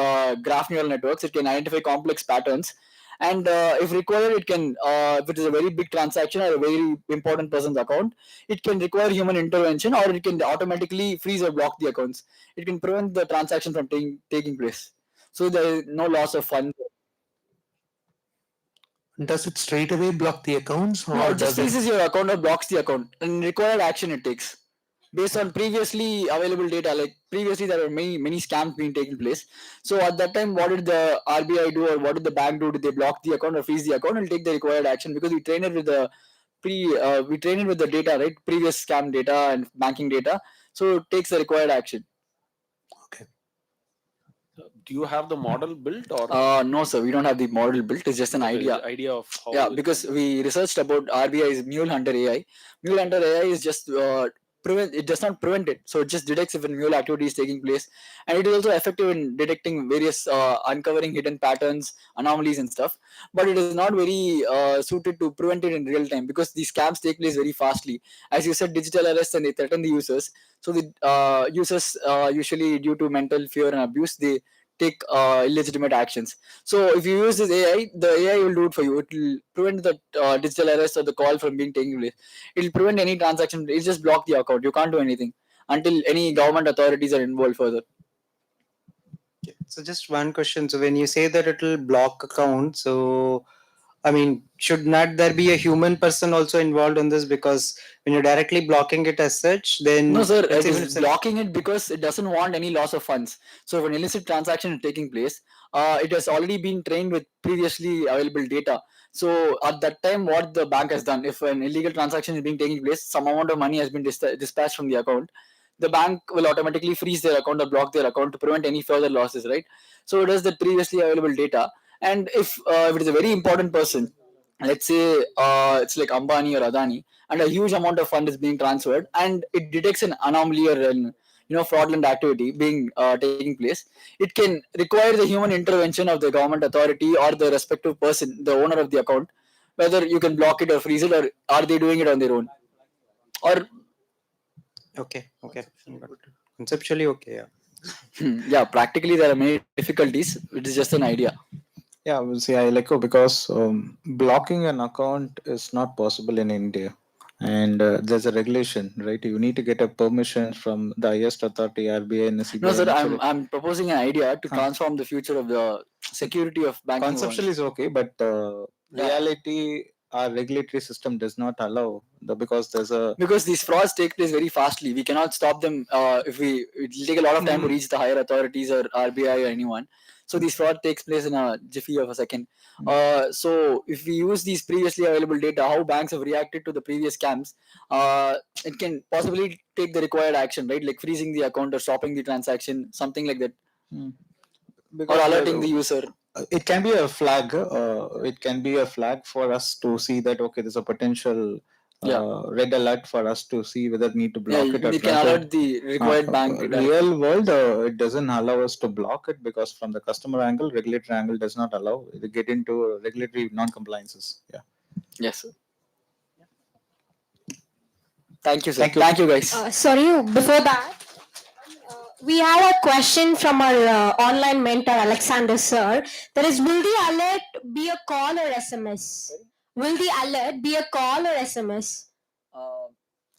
graph neural networks. It can identify complex patterns, and if required, it can if it is a very big transaction or a very important person's account, it can require human intervention, or it can automatically freeze or block the accounts. It can prevent the transaction from taking place, so there is no loss of funds. Does it straight away block the accounts, No, or it just does it? freezes your account or blocks the account, and required action it takes based on previously available data. Like previously, there were many scams being taken place. So at that time, what did the RBI do, or what did the bank do? Did they block the account or freeze the account and take the required action? Because we train it with the we train it with the data, right? Previous scam data and banking data. So it takes the required action. Do you have the model built or? No, sir, we don't have the model built. It's just an idea. Idea of how. Yeah, because we researched about RBI's Mule Hunter AI. Mule Hunter AI is just prevent. It does not prevent it, so it just detects if a mule activity is taking place, and it is also effective in detecting various uncovering hidden patterns, anomalies, and stuff. But it is not very suited to prevent it in real time because these scams take place very fastly. As you said, digital arrest, and they threaten the users. So the users usually, due to mental fear and abuse, they take illegitimate actions. So if you use this AI, the AI will do it for you. It will prevent the digital arrest or the call from being taken place. It will prevent any transaction. It will just block the account. You can't do anything until any government authorities are involved further. So just one question. So when you say that it will block account, so I mean, should not there be a human person also involved in this? Because when you're directly blocking it as such, then No, sir, let's it say when is it's a- blocking it because it doesn't want any loss of funds. So if an illicit transaction is taking place, it has already been trained with previously available data. So at that time, what the bank has done, if an illegal transaction is being taking place, some amount of money has been dispatched from the account, the bank will automatically freeze their account or block their account to prevent any further losses, right? So it has the previously available data. And if it is a very important person, let's say it's like Ambani or Adani, and a huge amount of fund is being transferred, and it detects an anomaly or an fraudulent activity being taking place, it can require the human intervention of the government authority or the respective person, the owner of the account, whether you can block it or freeze it, or are they doing it on their own, or okay, conceptually okay, yeah. yeah, practically there are many difficulties. It is just an idea. Yeah, well, see, I like because blocking an account is not possible in India, and there's a regulation, right? You need to get a permission from the highest authority, RBI and No, CBI, sir, and it's I'm proposing an idea to Huh. transform the future of the security of banking. Conceptually is okay, but reality, our regulatory system does not allow because there's a Because these frauds take place very fastly. We cannot stop them if we. It'll take a lot of time to reach the higher authorities or RBI or anyone. So these fraud takes place in a jiffy of a second. So if we use these previously available data, how banks have reacted to the previous scams, it can possibly take the required action, right? Like freezing the account or stopping the transaction, something like that, or because alerting the user. It can be a flag. It can be a flag for us to see that okay, there's a potential red alert for us to see whether we need to block it or it can transfer. alert the required bank. Real world, it doesn't allow us to block it because from the customer angle, regulatory angle does not allow to get into regulatory non-compliances. Yeah. Yes, sir. Thank you, sir. Thank you. Thank you, guys. Sorry, before that, we have a question from our online mentor, Alexander sir. That is, will the alert be a call or SMS? Will the alert be a call or SMS?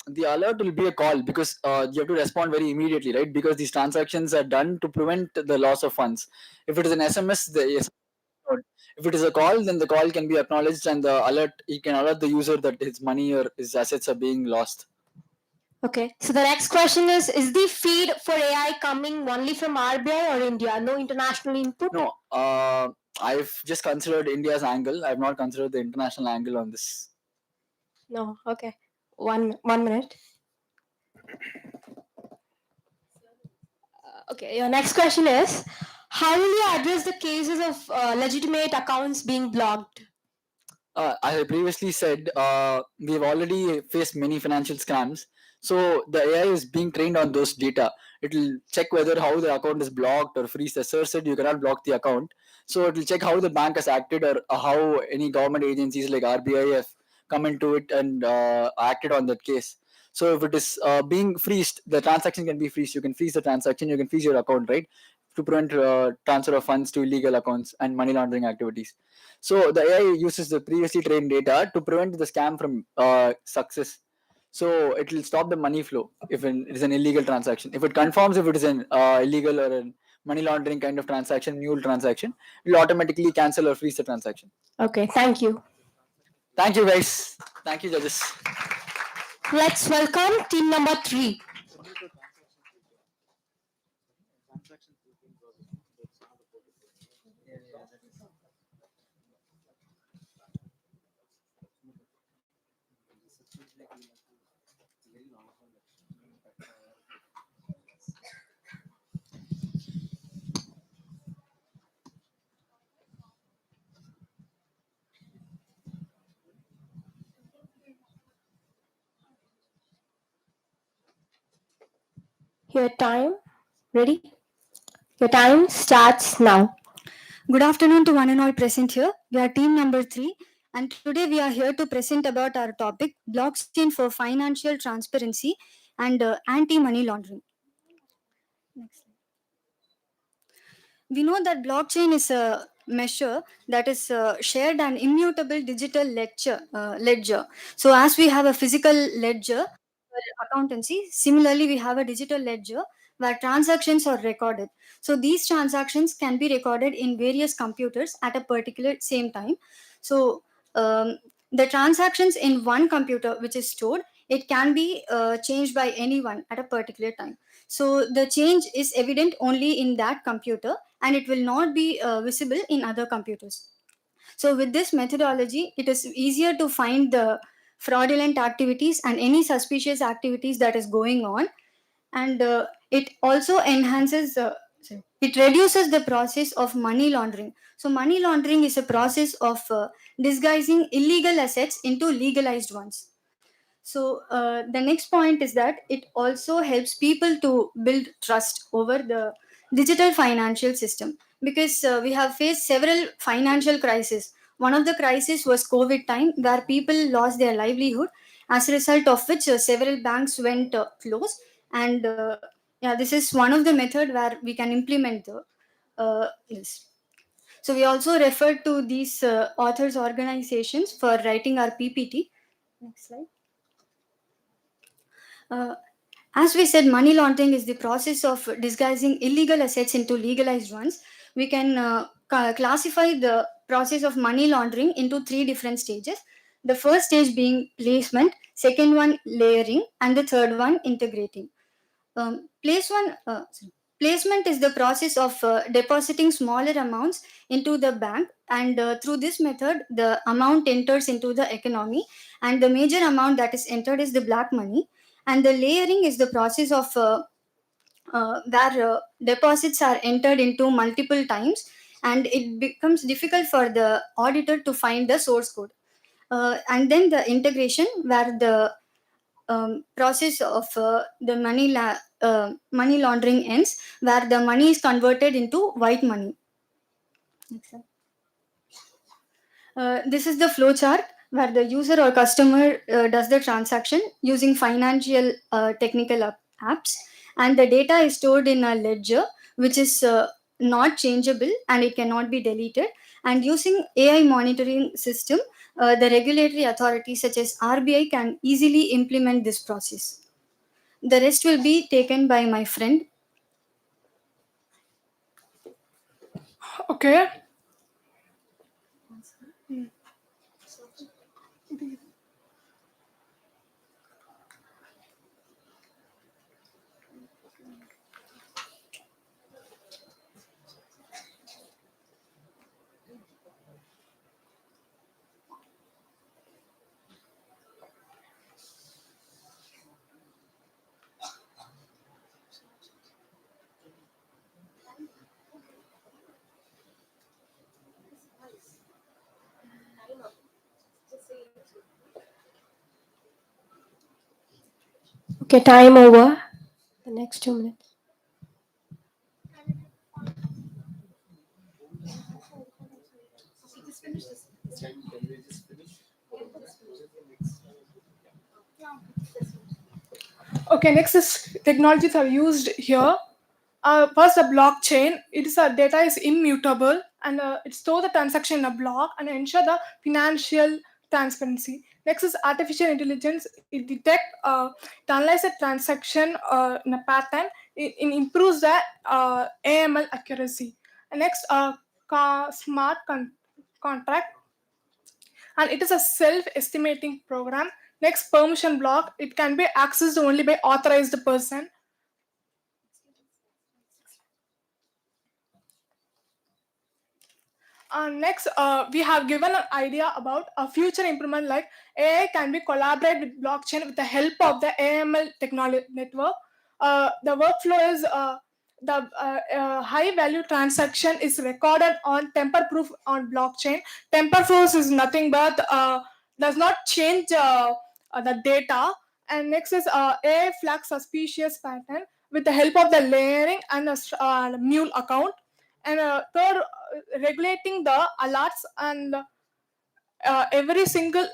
The alert will be a call because you have to respond very immediately, right? Because these transactions are done to prevent the loss of funds. If it is an SMS, if it is a call, then the call can be acknowledged and the alert, you can alert the user that his money or his assets are being lost. Okay, so the next question is the feed for AI coming only from RBI or India? No international input? No, I've just considered India's angle. I've not considered the international angle on this. No, okay. One minute. Okay, your next question is, how will you address the cases of legitimate accounts being blocked? I have previously said we have already faced many financial scams. So the AI is being trained on those data. It will check whether how the account is blocked or freeze. The sir said you cannot block the account. So it will check how the bank has acted or how any government agencies like RBI have come into it and acted on that case. So if it is being freezed, the transaction can be freezed. You can freeze the transaction. You can freeze your account, right, to prevent transfer of funds to illegal accounts and money laundering activities. So the AI uses the previously trained data to prevent the scam from success. So it will stop the money flow if it is an illegal transaction. If it confirms if it is an illegal or a money laundering kind of transaction, mule transaction, it will automatically cancel or freeze the transaction. Okay, thank you. Thank you, guys. Thank you, judges. Let's welcome team number 3. Your time, ready? Your time starts now. Good afternoon to one and all present here. We are team number 3, and today we are here to present about our topic, blockchain for financial transparency and anti-money laundering. Next slide. We know that blockchain is a measure that is shared and immutable digital ledger. So as we have a physical ledger for accountancy, similarly we have a digital ledger where transactions are recorded. So these transactions can be recorded in various computers at a particular same time. So the transactions in one computer which is stored, it can be changed by anyone at a particular time. So the change is evident only in that computer and it will not be visible in other computers. So with this methodology, it is easier to find the fraudulent activities and any suspicious activities that is going on. And it also enhances, it reduces the process of money laundering. So money laundering is a process of disguising illegal assets into legalized ones. So the next point is that it also helps people to build trust over the digital financial system because we have faced several financial crises. One of the crises was COVID time where people lost their livelihood, as a result of which several banks went closed. And yeah, this is one of the method where we can implement this. So we also refer to these authors organizations for writing our PPT. Next slide. As we said, money laundering is the process of disguising illegal assets into legalized ones. We can classify the process of money laundering into three different stages. The first stage being placement, second one layering, and the third one integrating. Place one, Placement is the process of depositing smaller amounts into the bank, and through this method, the amount enters into the economy, and the major amount that is entered is the black money. And the layering is the process of where deposits are entered into multiple times, and it becomes difficult for the auditor to find the source code. And then the integration, where the process of the money laundering ends, where the money is converted into white money. Next slide. This is the flow chart where the user or customer does the transaction using financial technical apps, and the data is stored in a ledger which is not changeable and it cannot be deleted. And using AI monitoring system, the regulatory authorities such as RBI can easily implement this process. The rest will be taken by my friend. Okay. Okay, time over. The next 2 minutes. Okay, next is technologies are used here. First, the blockchain. It is data is immutable, and it stores the transaction in a block and ensure the financial transparency. Next is artificial intelligence. It detect, it analyze a transaction in a pattern. It improves the AML accuracy. And next, smart contract, and it is a self-estimating program. Next, permission block. It can be accessed only by authorized person. Next, we have given an idea about a future improvement like AI can be collaborate with blockchain with the help of the AML technology network. The workflow is high value transaction is recorded on temper proof on blockchain. Temper proof is nothing but does not change the data. And next is AI flag suspicious pattern with the help of the layering and the mule account. And third, regulating the alerts, and every single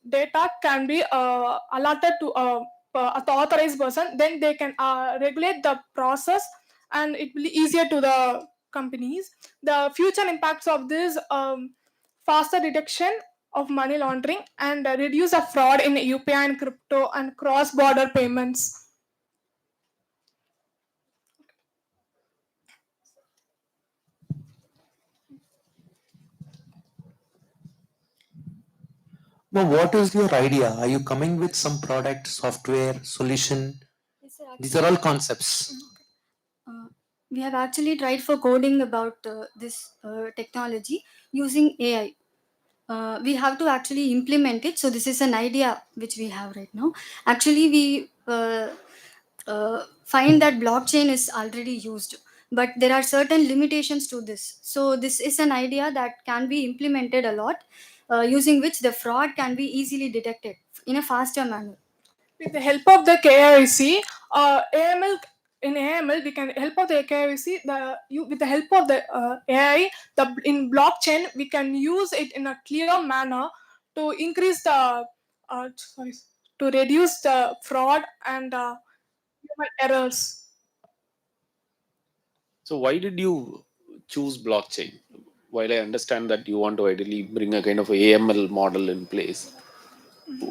data can be alerted to the authorized person, then they can regulate the process and it will be easier to the companies. The future impacts of this, faster detection of money laundering and reduce the fraud in UPI and crypto and cross-border payments. Now, what is your idea? Are you coming with some product, software, solution? Yes, sir, These are all concepts. We have actually tried for coding about this technology using AI. We have to actually implement it. So this is an idea which we have right now. Actually, we find that blockchain is already used, but there are certain limitations to this. So this is an idea that can be implemented a lot, using which the fraud can be easily detected in a faster manner. With the help of the KIC, AML, in AML we can help of the KIC, with the help of the AI, in blockchain we can use it in a clear manner to increase the sorry, to reduce the fraud and human errors. So why did you choose blockchain? while I understand that you want to ideally bring a kind of AML model in place,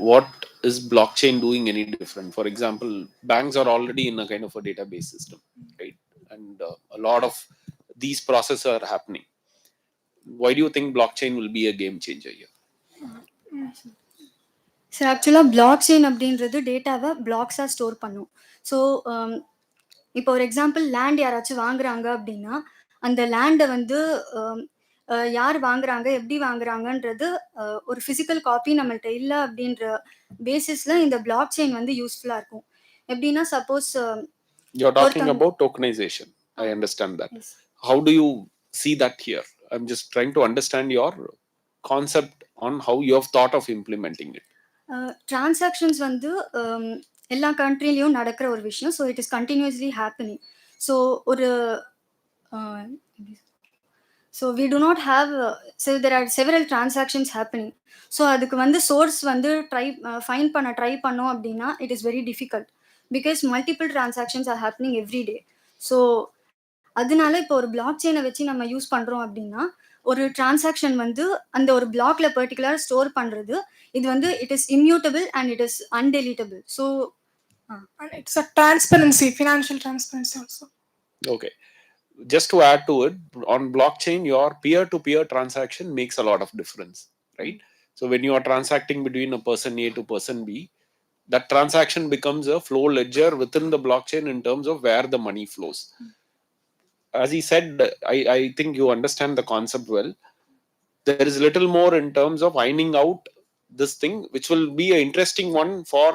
what is blockchain doing any different? For example, banks are already in a kind of a database system, right? And a lot of these processes are happening. Why do you think blockchain will be a game changer here? So ஆக்சுவலாக block chain அப்படின்றது டேட்டாவை பிளாக்ஸாக store பண்ணும். So இப்போ ஒரு example land யாராச்சும் வாங்குறாங்க அப்படின்னா அந்த லேண்டை வந்து யார் வாங்குறாங்க எப்படி வாங்குறாங்கன்றது ஒரு ஃபிசிக்கல் காப்பி நம்மள்ட்ட இல்லை அப்படின்ற பேசிஸில் இந்த பிளாக் செயின் வந்து யூஸ்ஃபுல்லாக இருக்கும். எப்படின்னா suppose You're talking about tokenization. I understand that. How do you see that here? I'm just trying to understand your concept on how you have thought of implementing it. Transactions வந்து எல்லா கண்ட்ரிலையும் நடக்கிற ஒரு விஷயம். So it is continuously happening. So ஒரு so we do not have there are several transactions happening. So அதுக்கு வந்து source வந்து ஃபைண்ட் பண்ண ட்ரை பண்ணோம் அப்படின்னா it is very difficult because multiple transactions are happening every day. So அதனால இப்போ ஒரு பிளாக் செயினை வச்சு நம்ம யூஸ் பண்ணுறோம் அப்படின்னா ஒரு டிரான்சாக்ஷன் வந்து அந்த ஒரு பிளாக்ல பர்டிகுலர் ஸ்டோர் பண்ணுறது இது வந்து it is immutable and it is undeletable. So and it's a transparency, financial transparency also. Okay. Just to add to it, on blockchain, your peer-to-peer transaction makes a lot of difference, right? So when you are transacting between a person A to person B, that transaction becomes a flow ledger within the blockchain in terms of where the money flows. As he said, I think you understand the concept well. There is little more in terms of ironing out this thing, which will be an interesting one for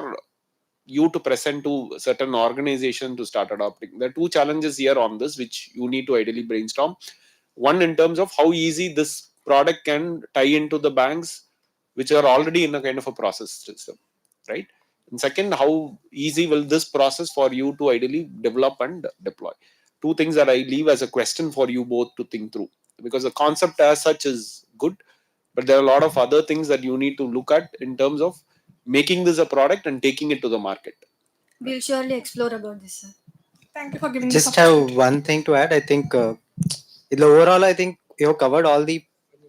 you to present to certain organization to start adopting. There are two challenges here on this which you need to ideally brainstorm. One, in terms of how easy this product can tie into the banks which are already in a kind of a process system, right? And second, how easy will this process for you to ideally develop and deploy? Two things that I leave as a question for you both to think through, because the concept as such is good, but there are a lot of other things that you need to look at in terms of making this a product and taking it to the market. we'll surely explore about this, sir. Thank you for giving Just this have opportunity. one thing to add. I think in the overall, I think you have covered all the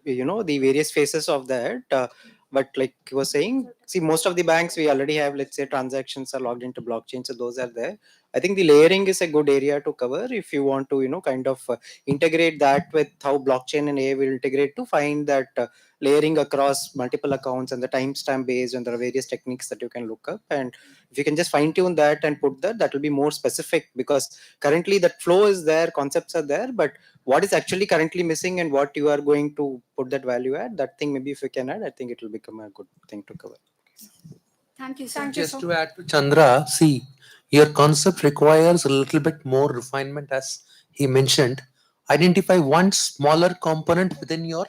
the various phases of that. But like you were saying, see, most of the banks we already have, let's say, transactions are logged into blockchain, so those are there. I think the layering is a good area to cover if you want to kind of integrate that with how blockchain and AI will integrate to find that layering across multiple accounts and the timestamp based, and there are various techniques that you can look up. And if you can just fine tune that and put that will be more specific, because currently that flow is there, concepts are there, but what is actually currently missing and what you are going to put that value at, that thing maybe if you can add, I think it will become a good thing to cover. Thank you, sir. Thank you, Just sir. to add to Chandra, see, your concept requires a little bit more refinement, as he mentioned. Identify one smaller component within your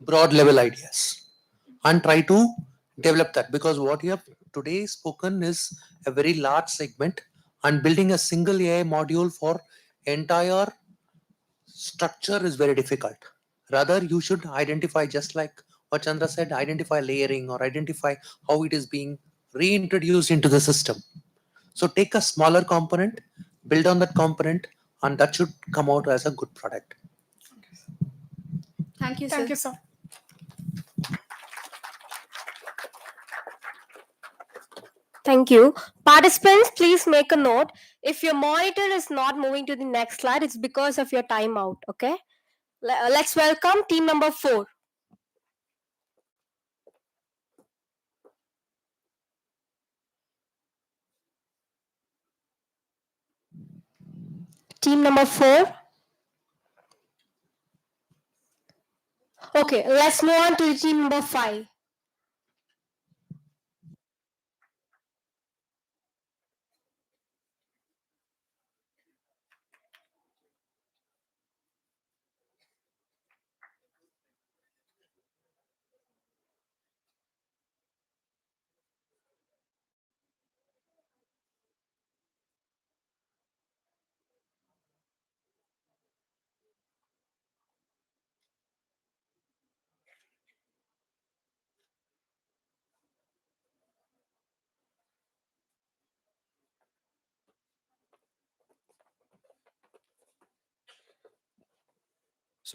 broad level ideas and try to develop that, because what you have today spoken is a very large segment, and building a single AI module for entire structure is very difficult. Rather, you should identify, just like what Chandra said, identify layering or identify how it is being reintroduced into the system. So take a smaller component, build on that component, and that should come out as a good product. Thank you, sir. Thank you, sir. Thank you. Participants, please make a note. If your monitor is not moving to the next slide, it's because of your timeout. Okay. Let's welcome team number 4. Team number 4. Okay, let's move on to team number 5.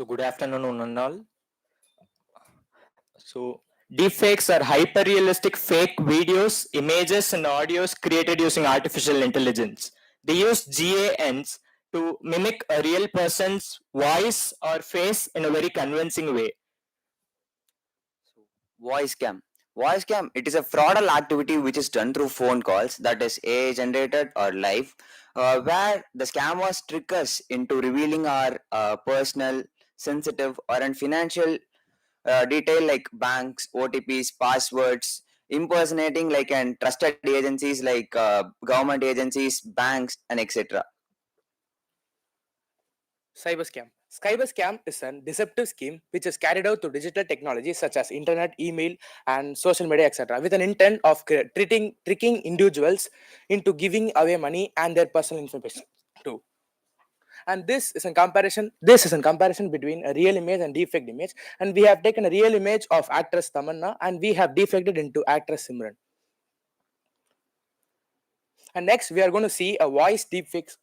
So good afternoon, one and all. So deepfakes are hyper-realistic fake videos, images, and audios created using artificial intelligence. They use GANs to mimic a real person's voice or face in a very convincing way. Voice scam. Voice scam, it is a fraudulent activity which is done through phone calls, that is AI generated or live, where the scammers trick us into revealing our personal, sensitive, or financial detail like banks, OTPs, passwords, impersonating like and trusted agencies like government agencies, banks, and etc. Cyber scam. Cyber scam is a deceptive scheme which is carried out through digital technologies such as internet, email, and social media, etc., with an intent of tricking individuals into giving away money and their personal information too. And this is in comparison between a real image and deepfaked image. And we have taken a real image of actress Tamanna and we have defaked it into actress Simran. And next we are going to see a voice deepfakes.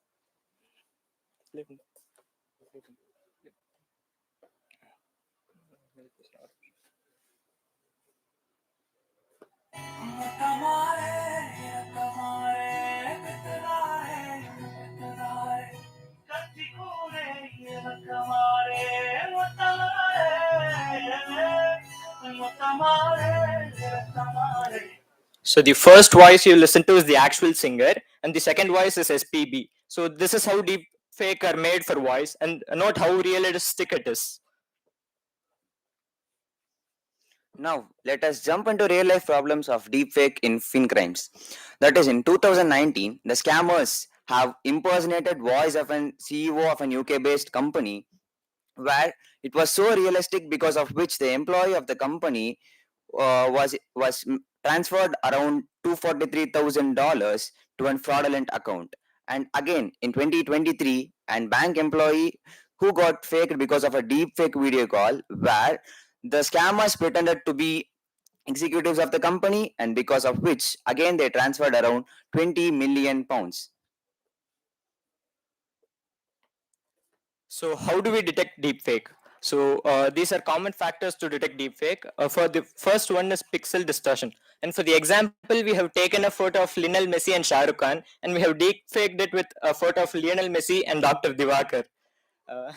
So the first voice you listen to is the actual singer, and the second voice is SPB. So this is how deep fake are made for voice, and not how realistic it is. Now, let us jump into real life problems of deepfake in Fincrimes. That is, in 2019, the scammers have impersonated voice of an CEO of an UK based company, where it was so realistic because of which the employee of the company was transferred around $243,000 to a fraudulent account. And again, in 2023, an bank employee who got faked because of a deep fake video call where the scammers pretended to be executives of the company, and because of which again they transferred around 20 million pounds. So how do we detect deepfake? So these are common factors to detect deepfake. For the first one is pixel distortion. And for the example, we have taken a photo of Lionel Messi and Shah Rukh Khan, and we have deepfaked it with a photo of Lionel Messi and Dr. Diwakar. Uh,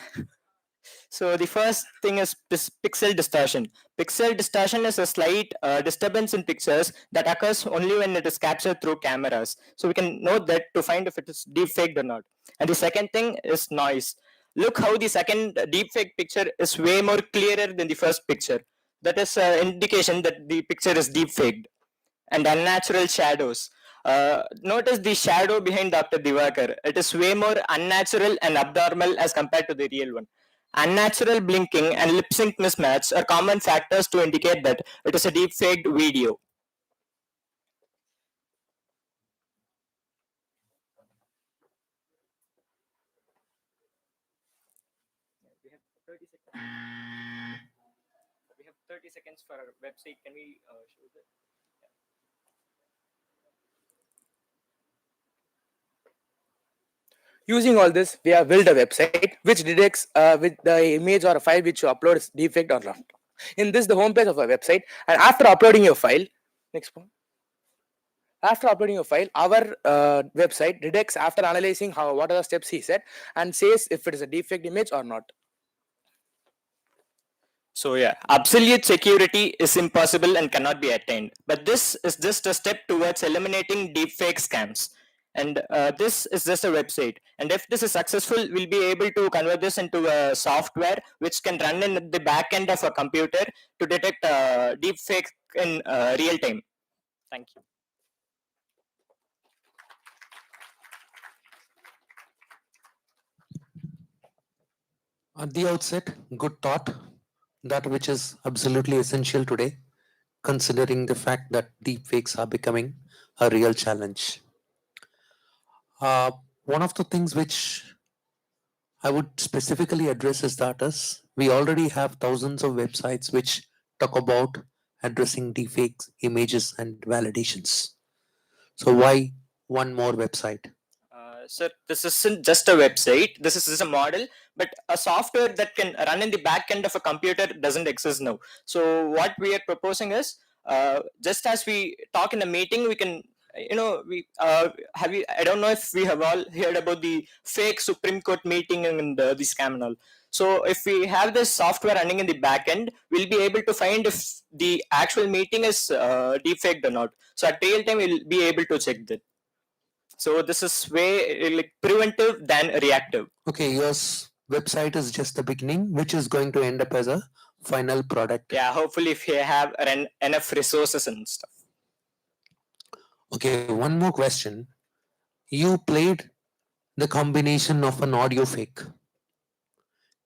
So the first thing is pixel distortion. Pixel distortion is a slight disturbance in pictures that occurs only when it is captured through cameras. So we can note that to find if it is deepfaked or not. And the second thing is noise. Look how the second deepfake picture is way more clearer than the first picture. That is an indication that the picture is deepfaked. And unnatural shadows. Notice the shadow behind Dr. Diwakar. It is way more unnatural and abnormal as compared to the real one. Unnatural blinking and lip sync mismatch are common factors to indicate that it is a deep-faked video. We have 30 seconds for our website. Can we show that? Using all this, we have built a website which detects with the image or a file which you upload is defect or not. In this, the homepage of our website, and after uploading your file, next one. After uploading your file, our website detects after analyzing what are the steps he said and says if it is a defect image or not. So yeah, absolute security is impossible and cannot be attained. But this is just a step towards eliminating deepfake scams. And this is just a website. And if this is successful, we'll be able to convert this into a software which can run in the back end of a computer to detect deepfake in real time. Thank you. At the outset, good thought, that which is absolutely essential today, considering the fact that deepfakes are becoming a real challenge. One of the things which I would specifically address is that is we already have thousands of websites which talk about addressing deepfakes, images, and validations. So why one more website? Sir, this isn't just a website. This is just a model, but a software that can run in the back end of a computer doesn't exist now. So what we are proposing is, just as we talk in a meeting, we can, we have you. I don't know if we have all heard about the fake Supreme Court meeting and the scam and all. So if we have this software running in the back end, we'll be able to find if the actual meeting is deepfaked or not. So at real time, we'll be able to check that. So this is way like preventive than reactive. Okay, your website is just the beginning, which is going to end up as a final product. Yeah, hopefully if we have enough resources and stuff. Okay, one more question. You played the combination of an audio fake.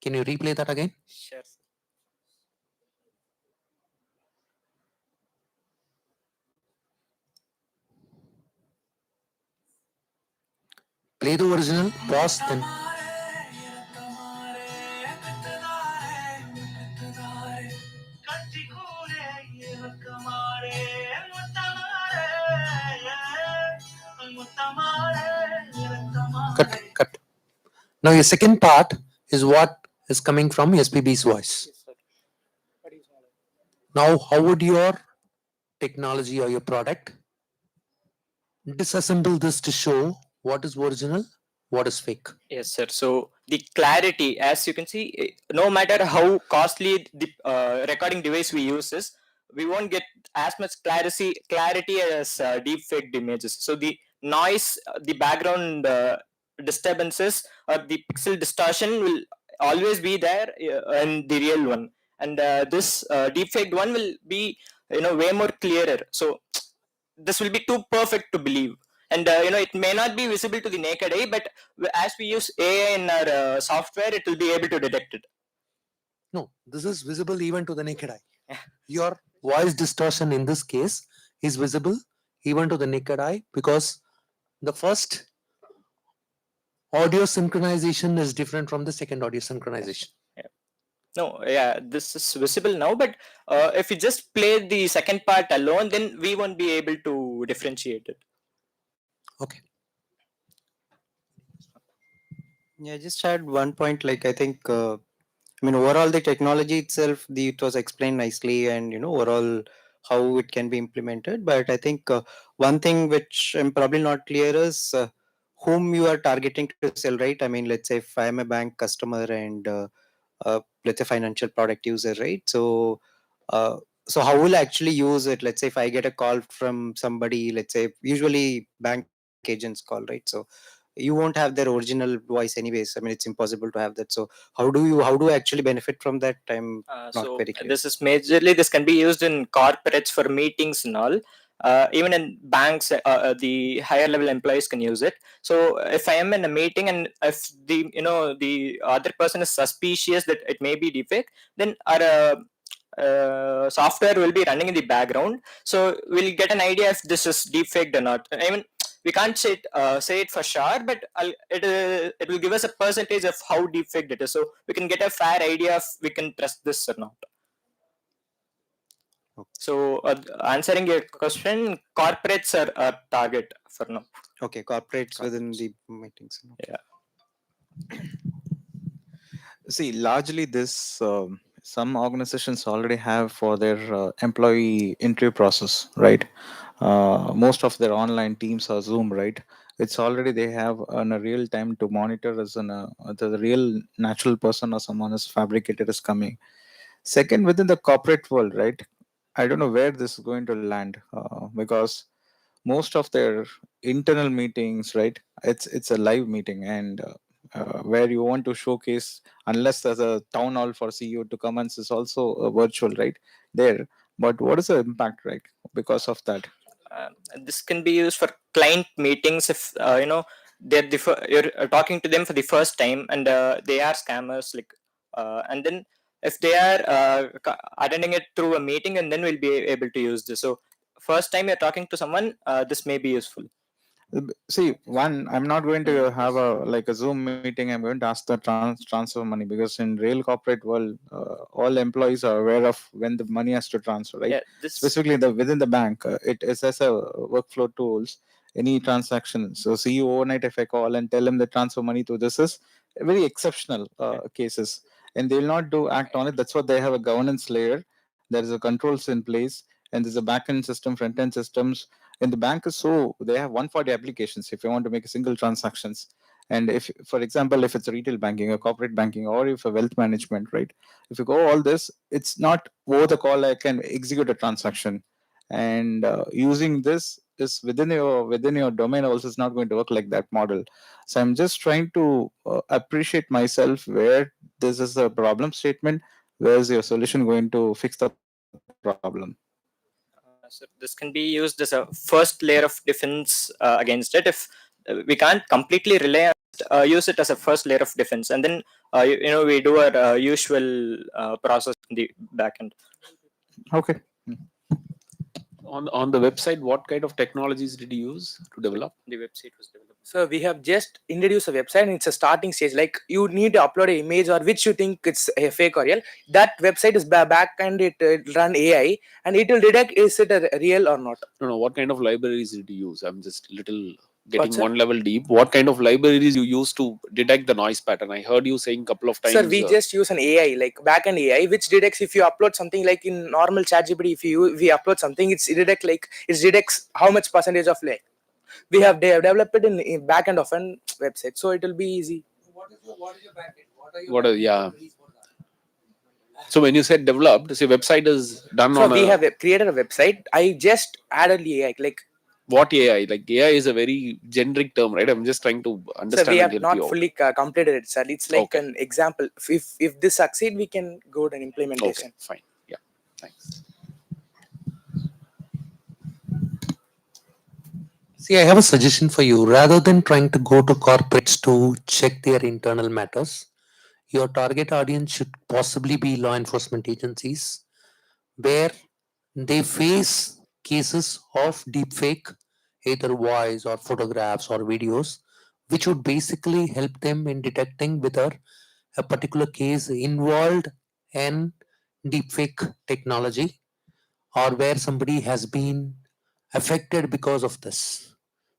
Can you replay that again? Sure. Play the original, pause, then. Cut. Now your second part is what is coming from SPB's voice. Now, how would your technology or your product disassemble this to show what is original, what is fake? Yes, sir. So the clarity, as you can see, no matter how costly the recording device we use is, we won't get as much clarity as deep faked images. So the noise, the background disturbances, or the pixel distortion will always be there in the real one, and this deep faked one will be way more clearer. So this will be too perfect to believe, and it may not be visible to the naked eye, but as we use AI in our software, it will be able to detect it. No, this is visible even to the naked eye. Your voice distortion in this case is visible even to the naked eye because the first audio synchronization is different from the second audio synchronization. No, yeah, this is visible now, but if we just play the second part alone, then we won't be able to differentiate it. Okay. Yeah, just had one point. Like I think, I mean, overall the technology itself, it was explained nicely, and overall how it can be implemented. But I think one thing which I'm probably not clear is whom you are targeting to sell, right? I mean, let's say if I am a bank customer and let's say financial product user, right? So so how will I actually use it? Let's say if I get a call from somebody, let's say usually bank agents call, right? So you won't have their original voice anyways. I mean, it's impossible to have that. So how do I actually benefit from that? I'm not So very clear. this is majorly, this can be used in corporates for meetings and all. Even in banks, the higher level employees can use it. So if I am in a meeting and if the other person is suspicious that it may be defect, then our software will be running in the background. So we'll get an idea if this is defect or not. I mean, we can't say it for sure, but it will give us a percentage of how defect it is. So we can get a fair idea if we can trust this or not. So answering your question, corporates are a target for now. Okay, corporates within the meetings. Yeah. See, largely this some organizations already have for their employee interview process, right? Most of their online teams are Zoom, right? It's already they have on a real time to monitor as the real natural person or someone is fabricated is coming. Second, within the corporate world, right? I don't know where this is going to land because most of their internal meetings, right? It's a live meeting, and where you want to showcase, unless there's a town hall for CEO to come, and is also virtual, right? There, but what is the impact, right? Because of that. This can be used for client meetings if you're talking to them for the first time and they are scammers, like and then if they are attending it through a meeting, and then we'll be able to use this. So first time you're talking to someone, this may be useful. See, one, I'm not going to have a Zoom meeting. I'm going to ask the transfer money, because in real corporate world, all employees are aware of when the money has to transfer, right? Yeah, Specifically within the bank, it is as a workflow tools. any transaction. So see you overnight if I call and tell him that transfer money to this is very exceptional cases, and they will not do act on it. That's what they have a governance layer. There is a controls in place, and there's a back-end system, front-end systems. And the bank is so they have 140 applications if you want to make a single transactions. And if, for example, if it's a retail banking or corporate banking or if a wealth management, right? If you go all this, it's not over the call I can execute a transaction. And using this is within your domain also is not going to work like that model. So I'm just trying to appreciate myself where this is a problem statement, where is your solution going to fix the problem. So this can be used as a first layer of defense against it. If we can't completely rely on it, use it as a first layer of defense, and then we do our usual process in the backend. Okay. On the website, what kind of technologies did you use to develop? The website was developed. So we have just introduced a website and it's a starting stage. Like you need to upload an image or which you think it's a fake or real. That website is back and it run AI and it will detect is it a real or not. No. What kind of libraries did you use? I'm just little getting What, sir? one level deep. What kind of libraries you use to detect the noise pattern? I heard you saying a couple of times. Sir, we just use an AI, like backend AI, which detects if you upload something like in normal ChatGPT. If we upload something, it detects how much percentage of like. We have developed it in backend of an website, so it will be easy. What is your backend? Yeah. So when you said developed, so website is done So on we a have created a website. I just added the AI, like. What AI? Like AI is a very generic term, right? I'm just trying to understand. So we and have help not you out. fully completed it, sir. It's like Okay. an example. If this succeed, we can go to an implementation. Okay, fine. Yeah, thanks. See, I have a suggestion for you. Rather than trying to go to corporates to check their internal matters, your target audience should possibly be law enforcement agencies where they face cases of deepfake, either voice or photographs or videos, which would basically help them in detecting whether a particular case involved in deepfake technology or where somebody has been affected because of this.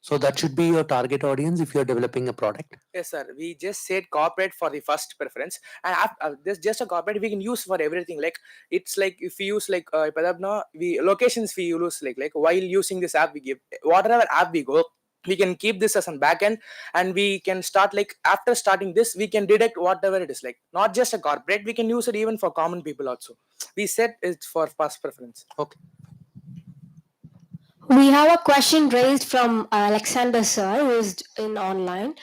So that should be your target audience if you're developing a product. Yes, sir. We just said corporate for the first preference, and after this, just a corporate we can use for everything. Like it's like if we use like we locations we use like while using this app we give whatever app we go. We can keep this as a backend, and we can start like after starting this, we can detect whatever it is like. Not just a corporate, we can use it even for common people also. We set it for first preference. Okay. We have a question raised from Alexander sir, who is in online.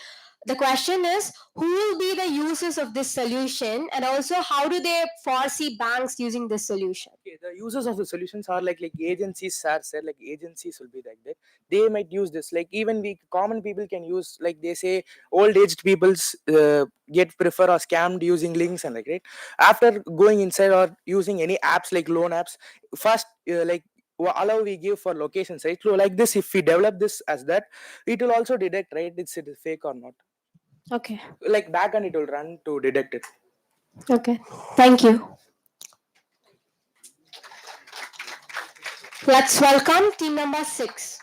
The question is, who will be the users of this solution, and also how do they foresee banks using this solution? Okay, the users of the solutions are like agencies, sir said, like agencies will be like that. They might use this, like even we common people can use, like they say old aged people's get prefer or scammed using links and like right after going inside or using any apps like loan apps first allow we give for locations, right? So like this, if we develop this as that, it will also detect, right, it's it is fake or not. Okay. Like back and it will run to detect it. Okay. Thank you. Let's welcome team number 6.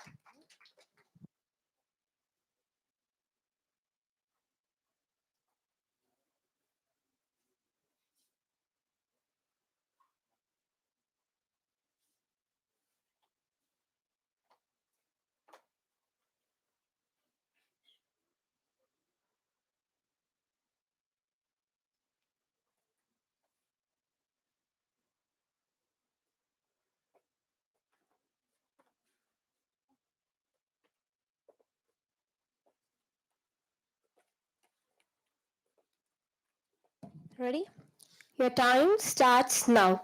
Ready? Your time starts now.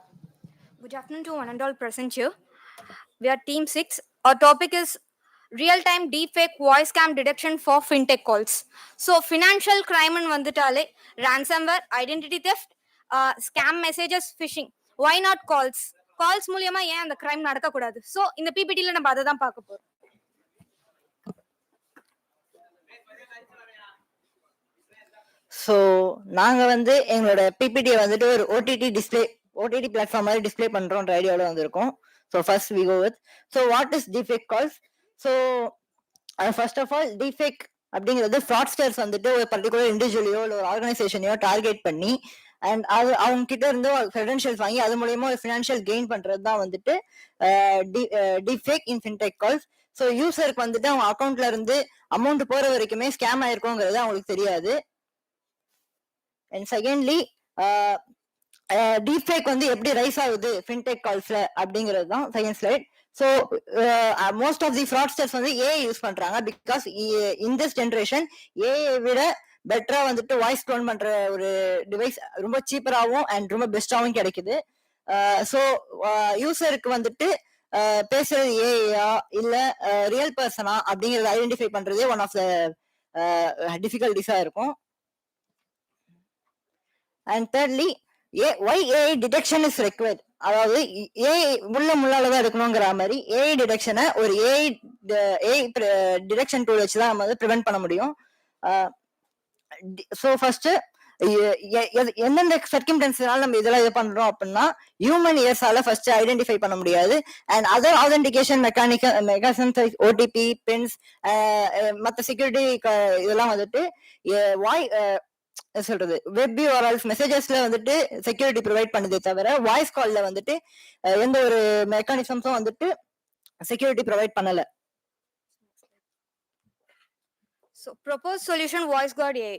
Good afternoon to one and all present here. We are team 6. Our topic is real-time deepfake voice cam detection for fintech calls. So financial crime and vanditale, ransomware, identity theft, scam messages, phishing. Why not calls? Calls மூலியமா ஏன் அந்த crime நடக்க கூடாது? So இந்த PPT ல நம்ம அதை தான் பார்க்க போறோம். ஸோ நாங்கள் வந்து எங்களோட பிபிடியை வந்துட்டு ஒரு ஓடிடி பிளாட்ஃபார்ம் மாதிரி டிஸ்பிளே பண்ணுறோன்ற ஐடியாவில் வந்திருக்கோம். So first we go with what is deepfake calls. So first of all deepfake அப்படிங்கிறது ஃப்ராட்ஸ்டர்ஸ் வந்துட்டு ஒரு பர்டிகுலர் இண்டிவிஜுவலையோ இல்லை ஒரு ஆர்கனைசேஷனையோ டார்கெட் பண்ணி அண்ட் அது அவங்க கிட்ட இருந்து கிரெடென்ஷியல்ஸ் வாங்கி அது மூலயமா ஒரு ஃபினான்ஷியல் கெயின் பண்றது தான் வந்துட்டு டிஃபேக் இன் ஃபின்டெக் கால்ஸ். ஸோ யூசருக்கு வந்துட்டு அவங்க அக்கௌண்ட்ல இருந்து அமௌண்ட் போற வரைக்குமே ஸ்கேம் ஆயிருக்கோங்கிறது அவங்களுக்கு தெரியாது. அண்ட் செகண்ட்லி டீஃபேக் வந்து எப்படி ரைஸ் ஆகுது ஃபின்டெக் கால்ஸ்ல அப்படிங்கிறது தான் second slide. So most of the fraudsters வந்து ஏஐ யூஸ் பண்றாங்க because in this generation AI விட பெட்டரா வந்துட்டு வாய்ஸ் க்ளோன் பண்ற ஒரு டிவைஸ் ரொம்ப சீப்பராகவும் அண்ட் ரொம்ப பெஸ்டாகவும் கிடைக்குது. ஸோ யூசருக்கு வந்துட்டு பேசுறது ஏஐயா இல்ல ரியல் பர்சனா அப்படிங்கறத ஐடென்டிஃபை பண்றதே ஒன் ஆஃப் த டிஃபிகல்டிஸா இருக்கும். And thirdly why AI detection is required. அதாவது ஏஐ முள்ளாலதான் எடுக்கணுங்கிற மாதிரி ஏஐ டிடெக்ஷனை ஒரு ஏஐ டிடெக்ஷன் டூல் வச்சுதான் நம்ம வந்து ப்ரிவென்ட் பண்ண முடியும். ஸோ ஃபர்ஸ்ட் எந்தெந்த சர்க்கிம்டன்ஸ்னால நம்ம இதெல்லாம் இது பண்றோம் அப்படின்னா ஹியூமன் இயர்ஸால ஃபர்ஸ்ட் ஐடென்டிஃபை பண்ண முடியாது. And other authentication mechanisms OTP pins மற்ற செக்யூரிட்டி இதெல்லாம் வந்துட்டு சொல்றது வெப் யூஆர்எல்ஸ் மெசேஜஸ்ல வந்துட்டு செக்யூரிட்டி ப்ரொவைட் பண்ணுதே தவிர வாய்ஸ் கால்ல வந்துட்டு எந்த ஒரு மெக்கானிசம்ஸும் வந்துட்டு செக்யூரிட்டி ப்ரொவைட் பண்ணல. So proposed solution voice guard AI.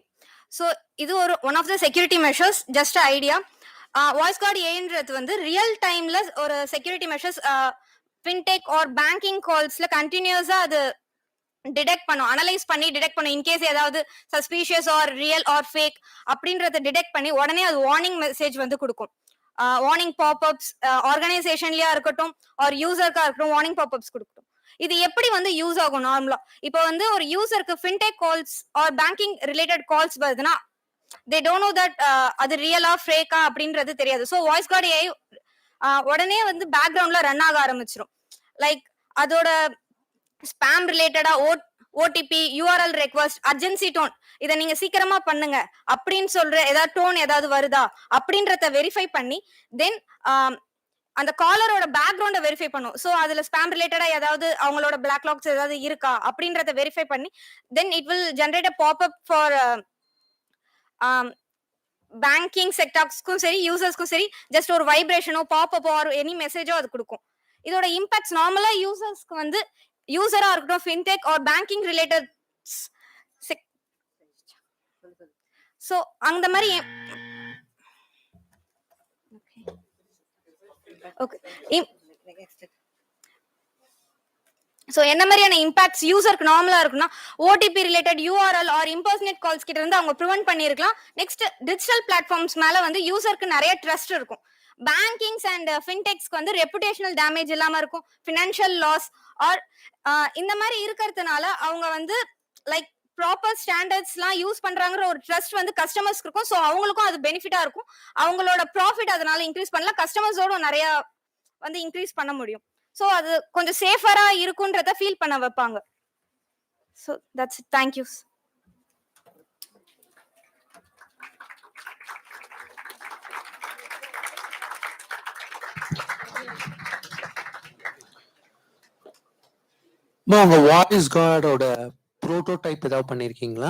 So இது ஒரு one of the security measures, just an idea. Voice guard AIன்றது வந்து ரியல் டைம்ல ஒரு security measures fintech or banking கால்ஸ்ல கண்டினியூஸா அது டிடெக்ட் பண்ணும், அனலைஸ் பண்ணி டிடெக்ட் பண்ணும். இன்கேஸ் ஏதாவது suspicious or real or fake அப்படின்றத டிடெக்ட் பண்ணி உடனே அது வார்னிங் மெசேஜ் வந்து கொடுக்கும். வார்னிங் பாப்அப்ஸ் ஆர்கனைசேஷன்லயா இருக்கட்டும் ஆர் யூசருக்கா இருக்கட்டும் வார்னிங் பாப்அப்ஸ் கொடுக்கட்டும். இது எப்படி வந்து யூஸ் ஆகும் நார்மலா? இப்போ வந்து ஒரு யூசருக்கு fintech calls or banking related calls வருதுன்னா தே டோன்ட் நோ தட் அது ரியலா ஃபேக்கா அப்படின்றது தெரியாது. ஸோ வாய்ஸ் கார்டு ஏஐ உடனே வந்து பேக்ரவுண்ட்ல ரன் ஆக ஆரம்பிச்சிடும். லைக் அதோட ஸ்பேம் ரிலேட்டடா OTP URL request urgency tone இதை நீங்க சீக்கிரமா பண்ணுங்க அப்படின்னு சொல்ற ஏதாவது டோன் ஏதாவது வருதா அப்படின்றத வெரிஃபை பண்ணி தென் அந்த காலரோட பேக்ரவுண்ட வெரிஃபை பண்ணும். ஸோ அதுல ஸ்பேம் ரிலேட்டடா ஏதாவது அவங்களோட பிளாக் லாக்ஸ் ஏதாவது இருக்கா அப்படின்றத வெரிஃபை பண்ணி then it will generate a popup for banking செக்டார்ஸ்க்கும் சரி யூசர்ஸ்க்கும் சரி ஜஸ்ட் ஒரு வைப்ரேஷனோ பாப்அப்போ ஆர் எனி மெசேஜோ அது கொடுக்கும். இதோட இம்பாக்ட்ஸ் நார்மலா யூசர்ஸ்க்கு வந்து யூசரா இருக்கட்டும் fintech or banking related so அந்த மாதிரி ஓகே சோ என்ன மாதிரியான இம்பாக்ட்ஸ் யூசருக்கு நார்மலா இருக்குன்னா OTP related URL or impersonate calls கிட்ட இருந்து அவங்க ப்ரிவென்ட் பண்ணிருக்கலாம். நெக்ஸ்ட் டிஜிட்டல் பிளாட்ஃபார்ம்ஸ் மேல வந்து யூசருக்கு நிறைய ட்ரஸ்ட் இருக்கும். பேங்கிங்ஸ் அண்ட் ஃபின்டெக்ஸ்க்கு வந்து ரெப்புடேஷனல் டேமேஜ் இல்லாம இருக்கும், ஃபினான்ஷியல் லாஸ் ஆர் இந்த மாதிரி இருக்கிறதுனால அவங்க வந்து லைக் ப்ராப்பர் ஸ்டாண்டர்ட்ஸ்லாம் யூஸ் பண்றாங்கிற ஒரு ட்ரஸ்ட் வந்து கஸ்டமர்ஸ்க்கு இருக்கும். ஸோ அவங்களுக்கும் அது பெனிஃபிட்டா இருக்கும், அவங்களோட ப்ராஃபிட் அதனால இன்க்ரீஸ் பண்ணலாம், கஸ்டமர்ஸோட நிறைய வந்து இன்க்ரீஸ் பண்ண முடியும். ஸோ அது கொஞ்சம் சேஃபரா இருக்குன்றத ஃபீல் பண்ண வைப்பாங்க. So that's it. தேங்க்யூ. உங்க வாய்ஸ் கார்டோட புரோட்டோடைப் ஏதாவது பண்ணிருக்கீங்களா?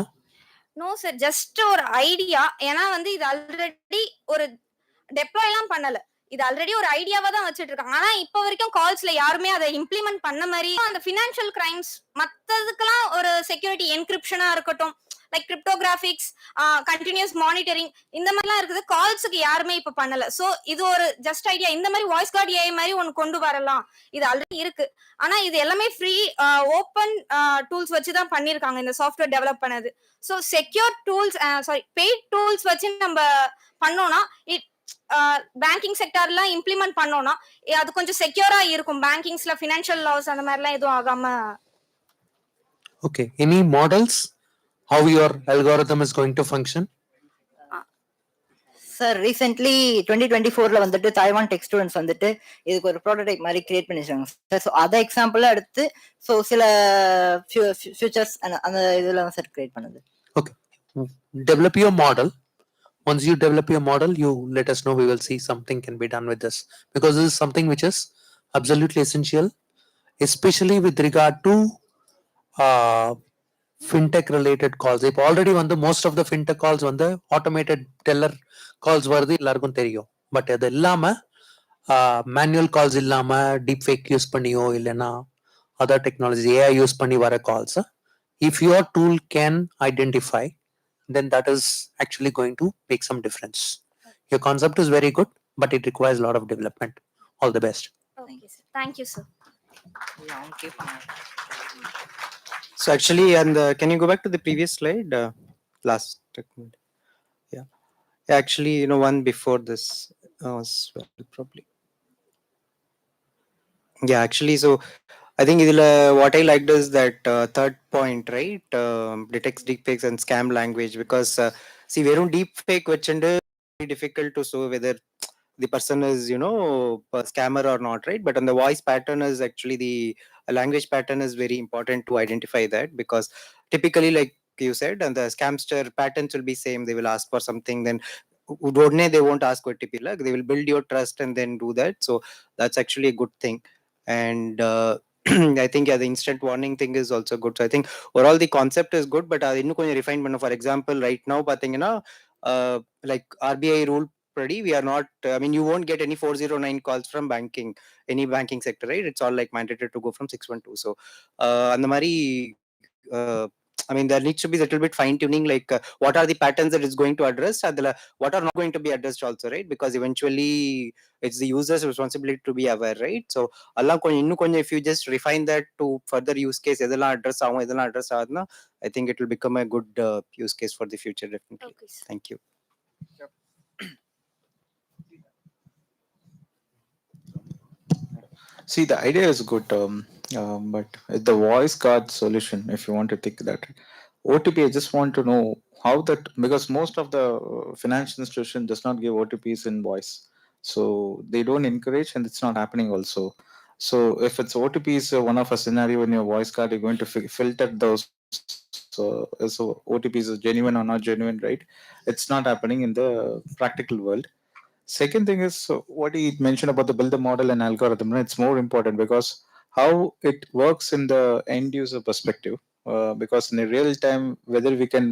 நோ சார், ஜஸ்ட் ஒரு ஐடியா. ஏன்னா வந்து இது ஆல்ரெடி ஒரு டெப்ளாய் எல்லாம் பண்ணல, இது ஆல்ரெடி ஒரு ஐடியாவா தான் வச்சிட்டு இருக்காங்க. ஆனா இப்ப வரைக்கும் கால்ஸ்ல யாருமே அதை இம்ப்ளிமெண்ட் பண்ண மாதிரி அந்த ஃபினான்ஷியல் கிரைம்ஸ் மத்ததுக்கெல்லாம் ஒரு செக்யூரிட்டி என்கிரிப்ஷனா இருக்கட்டும் லைக் கிரிப்டோகிராபிக்ஸ் கண்டினியூஸ் மானிட்டரிங் இந்த மாதிரிலாம் இருக்குது, கால்ஸுக்கு யாருமே இப்ப பண்ணல. சோ இது ஒரு ஜஸ்ட் ஐடியா. இந்த மாதிரி வாய்ஸ் கார்டு ஏஐ மாதிரி ஒன்னு கொண்டு வரலாம், இது ஆல்ரெடி இருக்கு. ஆனா இது எல்லாமே ஃப்ரீ ஓப்பன் டூல்ஸ் வச்சுதான் பண்ணிருக்காங்க இந்த சாஃப்ட்வேர் டெவலப் பண்ணது. So secure tools paid tools வச்சு நம்ம பண்ணோம்னா பேங்கிங் செக்டார்லாம் இம்ப்ளிமெண்ட் பண்ணோம்னா அது கொஞ்சம் செக்யூரா இருக்கும். பேங்கிங்ஸ்ல ஃபினான்ஷியல் லாஸ் அந்த மாதிரிலாம் எதுவும் ஆகாம. Okay, any models how your algorithm is going to function? Sir recently 2024ல வந்துட்டு தைவான் டெக் ஸ்டூடெண்ட்ஸ் வந்துட்டு இதுக்கு ஒரு ப்ரோட்டோடைப் மாதிரி கிரியேட் பண்ணிருக்காங்க சார். ஸோ அதை எக்ஸாம்பிளா எடுத்து ஸோ சில ஃபியூச்சர்ஸ் அந்த இதெல்லாம் சார் கிரியேட் பண்ணுது. Okay, develop your model. Once you develop your model, you let us know. We will see something can be done with this, because this is something which is absolutely essential, especially with regard to fintech related calls. இப்போ already வந்து most of the fintech calls வந்து automated teller calls வருது, எல்லாருக்கும் தெரியும். But அது இல்லாம manual calls இல்லாம deep fake use பண்ணியோ இல்லைன்னா அதர் டெக்னாலஜி ஏஐ யூஸ் பண்ணி வர calls, if your tool can identify, then that is actually going to make some difference. Your concept is very good, but it requires a lot of development. All the best. Okay, sir. Thank you, sir. So actually, and can you go back to the previous slide? Last. Yeah. Actually, one before this was probably. Yeah, actually, so I think what I liked is that third point, right? Detects deepfakes and scam language, because see, verum deepfake which is very difficult to show whether the person is a scammer or not, right? But on the voice pattern is actually the language pattern is very important to identify that, because typically, like you said, and the scamster patterns will be same. They will ask for something, then they won't ask OTP, like they will build your trust and then do that. So that's actually a good thing. And I think the instant warning thing is also good. So I think overall the concept is good, but இன்னும் கொஞ்சம் refine பண்ணணும். For example, right now பாத்தீங்கன்னா like RBI rule pretty, we are not, I mean, you won't get any 409 calls from banking, any banking sector, right? It's all like mandated to go from 612. So அந்த மாதிரி I mean, there needs to be a little bit fine tuning, like what are the patterns that it's going to address, what are not going to be addressed also, right? Because eventually it's the user's responsibility to be aware, right? So if you just refine that to further use case, address I think it will become a good use case for the future, definitely. Okay, sir. Thank you. See, the idea is good, but the voice card solution, if you want to think that OTP, I just want to know how that, because most of the financial institution does not give OTPs in voice, so they don't encourage, and it's not happening also. So if it's OTPs, one of a scenario in your voice card, you're going to filter those. So OTPs is genuine or not genuine, right? It's not happening in the practical world. Second thing is what he mentioned about the builder model and algorithm. It's more important because how it works in the end user perspective. Because in a real time, whether we can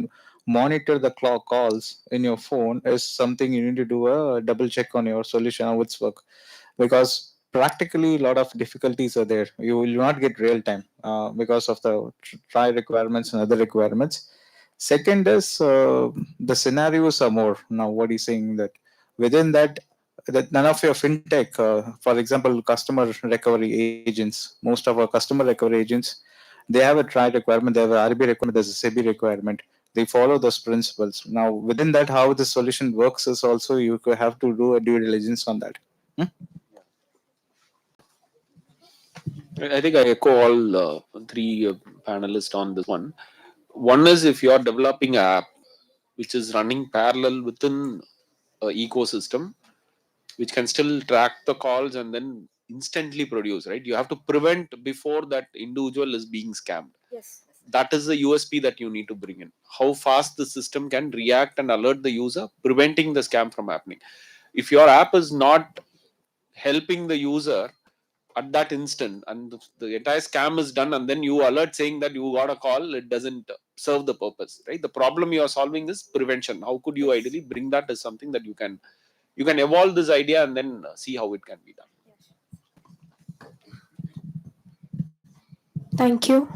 monitor the clock calls in your phone is something you need to do a double check on your solution, how it's work. Because practically a lot of difficulties are there. You will not get real time because of the try requirements and other requirements. Second is the scenarios are more. Now what he's saying that within that none of your fintech, for example, customer recovery agents, most of our customer recovery agents, they have a trial requirement, they have a RB requirement, there's a SEBI requirement. They follow those principles. Now within that, how the solution works is also you have to do a due diligence on that. I think I echo all three panelists on this one. One is if you are developing an app which is running parallel within an ecosystem, which can still track the calls and then instantly produce, right? You have to prevent before that individual is being scammed. Yes. That is the USP that you need to bring in. How fast the system can react and alert the user, preventing the scam from happening. If your app is not helping the user at that instant and the entire scam is done and then you alert saying that you got a call, it doesn't serve the purpose, right? The problem you are solving is prevention. How could you ideally bring that as something that you can evolve this idea and then see how it can be done. Thank you.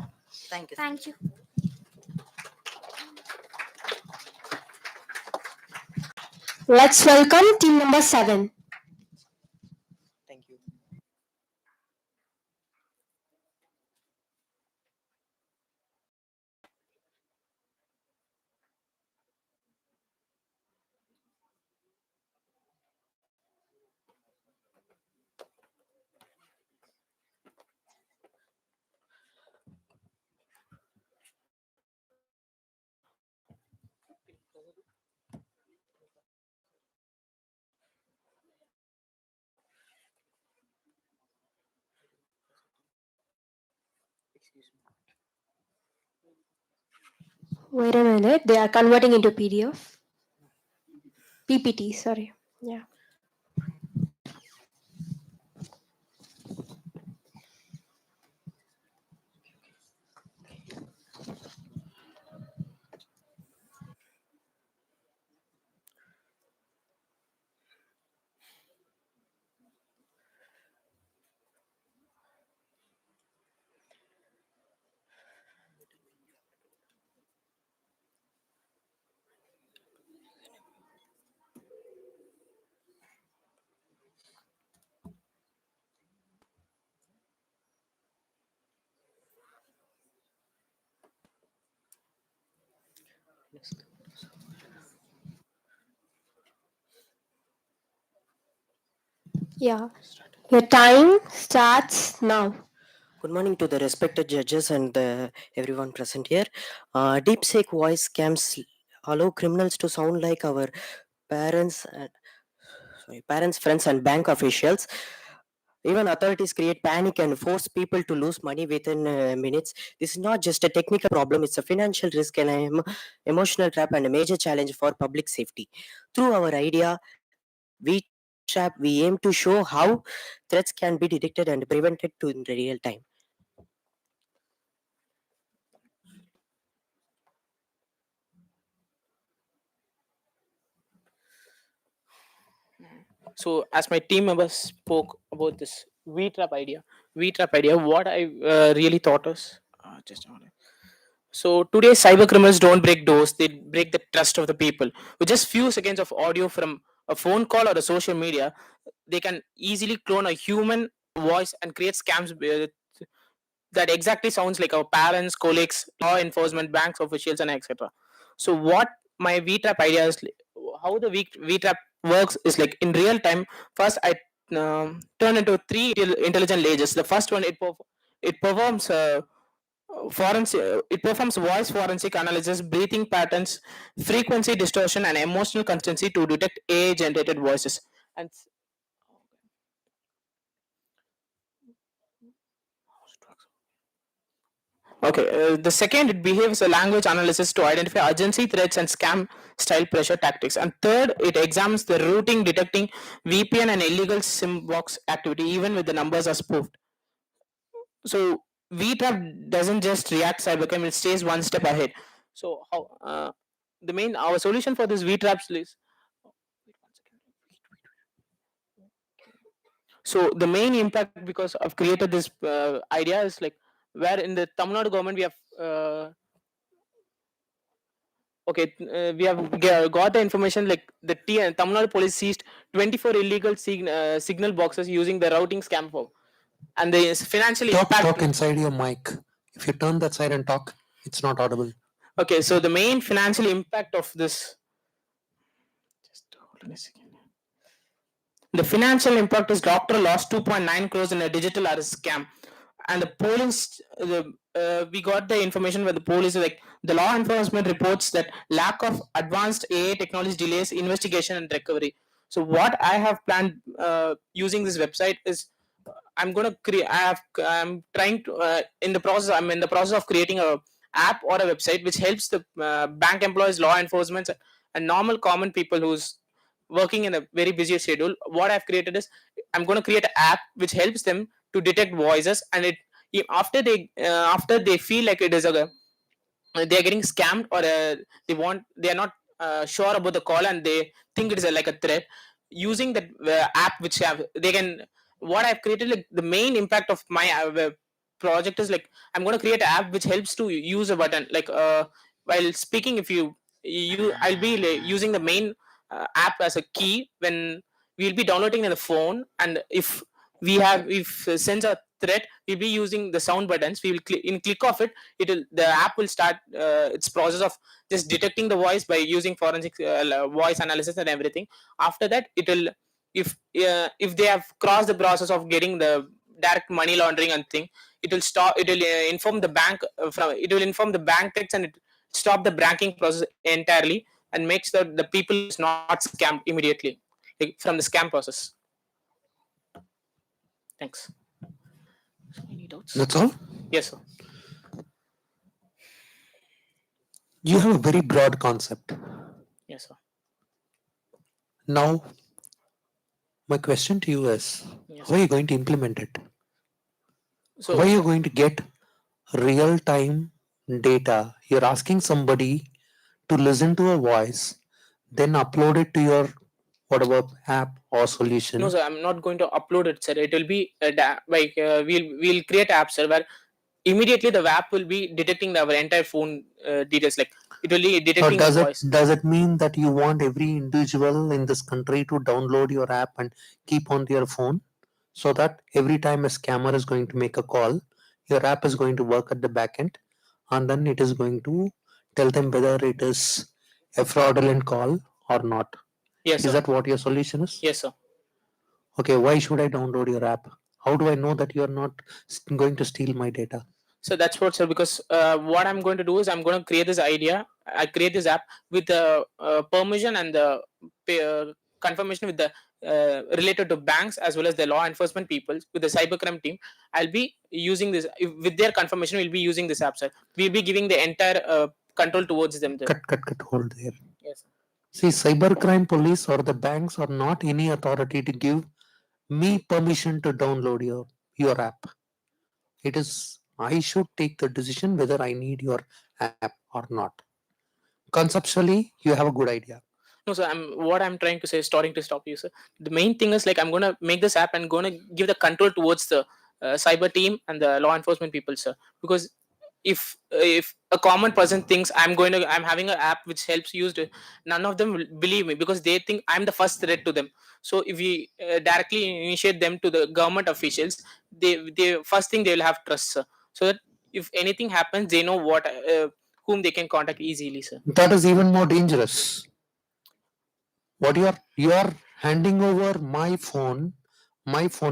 Thank you. Thank you. Let's welcome team number 7. Thank you. Wait a minute. They are converting into PDF. PPT, sorry. Yeah. Yeah. Your time starts now. Good morning to the respected judges and everyone present here. DeepSeek voice scams allow criminals to sound like our parents, parents, friends, and bank officials. Even authorities create panic and force people to lose money within minutes. This is not just a technical problem; it's a financial risk and an emotional trap and a major challenge for public safety. Through our idea, we trap, we aim to show how threats can be detected and prevented to in real time. So as my team members spoke about this V-trap idea, what I really thought is just a minute. So today cyber criminals don't break doors, they break the trust of the people. With just few seconds of audio from a phone call or a social media, they can easily clone a human voice and create scams that exactly sounds like our parents, colleagues, law enforcement, banks officials, and etc. So what my VTrap idea is, how the VTrap works is like in real time. First, I turn into three intelligent layers. The first one, it performs it performs voice forensic analysis, breathing patterns, frequency distortion, and emotional consistency to detect AI generated voices. And okay, the second, it behaves a language analysis to identify urgency, threats, and scam style pressure tactics. And third, it examines the routing, detecting VPN and illegal SIM box activity, even with the numbers are spoofed. So VTrap doesn't just react cybercrime; it stays one step ahead. So how the main our solution for this VTraps is, so the main impact because I've created this idea is like where in the Tamil Nadu government we have we have got the information like the Tamil Nadu police seized 24 illegal signal boxes using the routing scam for, and the financial impact. Talk inside your mic. If you turn that side and talk, it's not audible. Okay, so the main financial impact of this. Just hold on a second. The financial impact is doctor lost 2.9 crores in a digital arrest scam, and the police, we got the information where the police like the law enforcement reports that lack of advanced AI technology delays investigation and recovery. So what I have planned using this website is I'm going to create. I'm trying to in the process. I'm in the process of creating a app or a website which helps the bank employees, law enforcement, and normal common people who's working in a very busy schedule. What I've created is I'm going to create an app which helps them to detect voices, and it after they feel like it is a they're getting scammed or they are not sure about the call and they think it is like a threat, using the app which have they can what I've created, like the main impact of my project is like I'm going to create an app which helps to use a button like while speaking. If I'll be like, using the main app as a key when we'll be downloading in the phone, and if sends a threat, we'll be using the sound buttons. We will click of it, the app will start its process of just detecting the voice by using forensic voice analysis and everything. After that, it will if they have crossed the process of getting the direct money laundering and thing, it will inform the bank it will inform the bank text, and it stop the banking process entirely and makes the people is not scammed immediately, like, from the scam process. Thanks. Any doubts? That's all? Yes, sir. You have a very broad concept. Yes, sir. Now, my question to you is, Yes, how are you going to implement it? So, how are you going to get real-time data? You're asking somebody to listen to a voice, then upload it to your whatever app or solution. no, sir, I'm not going to upload it, sir. It will be we'll create apps, sir, where immediately the app will be detecting our entire phone details. Like it will be Or detecting the voice. does it mean that you want every individual in this country to download your app and keep on their phone, so that every time a scammer is going to make a call, your app is going to work at the back end, and then it is going to tell them whether it is a fraudulent call or not. Yes, Is sir. that what your solution is? Yes, sir. Okay, why should I download your app? How do I know that you're not going to steal my data? So that's what, sir. Because what I'm going to do is I'm going to create this idea. I create this app with the permission and the confirmation with the related to banks as well as the law enforcement people with the cybercrime team. I'll be using this with their confirmation. We'll be using this app, sir. We'll be giving the entire control towards them. Cut, hold there. Yes. See, cybercrime police or the banks are not any authority to give me permission to download your app. It is I should take the decision whether I need your app or not. Conceptually, you have a good idea. No, sir. What I'm trying to say is starting to stop you, sir. The main thing is like I'm gonna make this app and gonna give the control towards the cyber team and the law enforcement people, sir. Because if a common person thinks I'm having an app which helps used, none of them will believe me because they think I'm the first threat to them. So if we directly initiate them to the government officials, they first thing they will have trust, sir. So that if anything happens, they know what whom they can contact easily, sir. That is even more dangerous. What you are handing over my phone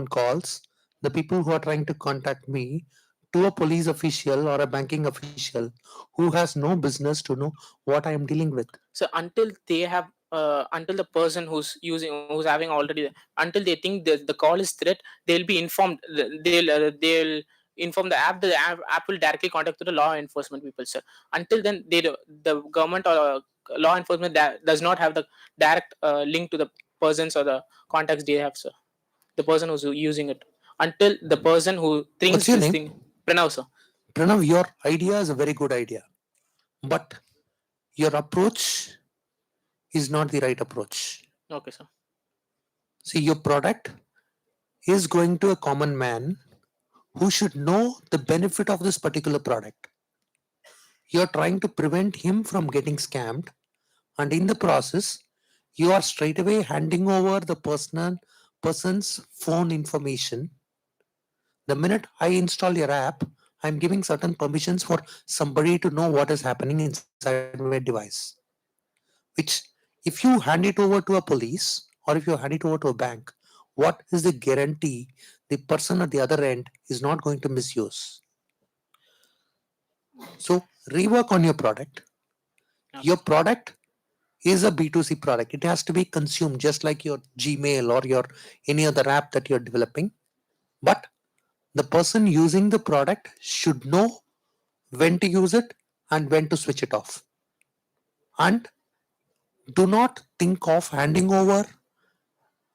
calls, the people who are trying to contact me, to a police official or a banking official who has no business to know what I am dealing with. So until they have until the person who's having already, until they think the call is threat, they'll be informed. They'll inform the app. The app will directly contact to the law enforcement people, sir. Until then, the government or law enforcement does not have the direct link to the persons or the contacts they have, sir. The person who's using it, until the person who thinks What's your this name? thing. Pranav, sir. Pranav, your idea is a very good idea, but your approach is not the right approach. Okay, sir. See, your product is going to a common man who should know the benefit of this particular product. You're trying to prevent him from getting scammed, and in the process, you are straight away handing over the person's phone information. The minute I install your app, I'm giving certain permissions for somebody to know what is happening inside my device. Which, if you hand it over to a police or if you hand it over to a bank, what is the guarantee the person at the other end is not going to misuse? So, rework on your product. Your product is a B2C product. It has to be consumed just like your Gmail or your any other app that you're developing. But the person using the product should know when to use it and when to switch it off. And do not think of handing over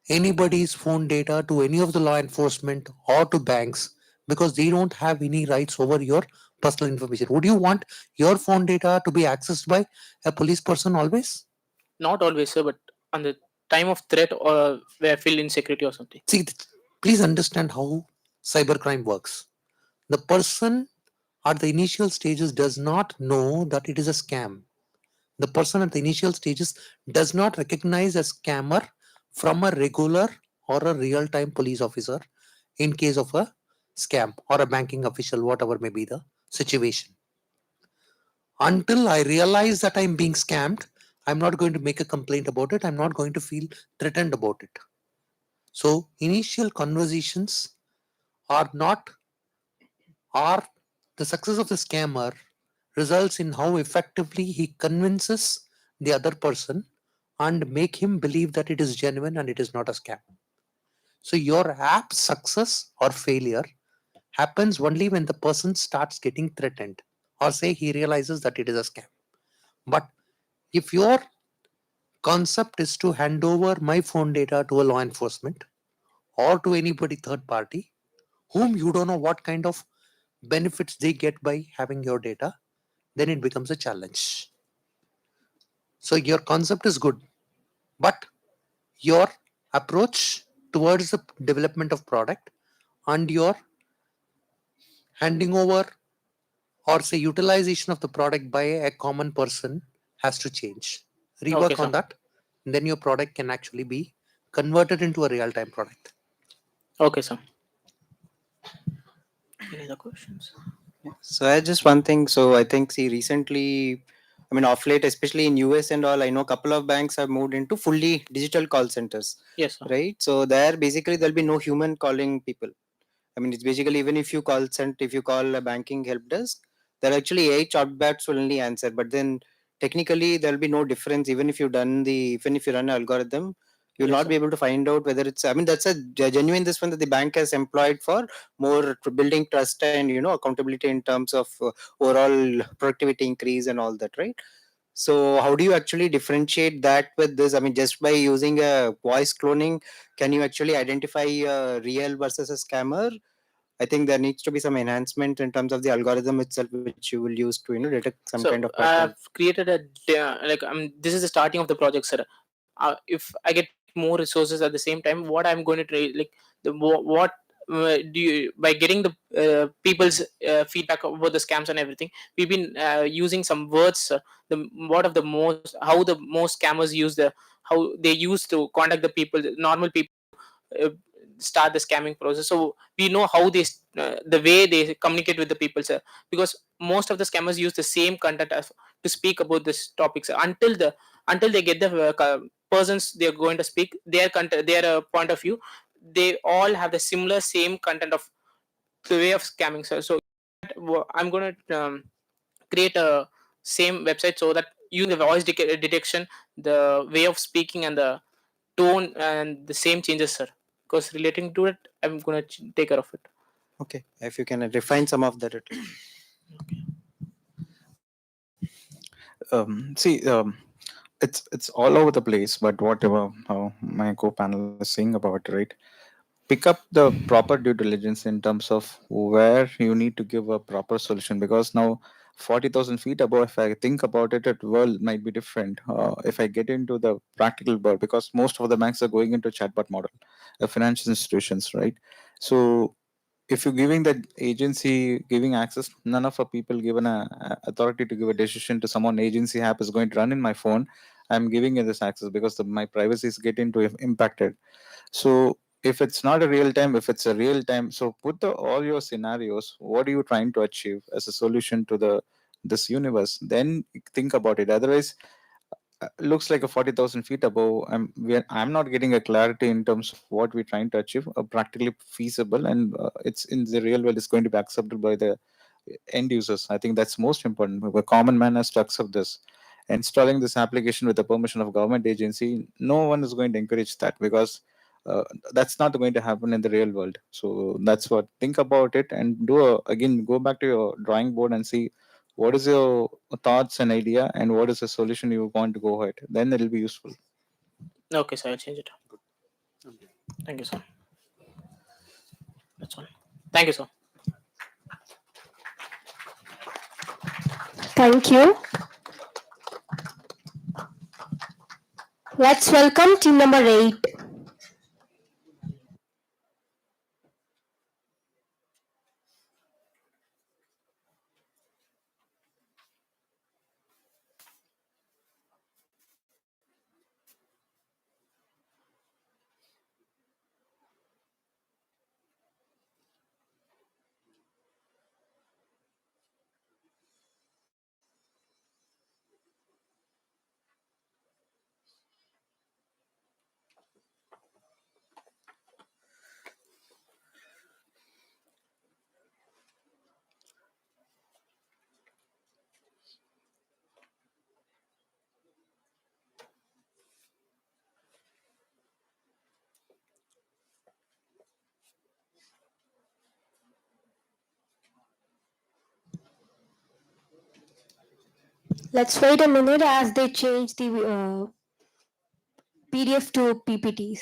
anybody's phone data to any of the law enforcement or to banks because they don't have any rights over your personal information. Would you want your phone data to be accessed by a police person always? Not always, sir, but on the time of threat or where feel insecurity or something. See, please understand how cybercrime works. The person at the initial stages does not know that it is a scam. The person at the initial stages does not recognize a scammer from a regular or a real-time police officer in case of a scam or a banking official, whatever may be the situation. Until I realize that I'm being scammed, I'm not going to make a complaint about it. I'm not going to feel threatened about it. So initial conversations are the success of the scammer results in how effectively he convinces the other person and make him believe that it is genuine and it is not a scam. So your app success or failure happens only when the person starts getting threatened or say he realizes that it is a scam. But if your concept is to hand over my phone data to a law enforcement or to anybody third party whom you don't know what kind of benefits they get by having your data, then it becomes a challenge. So your concept is good, but your approach towards the development of product and your handing over or say utilization of the product by a common person has to change. Rework Okay, on sir. that, then your product can actually be converted into a real-time product. Okay, sir. Any other questions? So I just one thing. So I think, see, recently I mean, off late, especially in US and all, I know a couple of banks have moved into fully digital call centers. Yes, sir. Right. So there, basically, there'll be no human calling people. I mean, it's basically even if you if you call a banking help desk, there are actually 8 chatbots will only answer. But then technically there'll be no difference even if even if you run an algorithm, you'll Yes, not sir. be able to find out whether it's. I mean, that's a genuine this one that the bank has employed for more building trust and accountability in terms of overall productivity increase and all that, right? So how do you actually differentiate that with this? I mean, just by using a voice cloning, can you actually identify a real versus a scammer? I think there needs to be some enhancement in terms of the algorithm itself, which you will use to detect some So kind of pattern. I've created a this is the starting of the project, sir. If I get more resources at the same time, what I'm going to like what do you by getting the people's feedback about the scams and everything, we've been using some words, the what of the most how the most scammers use the how they use to contact the people, the normal people, uh, start the scamming process. So we know how they the way they communicate with the people, sir, because most of the scammers use the same content to speak about this topic, sir, until they get the persons they are going to speak their content, their point of view. They all have the similar same content of the way of scamming, sir. So I'm going to create a same website so that using the voice detection, the way of speaking and the tone and the same changes, sir, because relating to it I'm gonna take care of it. Okay, if you can refine some of that. See, it's all over the place. But whatever my co-panel is saying about it, right? Pick up the proper due diligence in terms of where you need to give a proper solution, because now 40,000 feet above, if I think about it, the world might be different. If I get into the practical world, because most of the banks are going into chatbot model, financial institutions, right? So if you're giving the agency giving access, none of our people given a authority to give a decision to someone agency app is going to run in my phone. I'm giving you this access because my privacy is getting to impacted. So if it's not a real time, if it's a real time, so put all your scenarios. What are you trying to achieve as a solution to this universe? Then think about it. Otherwise, looks like a 40,000 feet above. I'm not getting a clarity in terms of what we're trying to achieve, practically feasible, and it's in the real world is going to be accepted by the end users. I think that's most important. A common man has to accept this. Installing this application with the permission of government agency, no one is going to encourage that, because uh, that's not going to happen in the real world. So that's what, think about it and again, go back to your drawing board and see what is your thoughts and idea and what is the solution you want to go ahead. Then it'll be useful. Okay, sir, I'll change it. Thank you, sir. That's all. Thank you, sir. Thank you. Let's welcome team number 8. Let's wait a minute as they change the PDF to PPTs.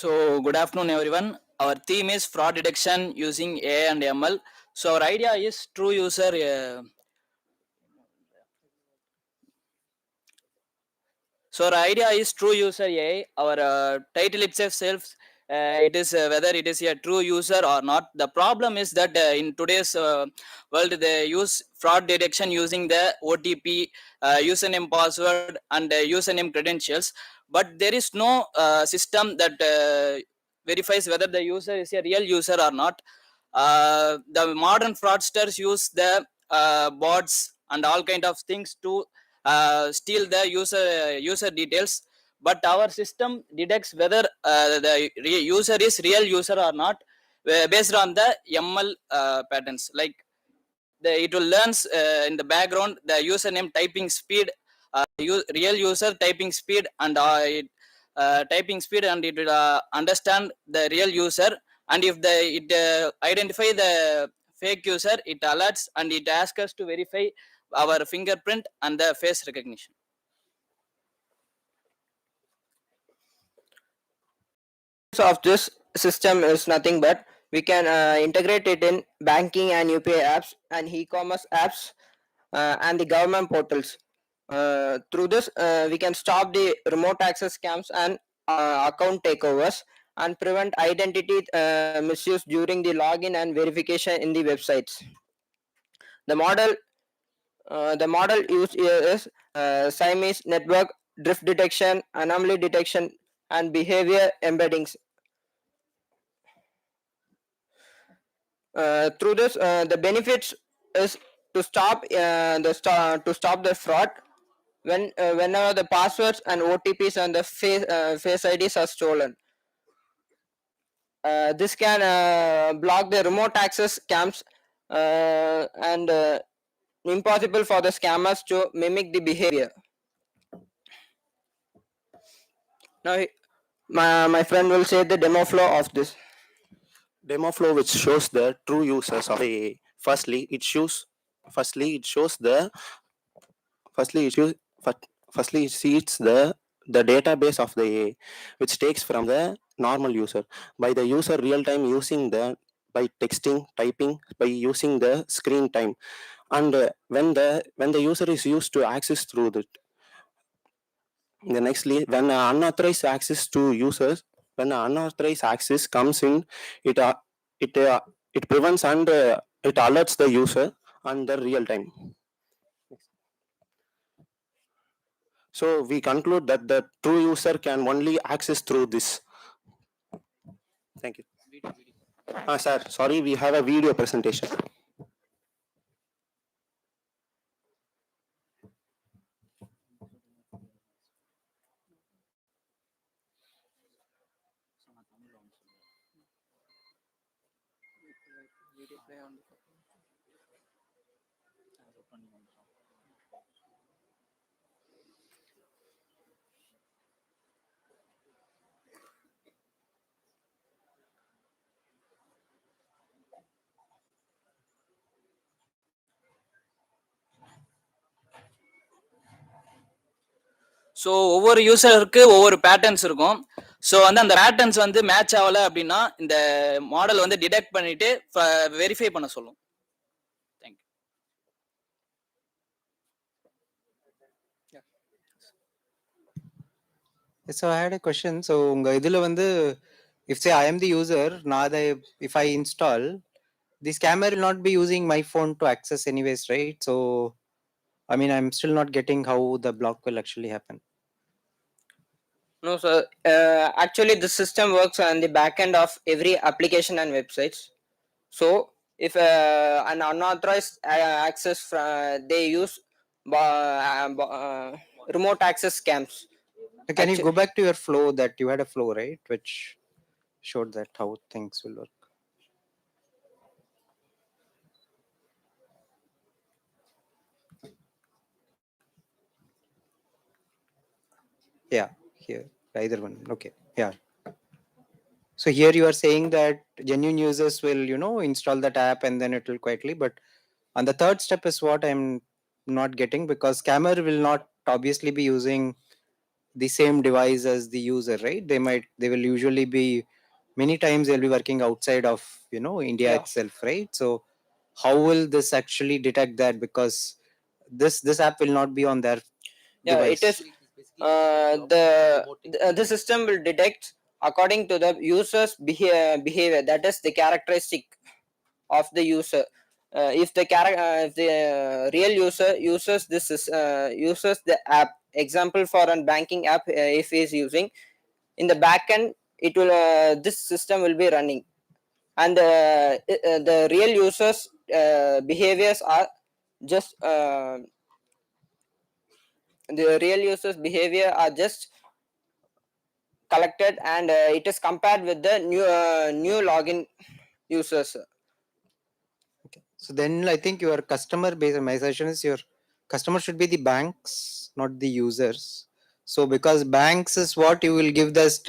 So, good afternoon, everyone. Our theme is fraud detection using AI and ML. So, our idea is true user. So, our idea is true user AI. Our title itself, it is whether it is a true user or not. The problem is that in today's world, they use fraud detection using the OTP, username, password, and username credentials. But there is no system that verifies whether the user is a real user or not. The modern fraudsters use the bots and all kind of things to steal the user details, but our system detects whether the user is real user or not based on the ML patterns. Like it will learns in the background the username typing speed, real user typing speed, and typing speed, and it will understand the real user. And if it identify the fake user, it alerts and it asks us to verify our fingerprint and the face recognition. Of this system is nothing but we can integrate it in banking and UPI apps and e-commerce apps and the government portals. Through this, we can stop the remote access scams and account takeovers and prevent identity misuse during the login and verification in the websites. The model used here is Siamese network, drift detection, anomaly detection, and behavior embeddings. Through this, the benefits is to stop to stop the fraud whenever the passwords and OTPs and the face IDs are stolen. This can block the remote access scams and impossible for the scammers to mimic the behavior. Now, my friend will say the demo flow of this. Demo flow which shows the true users of the firstly it shows the firstly it shows firstly it sees the database of the AI, which takes from the normal user by the user real time using the by texting typing by using the screen time, and when the user is used to access through that. The nextly, when unauthorized access to users, when unauthorized access comes in, it it it prevents and it alerts the user on the real time. So we conclude that the true user can only access through this. Thank you. Sir, sorry, we have a video presentation. So ஒவ்வொரு யூசருக்கு ஒவ்வொரு patterns இருக்கும். So வந்து அந்த patterns வந்து match ஆகலை அப்படின்னா இந்த model வந்து டிடெக்ட் பண்ணிட்டு வெரிஃபை பண்ண சொல்லும். Thank you. So I had a question. So உங்க இதுல வந்து if say I am the user, now if I install, the scammer will not be using my phone to access anyways, right? So I mean, I'm still not getting how the block will actually happen. No, sir. Actually, the system works on the back end of every application and websites. So, if an unauthorized access they use remote access scams. Can you go back to your flow that you had a flow, right, which showed that how things will work? Yeah, here, either one. Okay, yeah. So here you are saying that genuine users will, install that app and then it will quietly. But on the third step is what I'm not getting, because scammer will not obviously be using the same device as the user, right? They will usually be many times they'll be working outside of India Yeah. itself, right? So how will this actually detect that? Because this app will not be on their Yeah, it device. is the system will detect according to the user's behavior, that is the characteristic of the user. If the real user uses the app, example for a banking app, if he is using, in the back end it will this system will be running, and the real users behaviors are just the real users behavior are just collected, and it is compared with the new login users. So then I think your customer base, my suggestion is your customer should be the banks, not the users. So because banks is what you will give this,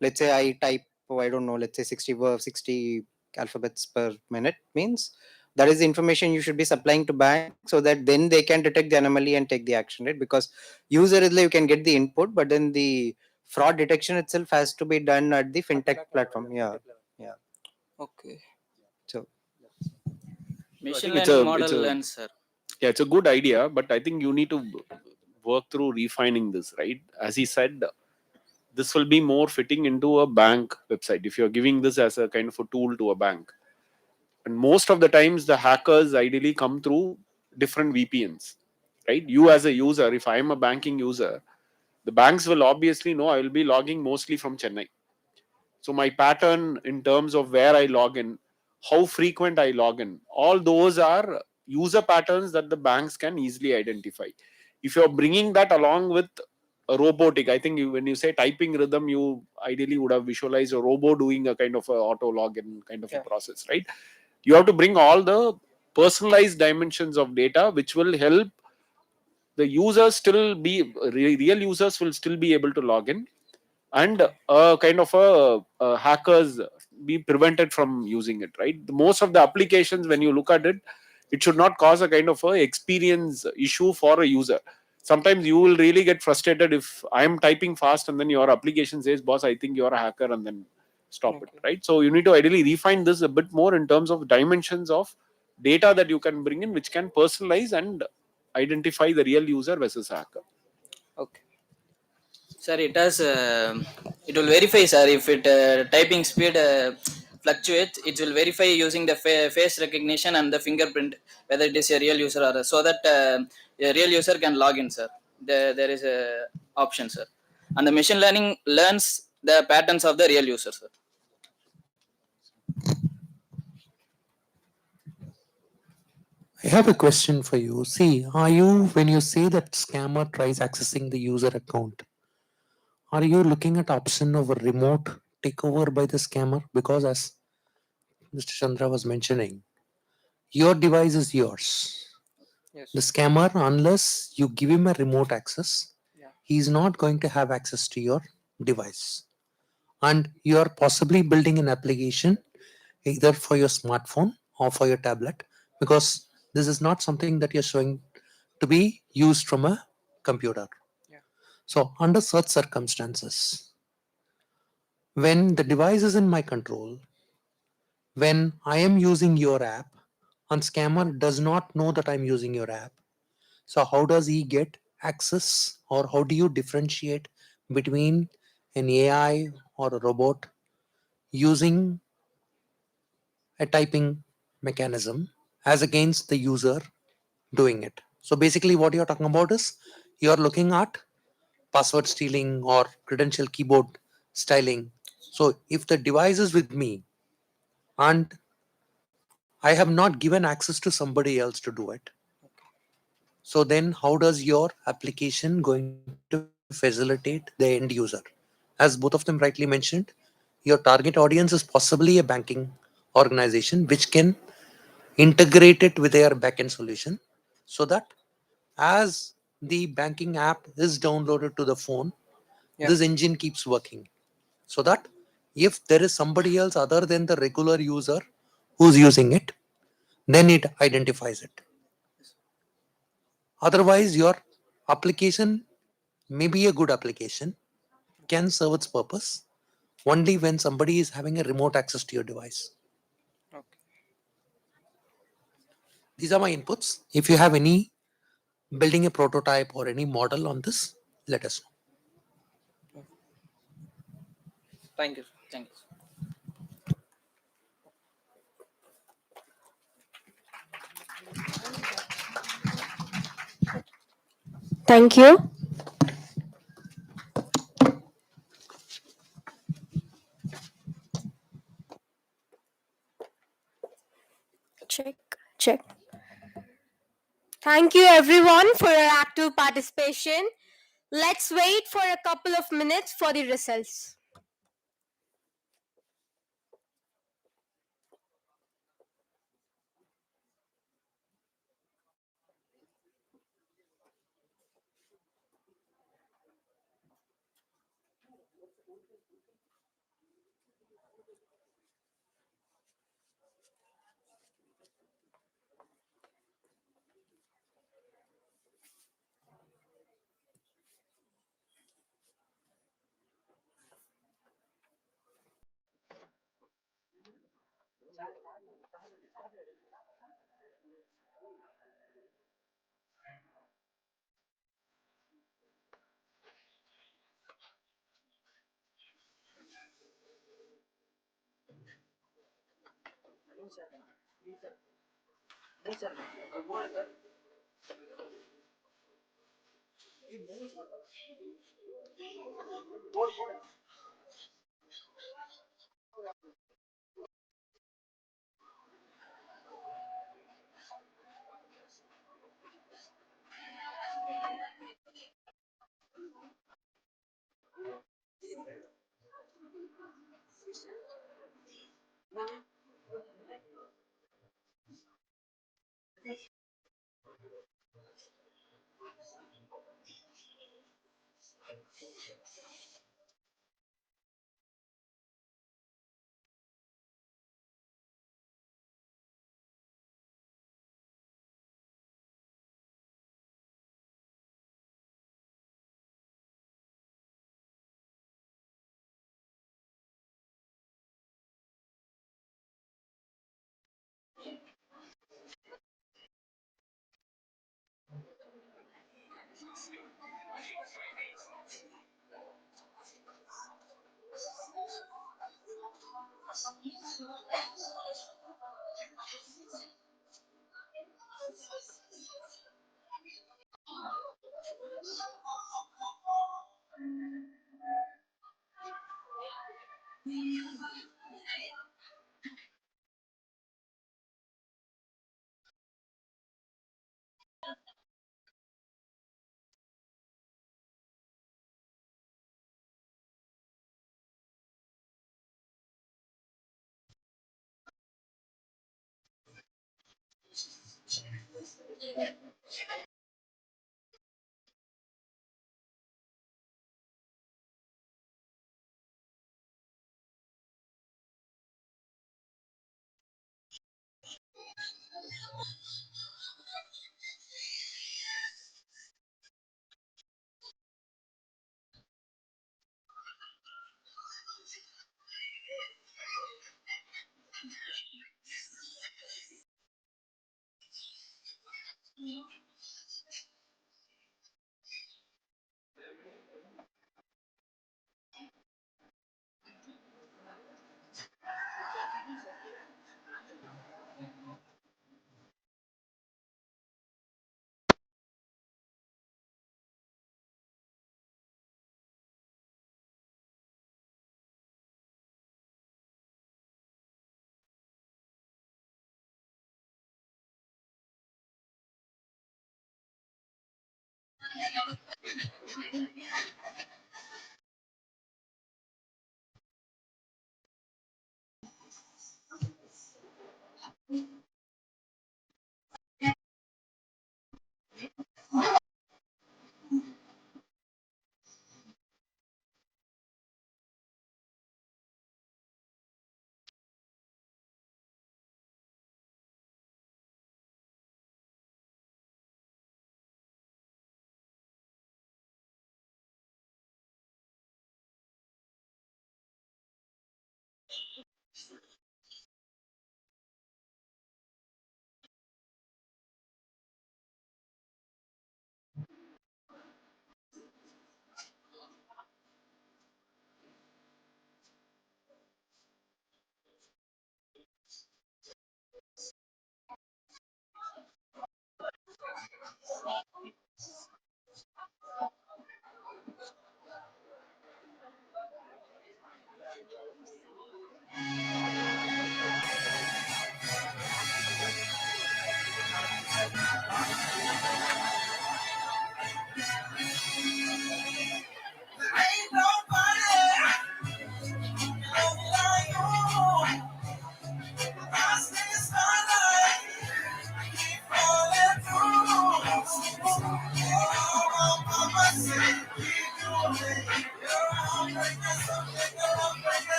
let's say I type, I don't know, let's say 60 alphabets per minute means that is the information you should be supplying to bank, so that then they can detect the anomaly and take the action, right? Because user is like you can get the input, but then the fraud detection itself has to be done at the fintech platform. Yeah. Yeah. Okay. So I Machine think learning model learns, sir. yeah, it's a good idea, but I think you need to work through refining this, right? As he said, this will be more fitting into a bank website if you're giving this as a kind of a tool to a bank. And most of the times, the hackers ideally come through different VPNs, right? You as a user, if I'm a banking user, the banks will obviously know I will be logging mostly from Chennai. So my pattern in terms of where I log in, how frequent I log in, all those are user patterns that the banks can easily identify. If you're bringing that along with a robotic, I think when you say typing rhythm, you ideally would have visualized a robot doing a kind of a auto login kind of a process, right? You have to bring all the personalized dimensions of data, which will help the users still be real users will still be able to log in, and kind of hackers be prevented from using it, right? Most of the applications, when you look at it, it should not cause a kind of a experience issue for a user. Sometimes you will really get frustrated if I am typing fast and then your application says, boss, I think you're a hacker, and then stop it, right? So you need to ideally refine this a bit more in terms of dimensions of data that you can bring in, which can personalize and identify the real user versus hacker. Okay. Sir, it has it will verify, sir, if it typing speed fluctuates. It will verify using the face recognition and the fingerprint whether it is a real user, or so that a real user can log in, sir. There is a option, sir, and the machine learning learns the patterns of the real user, sir. I have a question for you. See, are you, when you say that scammer tries accessing the user account, are you looking at option of a remote takeover by the scammer? Because as Mr. Chandra was mentioning, your device is yours. Yes. The scammer, unless you give him a remote access, he's not going to have access to your device. And you are possibly building an application either for your smartphone or for your tablet, because this is not something that you're showing to be used from a computer. So, under such circumstances, when the device is in my control, when I am using your app, and scammer does not know that I'm using your app, so how does he get access, or how do you differentiate between an AI or a robot using a typing mechanism as against the user doing it? So basically what you're talking about is you're looking at password stealing or credential keyboard styling. So if the device is with me and I have not given access to somebody else to do it, so then how does your application going to facilitate the end user? As both of them rightly mentioned, your target audience is possibly a banking organization which can integrate it with their backend solution, so that as the banking app is downloaded to the phone, this engine keeps working, so that if there is somebody else other than the regular user who's using it, then it identifies it. Otherwise, your application may be a good application, can serve its purpose only when somebody is having a remote access to your device. Okay. These are my inputs. If you have any building a prototype or any model on this, let us know. Thank you. Thank you. Thank you. Check, check. Thank you everyone for your active participation. Let's wait for a couple of minutes for the results.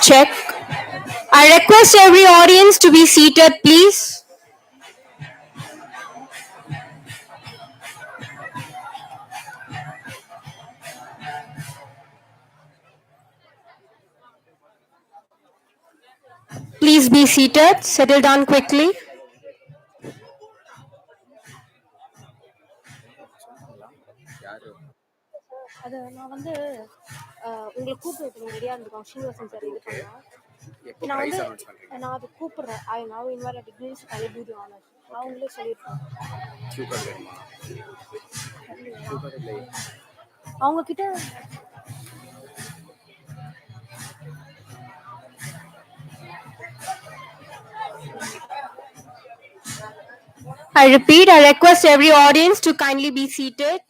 Check. I request every audience to be seated, please. Please be seated. Settle down quickly. அது நான் வந்து உங்களை கூப்பிட்டு ரெடியாக இருந்துக்கோங்க Srinivasan sir இது பண்ணேன் நான் வந்து நான் அதை கூப்பிட்றேன் ஐ நவ் இன்வால்வ் டிகிரிஸ் கலைபூதி ஆனர்ஸ் அவங்களே சொல்லியிருக்காங்க அவங்க கிட்ட I repeat, I request every audience to kindly be seated.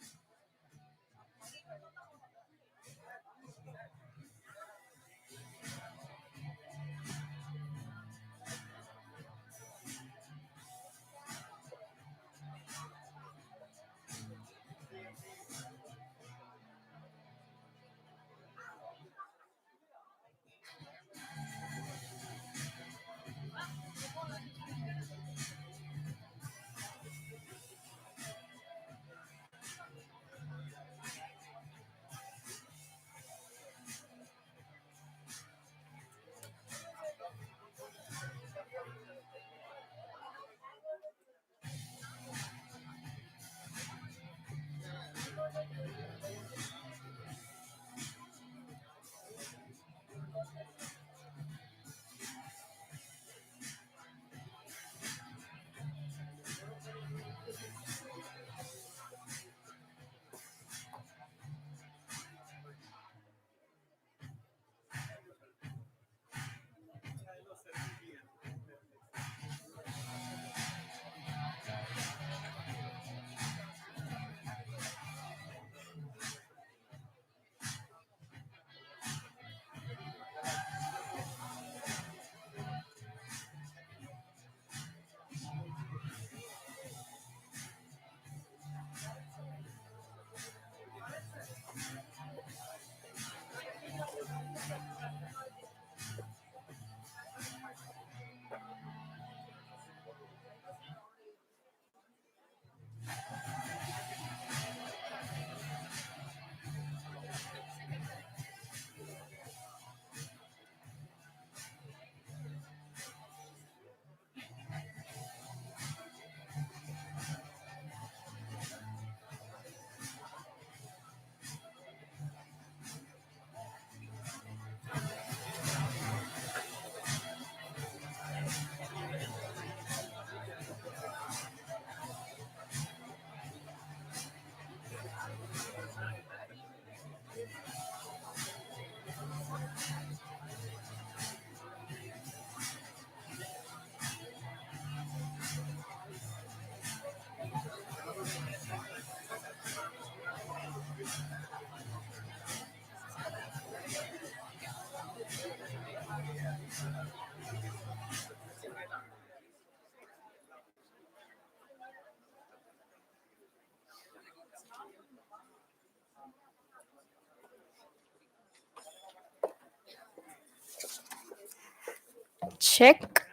Check.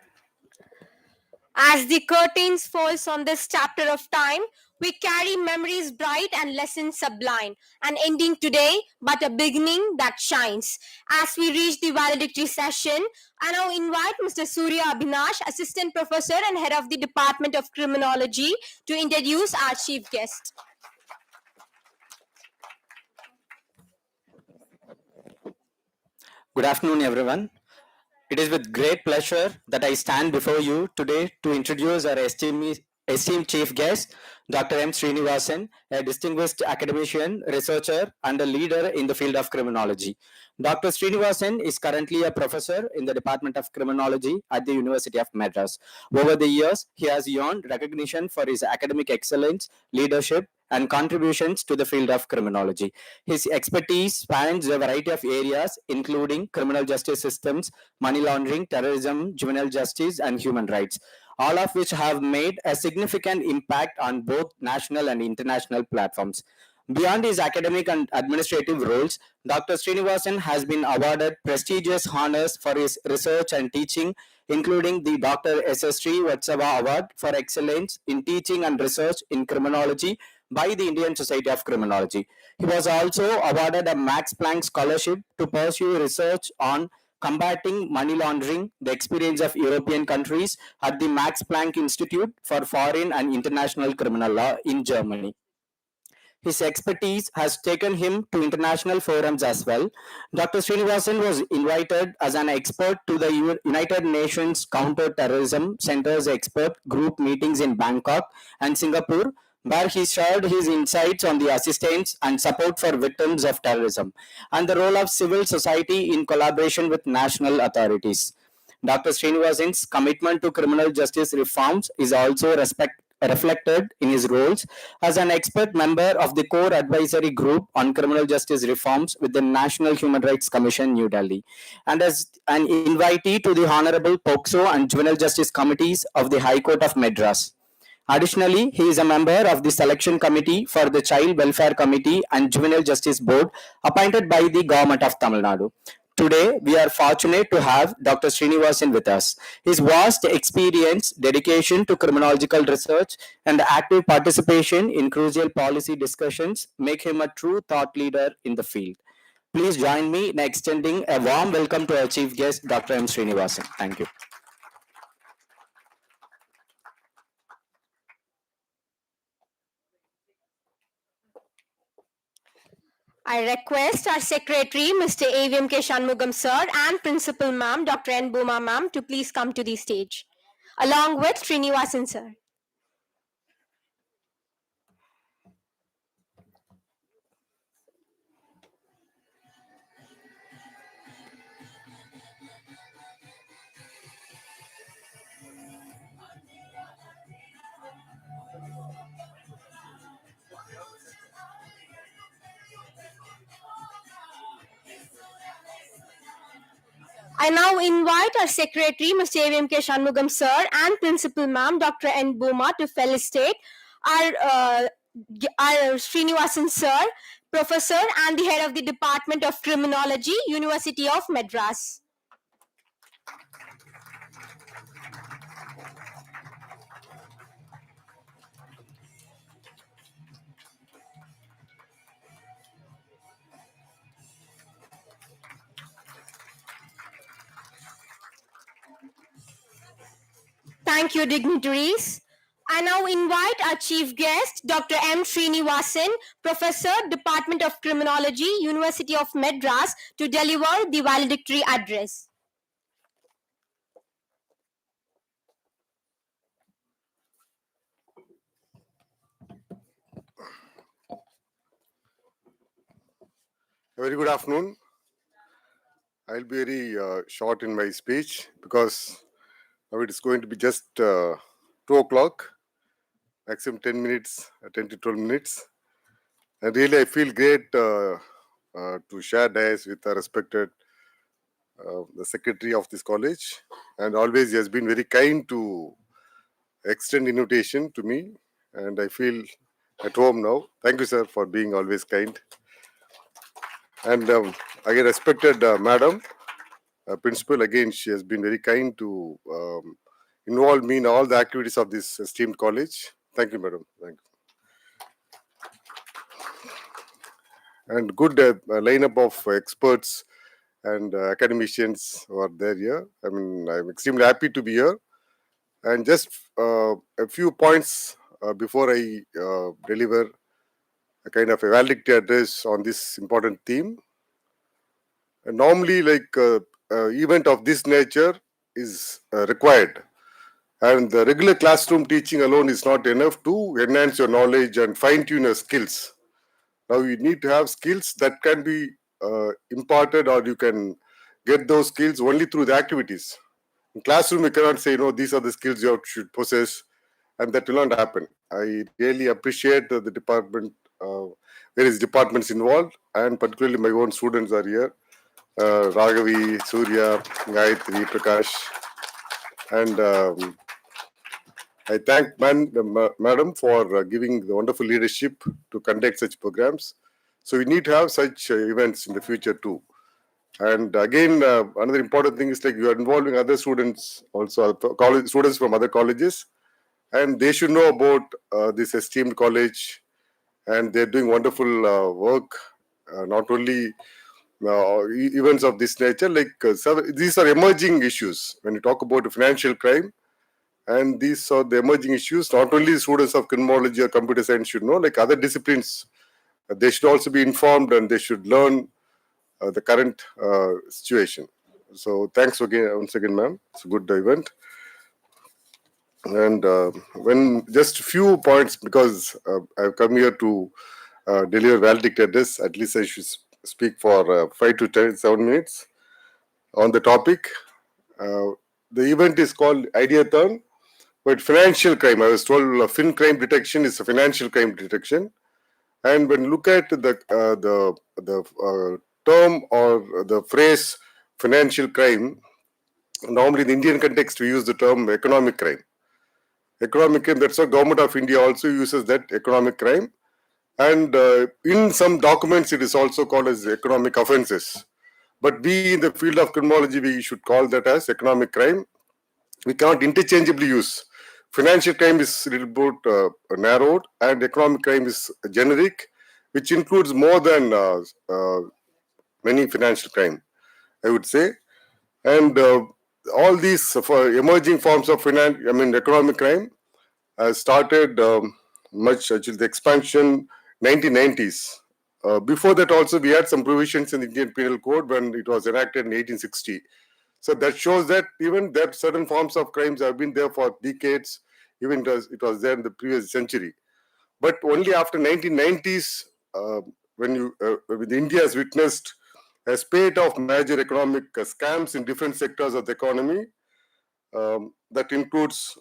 As the curtains falls on this chapter of time, we carry memories bright and lessons sublime. An ending today, but a beginning that shines. As we reach the valedictory session, I now invite Mr. Surya Abhinash, Assistant Professor and Head of the Department of Criminology, to introduce our chief guest. Good afternoon, everyone. It is with great pleasure that I stand before you today to introduce our esteemed chief guest, Dr. M. Srinivasan, a distinguished academician, researcher, and a leader in the field of criminology. Dr. Srinivasan is currently a professor in the Department of Criminology at the University of Madras. Over the years, he has earned recognition for his academic excellence, leadership, and contributions to the field of criminology. His expertise spans a variety of areas, including criminal justice systems, money laundering, terrorism, juvenile justice, and human rights, all of which have made a significant impact on both national and international platforms. Beyond his academic and administrative roles, Dr. Srinivasan has been awarded prestigious honors for his research and teaching, including the Dr. S.S. Srivatsava Award for Excellence in Teaching and Research in Criminology by the Indian Society of Criminology. He was also awarded a Max Planck Scholarship to pursue research on combating money laundering, the experience of European countries at the Max Planck Institute for Foreign and International Criminal Law in Germany. His expertise has taken him to international forums as well. Dr. Srinivasan was invited as an expert to the United Nations Counter-Terrorism Center's expert group meetings in Bangkok and Singapore, where he shared his insights on the assistance and support for victims of terrorism and the role of civil society in collaboration with national authorities. Dr. Srinivasan's commitment to criminal justice reforms is also reflected in his roles as an expert member of the core advisory group on criminal justice reforms with the National Human Rights Commission, New Delhi, and as an invitee to the Honorable POCSO and Juvenile Justice Committees of the High Court of Madras. Additionally, he is a member of the Selection Committee for the Child Welfare Committee and Juvenile Justice Board appointed by the Government of Tamil Nadu. Today, we are fortunate to have Dr. Srinivasan with us. His vast experience, dedication to criminological research, and active participation in crucial policy discussions make him a true thought leader in the field. Please join me in extending a warm welcome to our chief guest, Dr. M. Srinivasan. Thank you. I request our Secretary, Mr. AVMK Shanmugam Sir, and Principal Ma'am, Dr. N. Boma Ma'am, to please come to the stage, along with Srinivasan Sir. I now invite our Secretary, Mr. AVMK Shanmugam Sir, and Principal Ma'am, Dr. N. Boma, to felicitate our Srinivasan Sir, Professor and the Head of the Department of Criminology, University of Madras. Thank you, dignitaries. I now invite our chief guest, Dr. M. Srinivasan, Professor, Department of Criminology, University of Madras, to deliver the valedictory address. A very good afternoon. I'll be very short in my speech because now it is going to be just 2 o'clock, maximum 10 minutes, 10 to 12 minutes. And really, I feel great to share days with the respected the secretary of this college. And always he has been very kind to extend invitation to me. And I feel at home now. Thank you, sir, for being always kind. And again, respected madam, principal, again, she has been very kind to involve me in all the activities of this esteemed college. Thank you, madam. Thank you. And good lineup of experts and academicians who are there here. I mean, I'm extremely happy to be here. And just a few points before I deliver a kind of a valedictory address on this important theme. Normally, like event of this nature is required, and the regular classroom teaching alone is not enough to enhance your knowledge and fine tune your skills. Now you need to have skills that can be imparted, or you can get those skills only through the activities. In classroom, you cannot say, no, these are the skills you should possess, and that will not happen. I really appreciate the department, various departments involved, and particularly my own students are here. Raghavi, Surya, Gayatri, Prakash, and I thank madam for giving the wonderful leadership to conduct such programs. So we need to have such events in the future too. And again, another important thing is like you are involving other students also, college students from other colleges, and they should know about this esteemed college, and they're doing wonderful work. Not only events of this nature, like these are emerging issues when you talk about financial crime, and these are the emerging issues. Not only students of criminology or computer science should know, like other disciplines, they should also be informed and they should learn the current situation. So thanks again, once again, ma'am. It's a good event. And when just few points, because I've come here to deliver valedictory address, at least I should speak for 5 to 7 minutes on the topic. The event is called Ideathon, but financial crime. I was told Fincrime detection is a financial crime detection, and when you look at the term or the phrase financial crime, normally in the Indian context we use the term economic crime. Economic crime. That's why Government of India also uses that economic crime, and in some documents it is also called as economic offences. But we in the field of criminology, we should call that as economic crime. We cannot interchangeably use. Financial crime is a little bit narrowed, and economic crime is generic, which includes more than many financial crime, I would say. And all these emerging forms of economic crime started much, actually, the expansion 1990s. Before that also, we had some provisions in the Indian Penal Code when it was enacted in 1860. So that shows that even that certain forms of crimes have been there for decades, even it was there in the previous century. But only after 1990s, when India has witnessed a spate of major economic scams in different sectors of the economy, that includes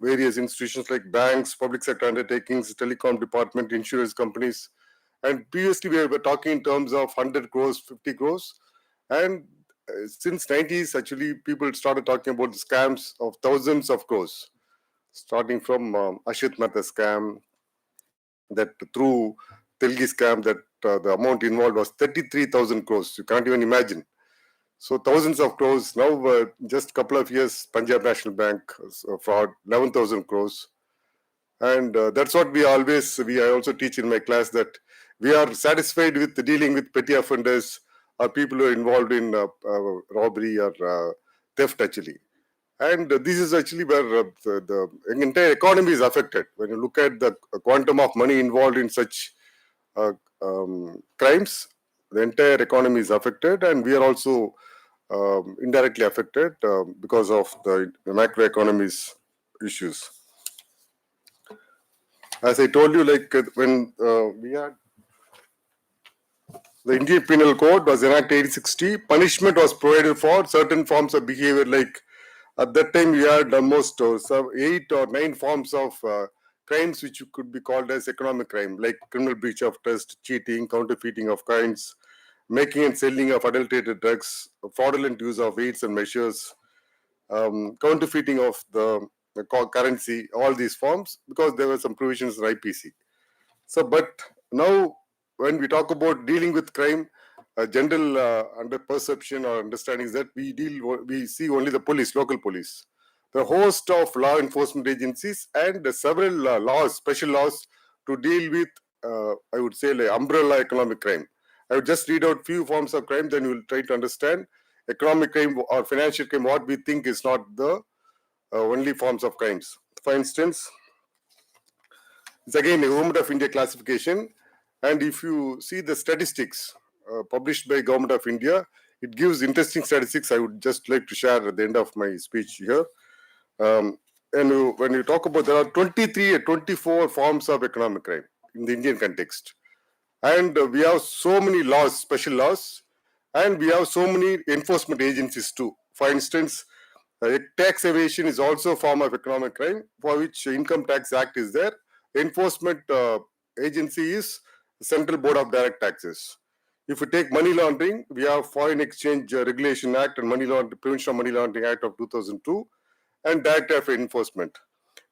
various institutions like banks, public sector undertakings, telecom department, insurance companies. And previously we were talking in terms of 100 crores, 50 crores. And since 90s, actually, people started talking about the scams of thousands of crores, starting from Ashit Mehta scam, that through Telgi scam, that the amount involved was 33,000 crores. You can't even imagine. So thousands of crores. Now, just a couple of years, Punjab National Bank fraud, 11,000 crores. And that's what I also teach in my class, that we are satisfied with dealing with petty offenders or people who are involved in robbery or theft, actually. And this is actually where the entire economy is affected. When you look at the quantum of money involved in such crimes, the entire economy is affected, and we are also indirectly affected because of the macroeconomy's issues. As I told you, like when we had The Indian Penal Code was enacted 1860. Punishment was provided for certain forms of behavior, like at that time we had almost 8 or 9 forms of crimes which could be called as economic crime, like criminal breach of trust, cheating, counterfeiting of coins, making and selling of adulterated drugs, fraudulent use of weights and measures, counterfeiting of the currency, all these forms, because there were some provisions in IPC. So, but now when we talk about dealing with crime, general under perception or understanding is that we see only the police, local police. The host of law enforcement agencies and several laws, special laws to deal with, I would say, like umbrella economic crime. I would just read out few forms of crime, then you will try to understand economic crime or financial crime, what we think is not the only forms of crimes. For instance, it's again a Government of India classification, and if you see the statistics published by Government of India, it gives interesting statistics I would just like to share at the end of my speech here. And when you talk about, there are 23 or 24 forms of economic crime in the Indian context. And we have so many laws, special laws, and we have so many enforcement agencies too. For instance, tax evasion is also a form of economic crime for which Income Tax Act is there. Enforcement agency is Central Board of Direct Taxes. If you take money laundering, we have Foreign Exchange Regulation Act and Prevention of Money Laundering Act of 2002 and Director of Enforcement.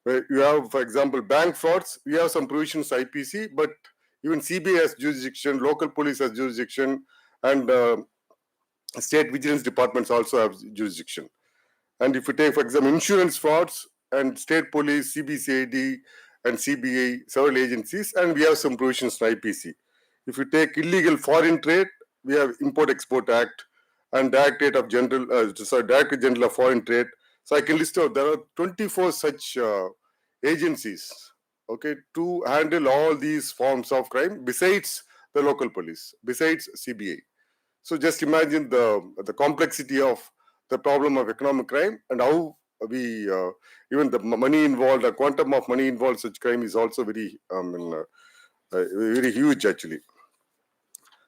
You have, for example, bank frauds. We have some provisions IPC, but even CBI has jurisdiction, local police has jurisdiction, and state vigilance departments also have jurisdiction. And if you take, for example, insurance frauds and state police, CBCID and CBI, several agencies, and we have some provisions in IPC. If you take illegal foreign trade, we have Import-Export Act and Directorate General of Foreign Trade. So I can list out, there are 24 such agencies, okay, to handle all these forms of crime besides the local police, besides CBI. So just imagine the complexity of the problem of economic crime and how we, even the money involved, the quantum of money involved such crime is also very, very huge actually.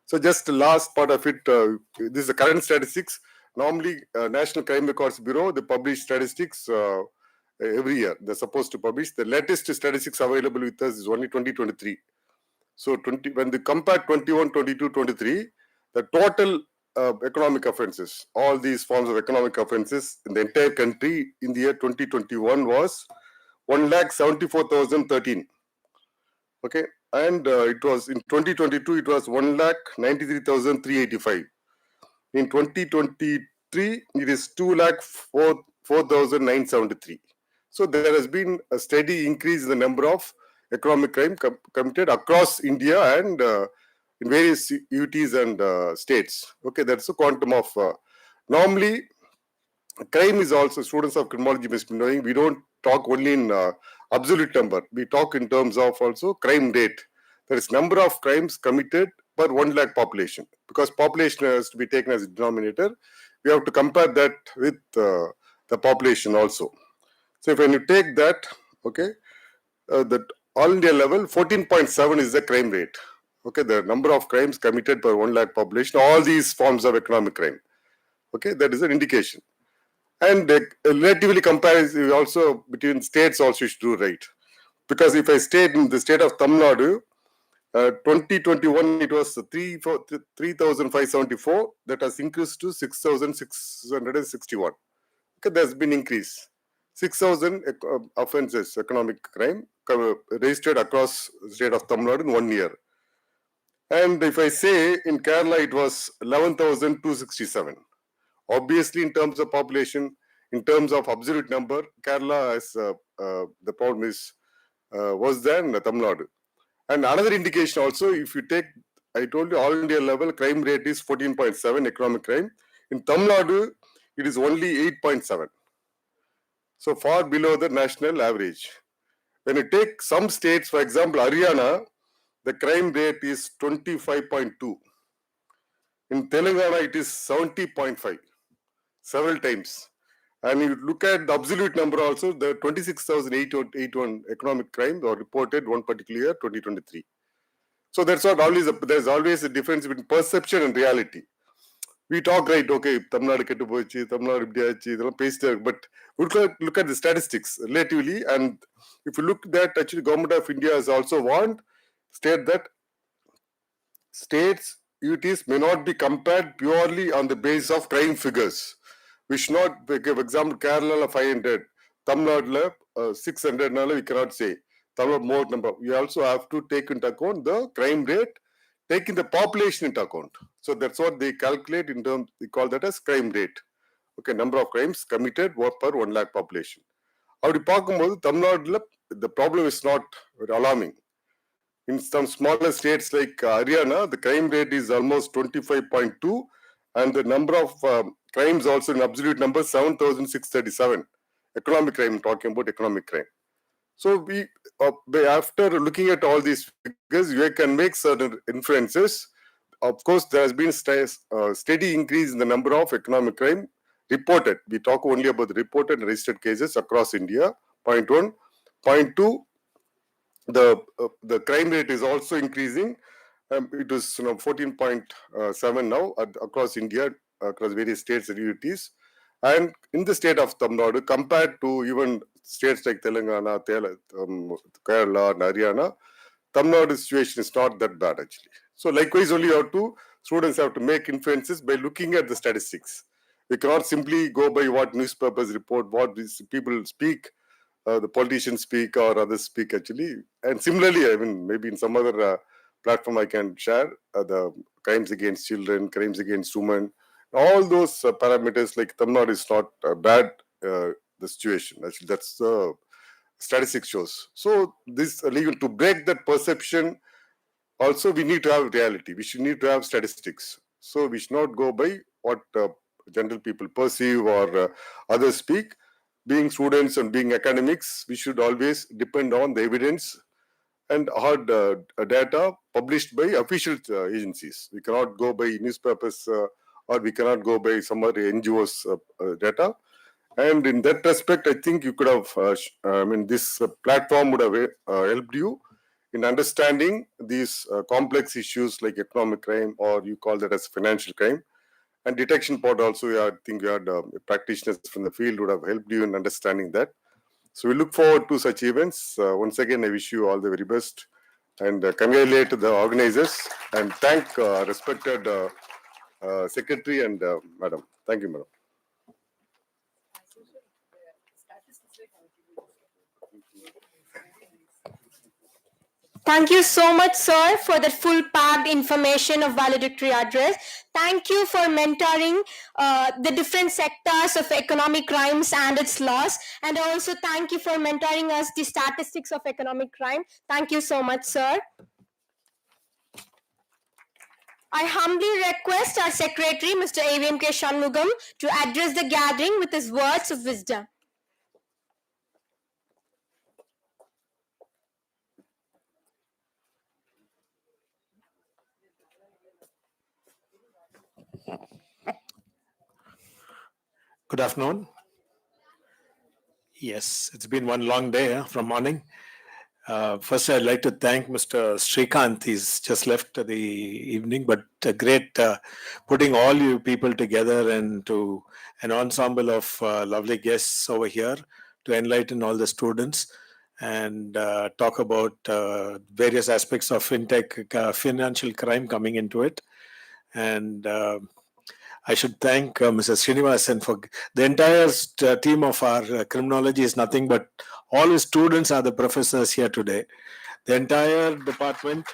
So just the last part of it, this is the current statistics. Normally, National Crime Records Bureau, they publish statistics every year. They're supposed to publish. The latest statistics available with us is only 2023. So when they compare 21, 22, 23, the total economic offences, all these forms of economic offences in the entire country in the year 2021 was 1,74,013. Okay, and it was in 2022 it was 1,93,385. In 2023 it is 2,04,973. So there has been a steady increase in the number of economic crime committed across India and in various UTs and states. Okay, that's a quantum of normally crime is also, students of criminology must be knowing, we don't talk only in absolute number, we talk in terms of also crime rate. There is number of crimes committed per 1 lakh population, because population has to be taken as a denominator. We have to compare that with the population also. So when you take that, okay, that all India level 14.7 is the crime rate. Okay, the number of crimes committed per 1 lakh population, all these forms of economic crime. Okay, that is an indication. And relatively comparison also between states also should do right. Because if I stayed in the state of Tamil Nadu, 2021 it was 3,574, that has increased to 6,661. Okay, there's been increase. 6,000 offenses, economic crime, registered across the state of Tamil Nadu in 1 year. And if I say in Kerala, it was 11,267. Obviously, in terms of population, in terms of absolute number, Kerala has the problem is worse than Tamil Nadu. And another indication also, if you take, I told you, all India level crime rate is 14.7 economic crime. In Tamil Nadu, it is only 8.7. So far below the national average. When you take some states, for example, Haryana, the crime rate is 25.2. In Telangana, it is 70.5, several times. And you look at the absolute number also, the 26,881 economic crime were reported one particular year, 2023. So that's what always, there's always a difference between perception and reality. We talk, right, okay, Tamil Nadu kettu poichu, Tamil Nadu ipdi aachu, idella pesittu, but look at the statistics relatively, and if you look that actually Government of India has also warned, state that states UTs may not be compared purely on the basis of crime figures. We should not give example Kerala 500, Tamil Nadu 600 nala we cannot say. Tamil Nadu more number. We also have to take into account the crime rate, taking the population into account. So that's what they calculate in terms, they call that as crime rate. Okay, number of crimes committed per 1 lakh population. அப்படி பார்க்கும்போது தமிழ்நாட்டில் the problem is not very alarming. In some smaller states like Haryana, the crime rate is almost 25.2, and the number of crimes also in absolute number 7,637. Economic crime, talking about economic crime. So we, after looking at all these figures, we can make certain inferences. Of course, there has been steady increase in the number of economic crime reported. We talk only about the reported and registered cases across India. Point one. Point two, the crime rate is also increasing. It is 14.7 now across India, across various states and UTs. And in the state of Tamil Nadu, compared to even states like Telangana, Kerala, and Haryana, Tamil Nadu situation is not that bad actually. So likewise, only students have to make inferences by looking at the statistics. We cannot simply go by what newspapers report, what these people speak, the politicians speak or others speak actually. And similarly, I mean, maybe in some other platform I can share the crimes against children, crimes against women, all those parameters, like Tamil Nadu is not bad, the situation. Actually, that's the statistics shows. So this, even to break that perception, also we need to have reality. We should need to have statistics. So we should not go by what general people perceive or others speak. Being students and being academics, we should always depend on the evidence and hard data published by official agencies. We cannot go by newspapers or we cannot go by some other NGOs data. And in that respect, I think you could have, this platform would have helped you in understanding these complex issues like economic crime, or you call that as financial crime. And detection part also, I think you had practitioners from the field would have helped you in understanding that. So we look forward to such events. Once again, I wish you all the very best and congratulate the organizers and thank respected secretary and madam. Thank you, madam. Thank you so much, sir, for that full-packed information of valedictory address. Thank you for mentoring the different sectors of economic crimes and its laws. And also thank you for mentoring us the statistics of economic crime. Thank you so much, sir. I humbly request our secretary, Mr. AVMK Shanmugam, to address the gathering with his words of wisdom. Good afternoon. Yes, it's been one long day from morning. First, I'd like to thank Mr. Srikanth. He's just left the evening, but a great putting all you people together and to an ensemble of lovely guests over here to enlighten all the students and talk about various aspects of fintech, financial crime coming into it. And I should thank Mrs. Srinivasan for the entire team of our criminology is nothing but all his students are the professors here today. The entire department,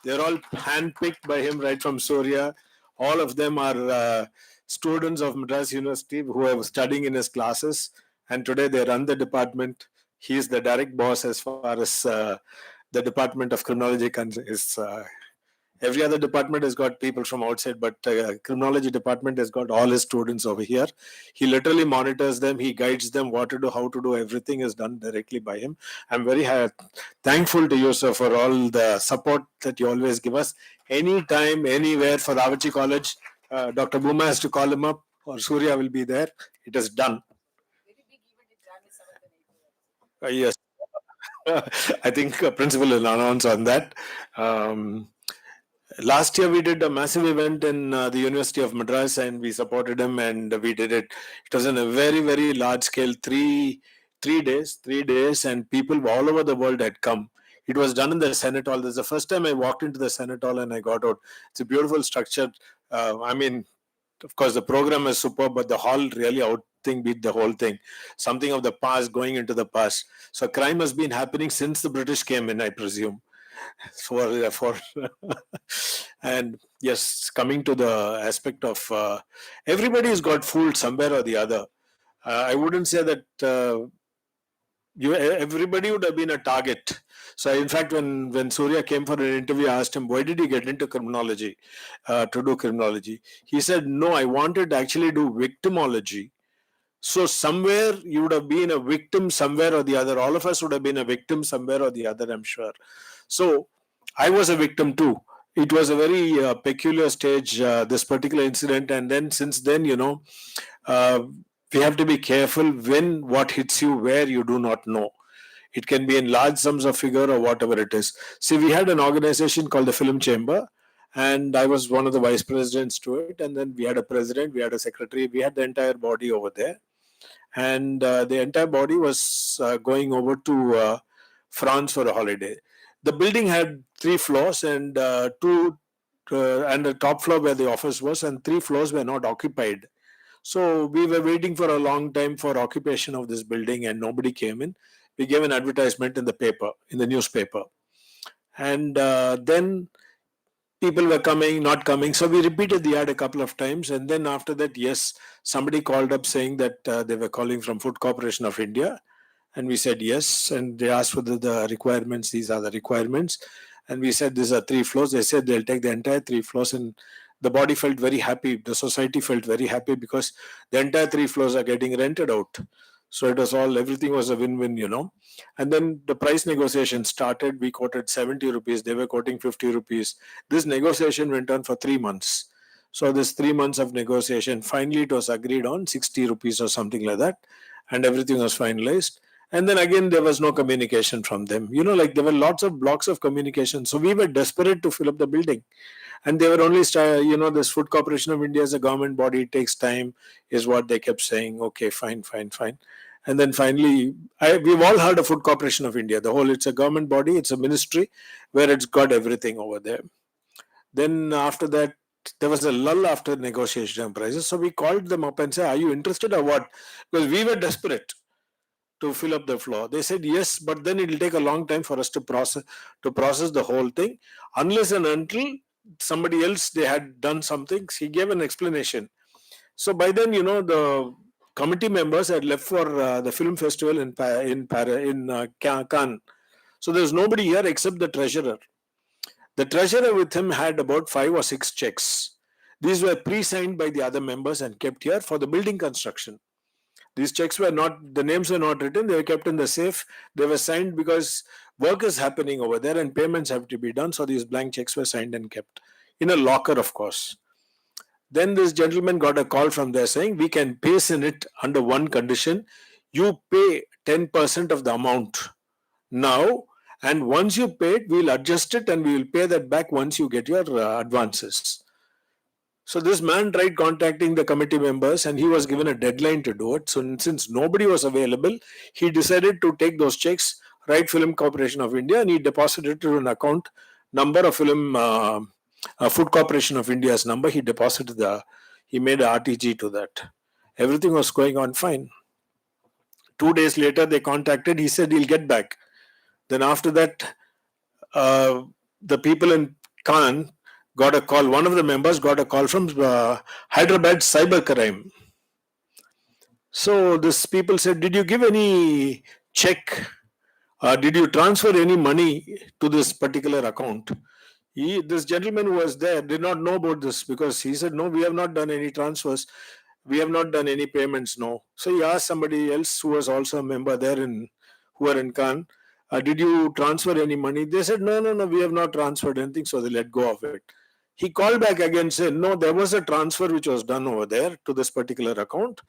they're all handpicked by him right from Surya. All of them are students of Madras University who are studying in his classes, and today they run the department. He is the direct boss as far as the Department of Criminology is. Every other department has got people from outside, but criminology department has got all his students over here. He literally monitors them. He guides them what to do, how to do. Everything is done directly by him. I'm very thankful to you, sir, for all the support that you always give us. Anytime, anywhere for Ravachi College, Dr. Bhuma has to call him up or Surya will be there. It is done. Yes. I think principal will announce on that. Um, Last year we did a massive event in the University of Madras, and we supported him, and we did it. It was in a very, very large scale, three days, and people all over the world had come. It was done in the Senate Hall. This is the first time I walked into the Senate Hall and I got out. It's a beautiful structure. I mean, of course, the program is superb, but the hall really beat the whole thing. Something of the past going into the past. So crime has been happening since the British came in, I presume. For and yes, coming to the aspect of everybody's got fooled somewhere or the other. I wouldn't say that everybody would have been a target. So in fact, when Surya came for an interview, I asked him, why did you get into criminology, to do criminology? He said, no, I wanted to actually do victimology. So somewhere you would have been a victim somewhere or the other. All of us would have been a victim somewhere or the other, I'm sure. So I was a victim too. It was a very peculiar stage, this particular incident. And then since then, uh, we have to be careful when what hits you where you do not know. It can be in large sums of figure or whatever it is. See, we had an organization called the Film Chamber, and I was one of the vice presidents to it. And then we had a president, we had a secretary, we had the entire body over there. And the entire body was going over to France for a holiday. The building had 3 floors, and and the top floor where the office was, and 3 floors were not occupied. So we were waiting for a long time for occupation of this building, and nobody came in. We gave an advertisement in the paper, in the newspaper, and then people were coming, not coming. So we repeated the ad a couple of times, and then after that, yes, somebody called up saying that they were calling from Food Corporation of India, and we said yes, and they asked for the requirements. These are the requirements, and we said these are 3 floors. They said they'll take the entire 3 floors, and the body felt very happy. The society felt very happy because the entire 3 floors are getting rented out. So it was everything was a win-win. And then the price negotiation started. We quoted 70 rupees. They were quoting 50 rupees. This negotiation went on for 3 months. So this 3 months of negotiation, finally it was agreed on 60 rupees or something like that. And everything was finalized. And then again, there was no communication from them. Like there were lots of blocks of communication. So we were desperate to fill up the building. And they were only, this Food Corporation of India is a government body, it takes time, is what they kept saying. Okay, fine. And then finally, we've all heard of Food Corporation of India. It's a government body, it's a ministry where it's got everything over there. Then after that, there was a lull after negotiation of prices. So we called them up and said, are you interested or what? Because we were desperate to fill up the floor. They said yes, but then it will take a long time for us to process the whole thing, unless and until somebody else they had done something. He gave an explanation. So by then, the committee members had left for the film festival in Cannes. So there's nobody here except the treasurer. The treasurer with him had about 5 or 6 checks. These were pre-signed by the other members and kept here for the building construction. These checks were not, the names were not written, they were kept in the safe. They were signed because work is happening over there and payments have to be done. So these blank checks were signed and kept in a locker, of course. Then this gentleman got a call from there saying, we can pay in it under one condition. You pay 10% of the amount now, and once you pay it, we'll adjust it and we will pay that back once you get your advances. So this man tried contacting the committee members and he was given a deadline to do it. So since nobody was available, he decided to take those checks, write Film Corporation of India, and he deposited it to an account number of Food Corporation of India's number. He deposited he made a RTG to that. Everything was going on fine. 2 days later, they contacted. He said he'll get back. Then after that, the people in Cannes got a call. One of the members got a call from Hyderabad Cybercrime. So this people said, did you give any check? Did you transfer any money to this particular account? This gentleman who was there did not know about this because he said, no, we have not done any transfers. We have not done any payments, no. So he asked somebody else who was also a member there who were in Cannes, did you transfer any money? They said, no, we have not transferred anything. So they let go of it. He called back again and said, no, there was a transfer which was done over there to this particular account.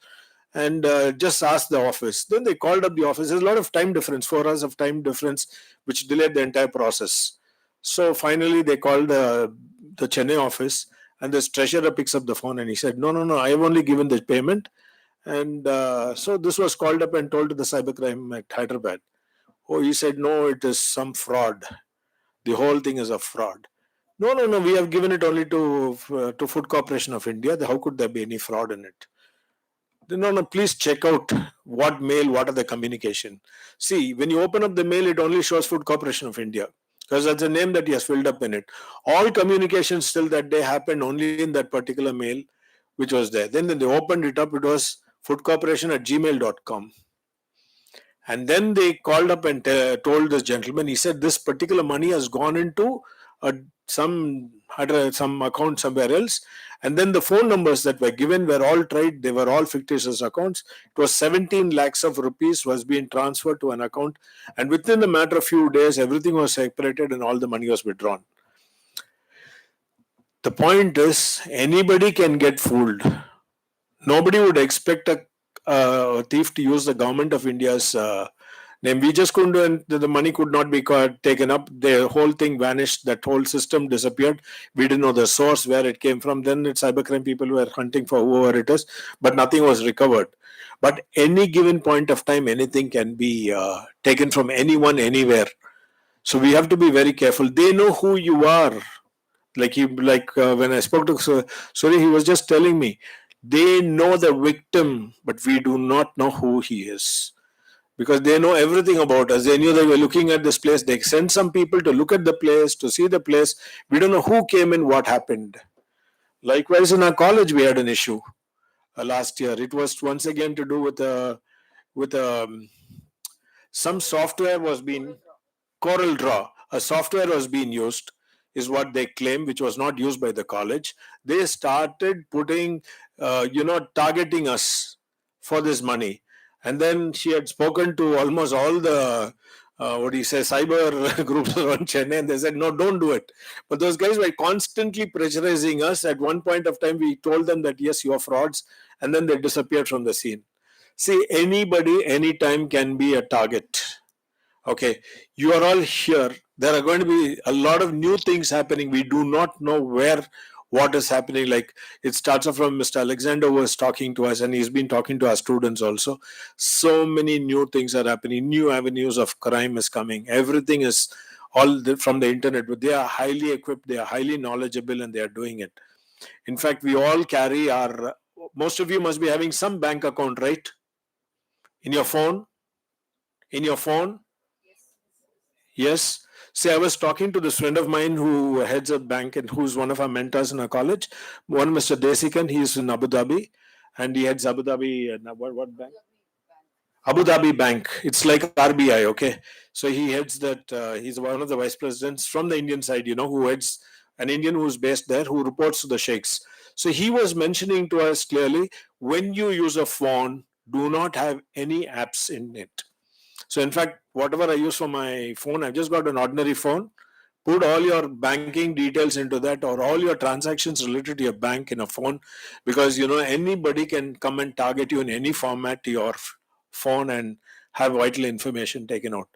and just asked the office. Then they called up the office. There's a lot of time difference, 4 hours of time difference, which delayed the entire process. So finally, they called the Chennai office, and this treasurer picks up the phone and he said, no, I have only given the payment. And so this was called up and told to the cybercrime at Hyderabad. Oh, he said, no, it is some fraud. The whole thing is a fraud. No, we have given it only to Food Corporation of India. How could there be any fraud in it? No, please check out what mail, what are the communication. See, when you open up the mail, it only shows Food Corporation of India because that's the name that he has filled up in it. All communications still that day happened only in that particular mail, which was there. Then when they opened it up, it was foodcorporation@gmail.com. And then they called up and told this gentleman, he said, this particular money has gone into some account somewhere else. And then the phone numbers that were given were all tried. They were all fictitious accounts. It was 17 lakhs of rupees was being transferred to an account. And within a matter of few days, everything was separated and all the money was withdrawn. The point is, anybody can get fooled. Nobody would expect a thief to use the government of India's name. We just couldn't, the money could not be taken up. The whole thing vanished. That whole system disappeared. We didn't know the source, where it came from. Then cybercrime people were hunting for whoever it is, but nothing was recovered. But any given point of time, anything can be taken from anyone, anywhere. So we have to be very careful. They know who you are. When I spoke to Suri, he was just telling me, they know the victim, but we do not know who he is. Because they know everything about us. They knew that we're looking at this place. They sent some people to look at the place, to see the place. We don't know who came in, what happened. Likewise, in our college, we had an issue last year. It was once again to do with some software was being Coral Draw. A software was being used, is what they claim, which was not used by the college. They started putting, targeting us for this money. And then she had spoken to almost all the, cyber groups around Chennai, and they said, no, don't do it. But those guys were constantly pressurizing us. At one point of time, we told them that, yes, you are frauds, and then they disappeared from the scene. See, anybody, anytime can be a target. Okay, you are all here. There are going to be a lot of new things happening. We do not know what is happening. Like, it starts off from Mr. Alexander, who was talking to us, and he's been talking to our students also. So many new things are happening. New avenues of crime is coming. Everything is from the internet, but they are highly equipped, they are highly knowledgeable, and they are doing it. In fact, we all carry most of you must be having some bank account, right? In your phone? Yes. See, I was talking to this friend of mine who heads a bank and who's one of our mentors in our college. One, Mr. Desikan, he's in Abu Dhabi, and he heads Abu Dhabi. What bank? Abu Dhabi Bank. It's like RBI, okay? So he heads that. He's one of the vice presidents from the Indian side, who heads an Indian who's based there, who reports to the sheikhs. So he was mentioning to us clearly, when you use a phone, do not have any apps in it. So in fact, whatever I use for my phone, I've just got an ordinary phone. Put all your banking details into that, or all your transactions related to your bank in a phone, because anybody can come and target you in any format to your phone and have vital information taken out.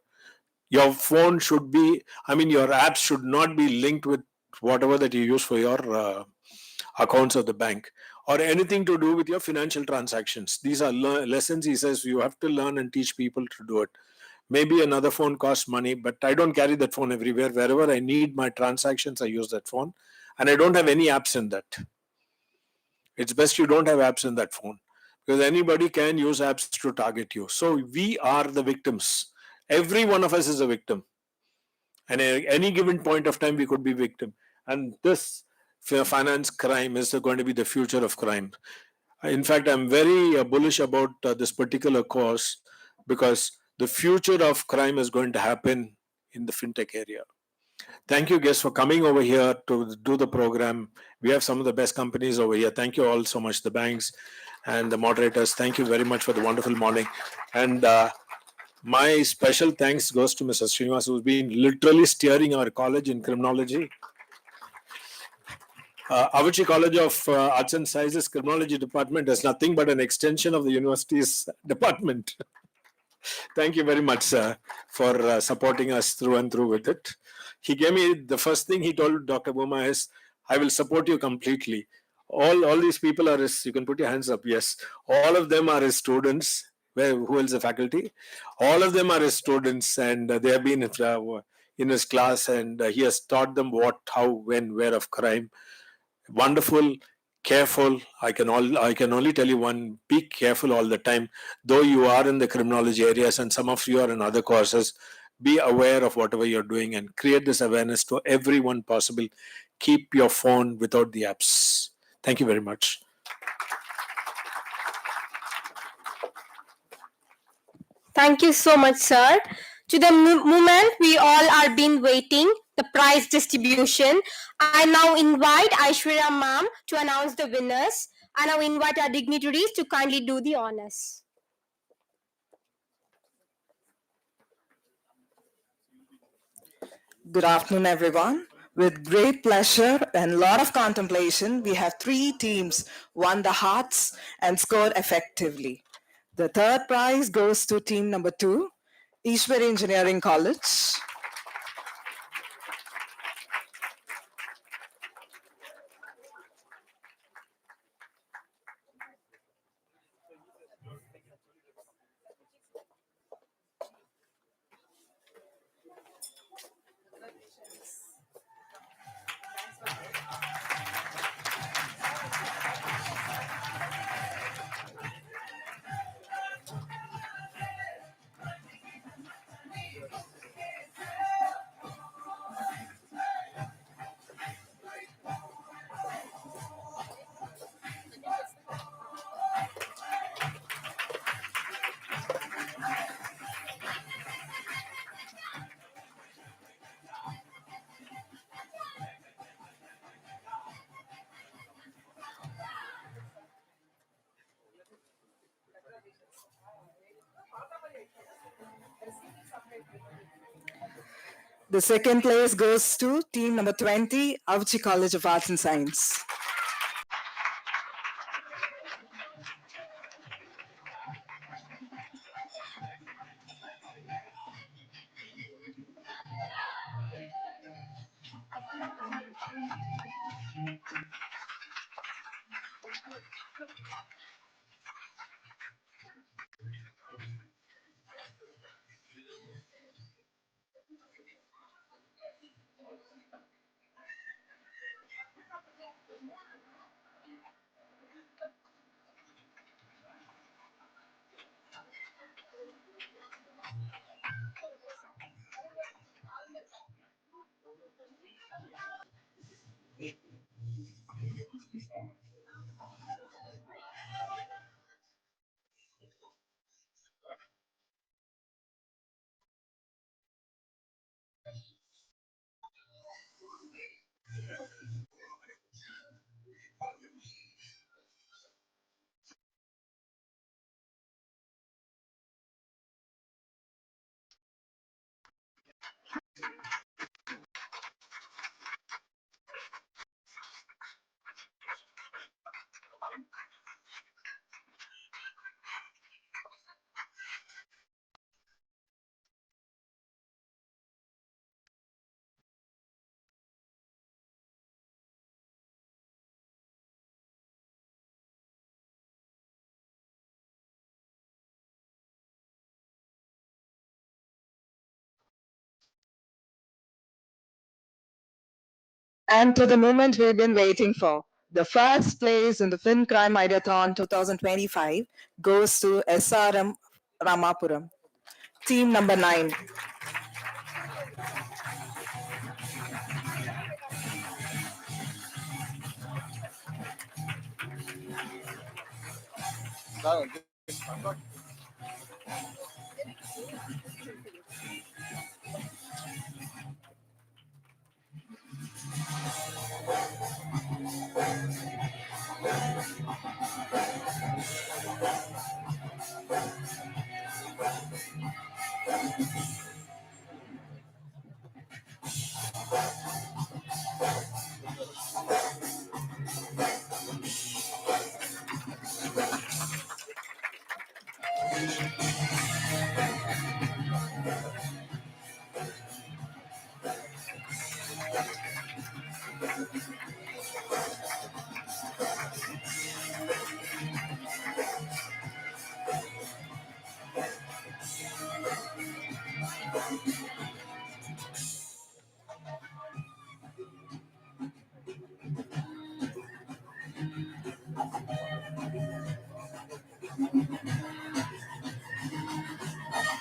Your phone should be, your apps should not be linked with whatever that you use for your accounts of the bank, or anything to do with your financial transactions. These are lessons, he says, you have to learn and teach people to do it. Maybe another phone costs money, but I don't carry that phone everywhere. Wherever I need my transactions, I use that phone, and I don't have any apps in that. It's best you don't have apps in that phone, because anybody can use apps to target you. So we are the victims. Every one of us is a victim, and at any given point of time we could be victim. And this finance crime is going to be the future of crime. In fact, I'm very bullish about this particular course, because the future of crime is going to happen in the fintech area. Thank you, guests, for coming over here to do the program. We have some of the best companies over here. Thank you all so much, the banks and the moderators. Thank you very much for the wonderful morning. And my special thanks goes to Mr. Srinivas, who's been literally steering our college in criminology. Avicii College of Arts and Sciences Criminology Department is nothing but an extension of the university's department. Thank you very much, sir, for supporting us through and through with it. He gave me the first thing he told Dr. Boma is, I will support you completely. All these people are his, you can put your hands up, yes. All of them are his students. Who else the faculty? All of them are his students, and they have been in his class, and he has taught them what, how, when, where of crime. Wonderful, careful. I can only tell you one: be careful all the time. Though you are in the criminology areas and some of you are in other courses, be aware of whatever you're doing and create this awareness to everyone possible. Keep your phone without the apps. Thank you very much. Thank you so much, sir. To the moment we all are been waiting, the prize distribution. I now invite Aishwarya ma'am to announce the winners. I now invite our dignitaries to kindly do the honors. Good afternoon, everyone. With great pleasure and a lot of contemplation, we have three teams won the hearts and scored effectively. The third prize goes to team number 2, Ishwari Engineering College. The second place goes to team number 20, Avchi College of Arts and Science. And to the moment we've been waiting for. The first place in the Fincrime Ideathon 2025 goes to SRM Ramapuram, team number 9.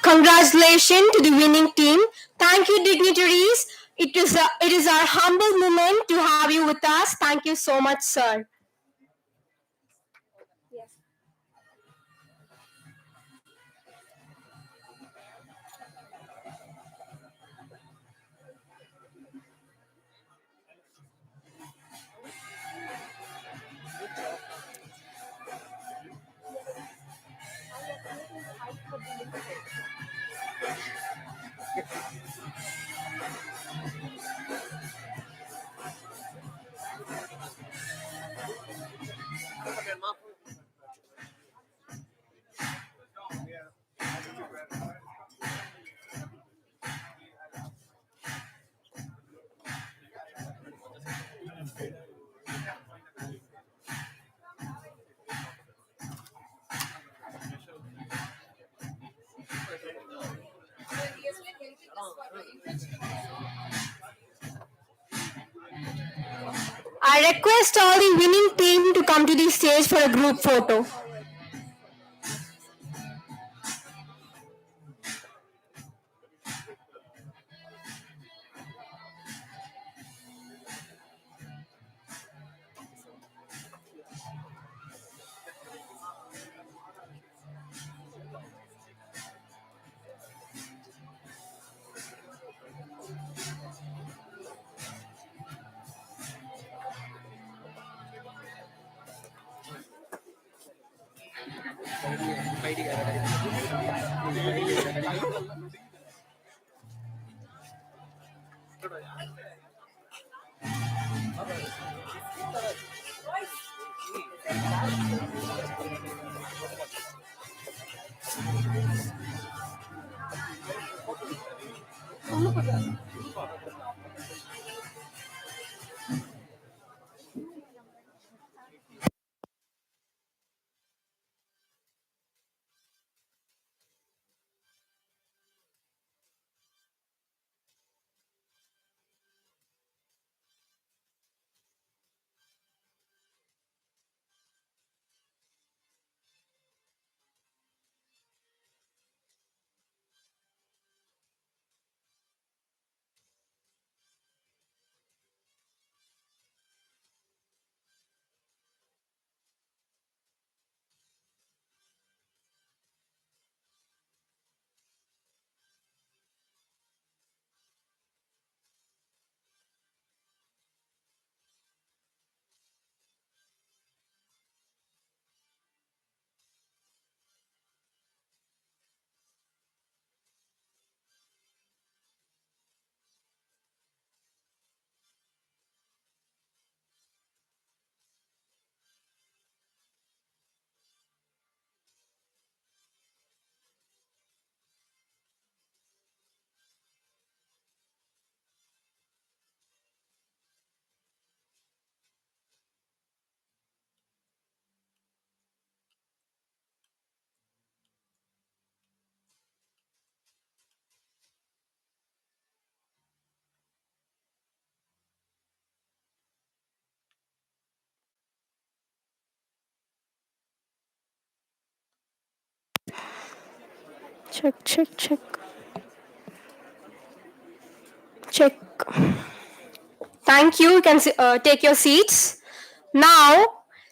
Congratulations to the winning team. Thank you, dignitaries. It is our humble moment to have you with us. Thank you so much, sir. I request all the winning team to come to the stage for a group photo. Check, check, check. Check. Thank you. You can take your seats. Now,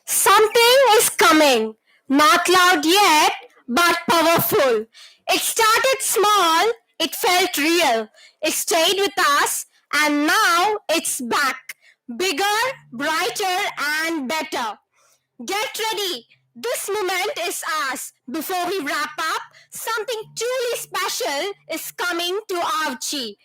something is coming. Not loud yet, but powerful. It started small, it felt real. It stayed with us, and now it's back. Bigger, brighter, and better. Get ready. This moment is ours. Before we wrap up, something truly special is coming to Avchi.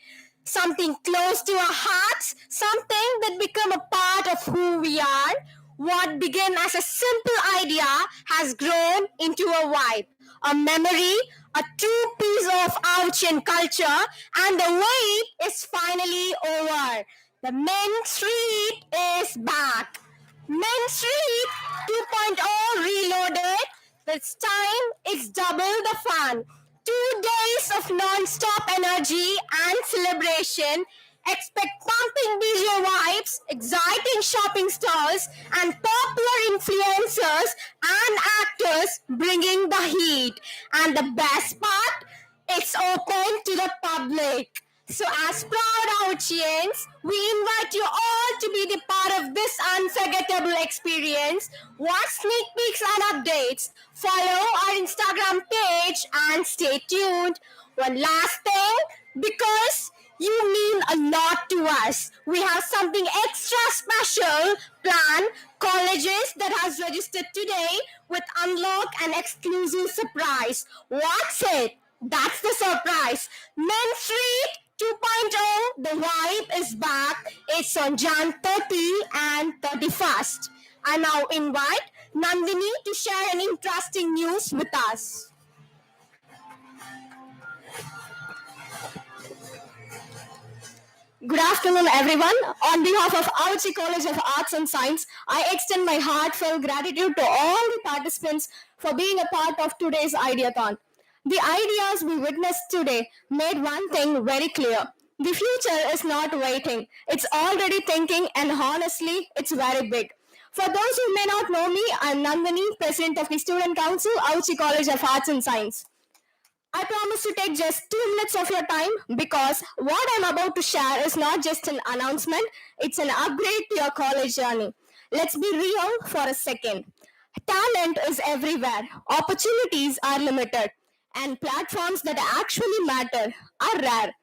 Something close to our hearts, something that become a part of who we are. What began as a simple idea has grown into a vibe. a memory, a true piece of Auchian culture, and the wait is finally over. The Main Street is back. Main Street 2.0 reloaded. This time it's double the fun. 2 days of non-stop energy and celebration. Expect pumping DJ vibes, exciting shopping stalls, and popular influencers and actors bringing the heat. And the best part, it's open to the public. So as proud Auchians, we invite you all to be the part of this unforgettable experience. Watch sneak peeks and updates. Follow our Instagram page and stay tuned. One last thing, because you mean a lot to us, we have something extra special planned. Colleges that has registered today with unlock an exclusive surprise. What's it? That's the surprise. Main Street 2.0, the vibe is back. It's on Jan 30 and 31st. I now invite Nandini to share an interesting news with us. Good afternoon, everyone. On behalf of Auchi College of Arts and Science, I extend my heartfelt gratitude to all the participants for being a part of today's Ideathon. The ideas we witnessed today made one thing very clear. The future is not waiting. It's already thinking, and honestly, it's very big. For those who may not know me, I'm Nandini, President of the Student Council, Auchi College of Arts and Science. I promise to take just 2 minutes of your time because what I'm about to share is not just an announcement, it's an upgrade to your college journey. Let's be real for a second. Talent is everywhere, opportunities are limited, and platforms that actually matter are rare.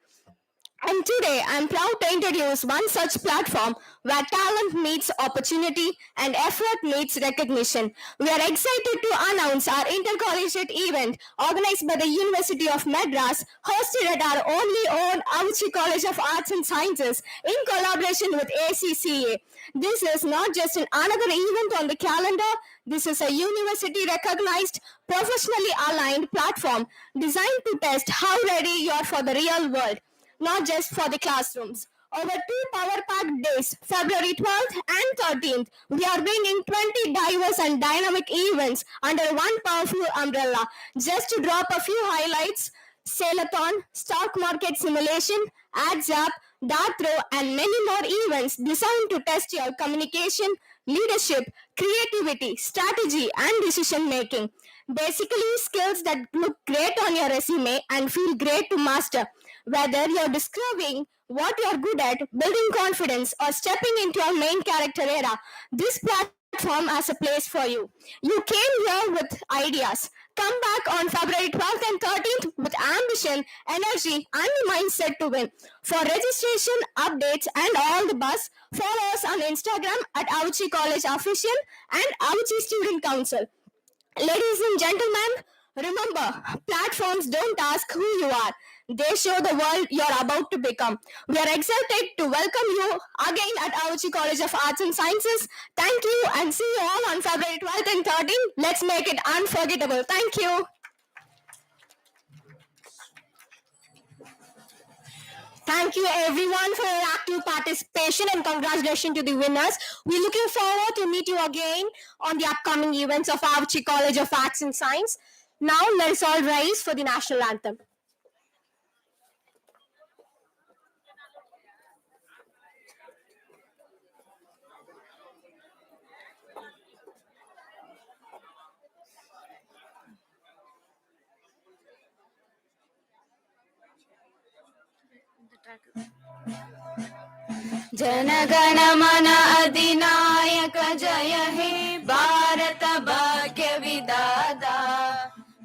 And today, I'm proud to introduce one such platform where talent meets opportunity and effort meets recognition. We are excited to announce our intercollegiate event organized by the University of Madras, hosted at our only own Auchi College of Arts and Sciences in collaboration with ACCA. This is not just another event on the calendar. This is a university-recognized, professionally aligned platform designed to test how ready you are for the real world, not just for the classrooms. Over 2 power-packed days, February 12th and 13th, we are bringing 20 diverse and dynamic events under one powerful umbrella. Just to drop a few highlights, Sale-a-thon, stock market simulation, ads app, dart throw, and many more events designed to test your communication, leadership, creativity, strategy, and decision making. Basically, skills that look great on your resume and feel great to master. Whether you're discovering what you're good at, building confidence, or stepping into your main character era, this platform has a place for you. You came here with ideas. Come back on February 12th and 13th with ambition, energy, and the mindset to win. For registration, updates, and all the buzz, follow us on Instagram at Auchi College Official and Auchi Student Council. Ladies and gentlemen, remember, platforms don't ask who you are. They show the world you're about to become. We are excited to welcome you again at Auchi College of Arts and Sciences. Thank you and see you all on February 12th and 13th. Let's make it unforgettable. Thank you. Thank you everyone for your active participation and congratulations to the winners. We're looking forward to meet you again on the upcoming events of Auchi College of Arts and Science. Now let us all rise for the national anthem. जनगण मन अधिनायक जय हे भारत भाग्य विधाता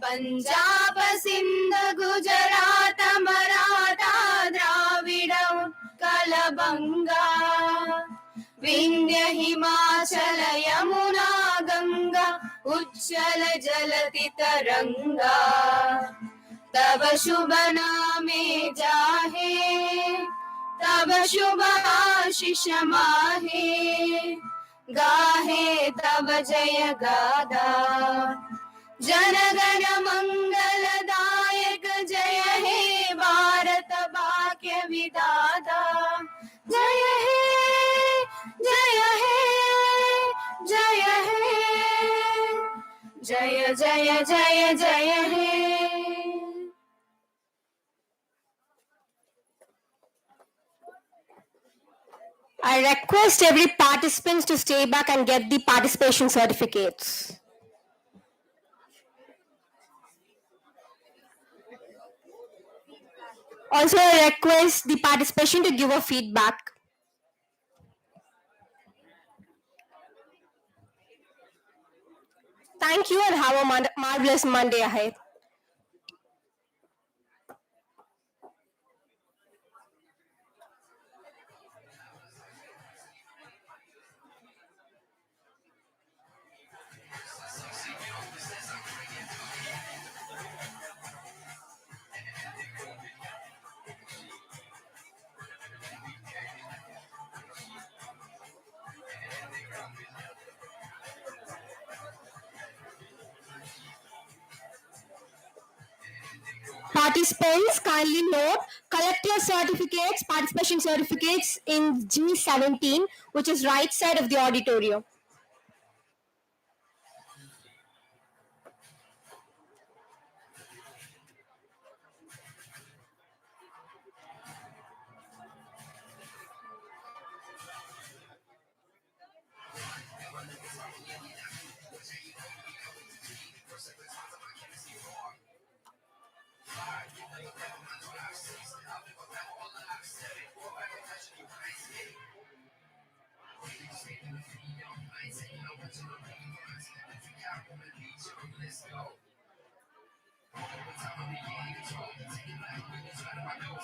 पंजाब सिंध गुजरात मराठा द्राविड उत्कल बंगा विंध्य हिमाचल यमुना गंगा उज्जल जलति तरंगा तब शुभ नामे जाहे तब शुभ आशीष माहे गाहे तब जय गादा जनगण मंगलदायक जय हे भारत भाग्य विधाता जय हे जय हे जय हे जय जय जय जय हे I request every participant to stay back and get the participation certificates. Also, I request the participation to give a feedback. Thank you and have a marvelous Monday ahead. Participants, kindly note, collect your certificates, participation certificates in G17, which is right side of the auditorium.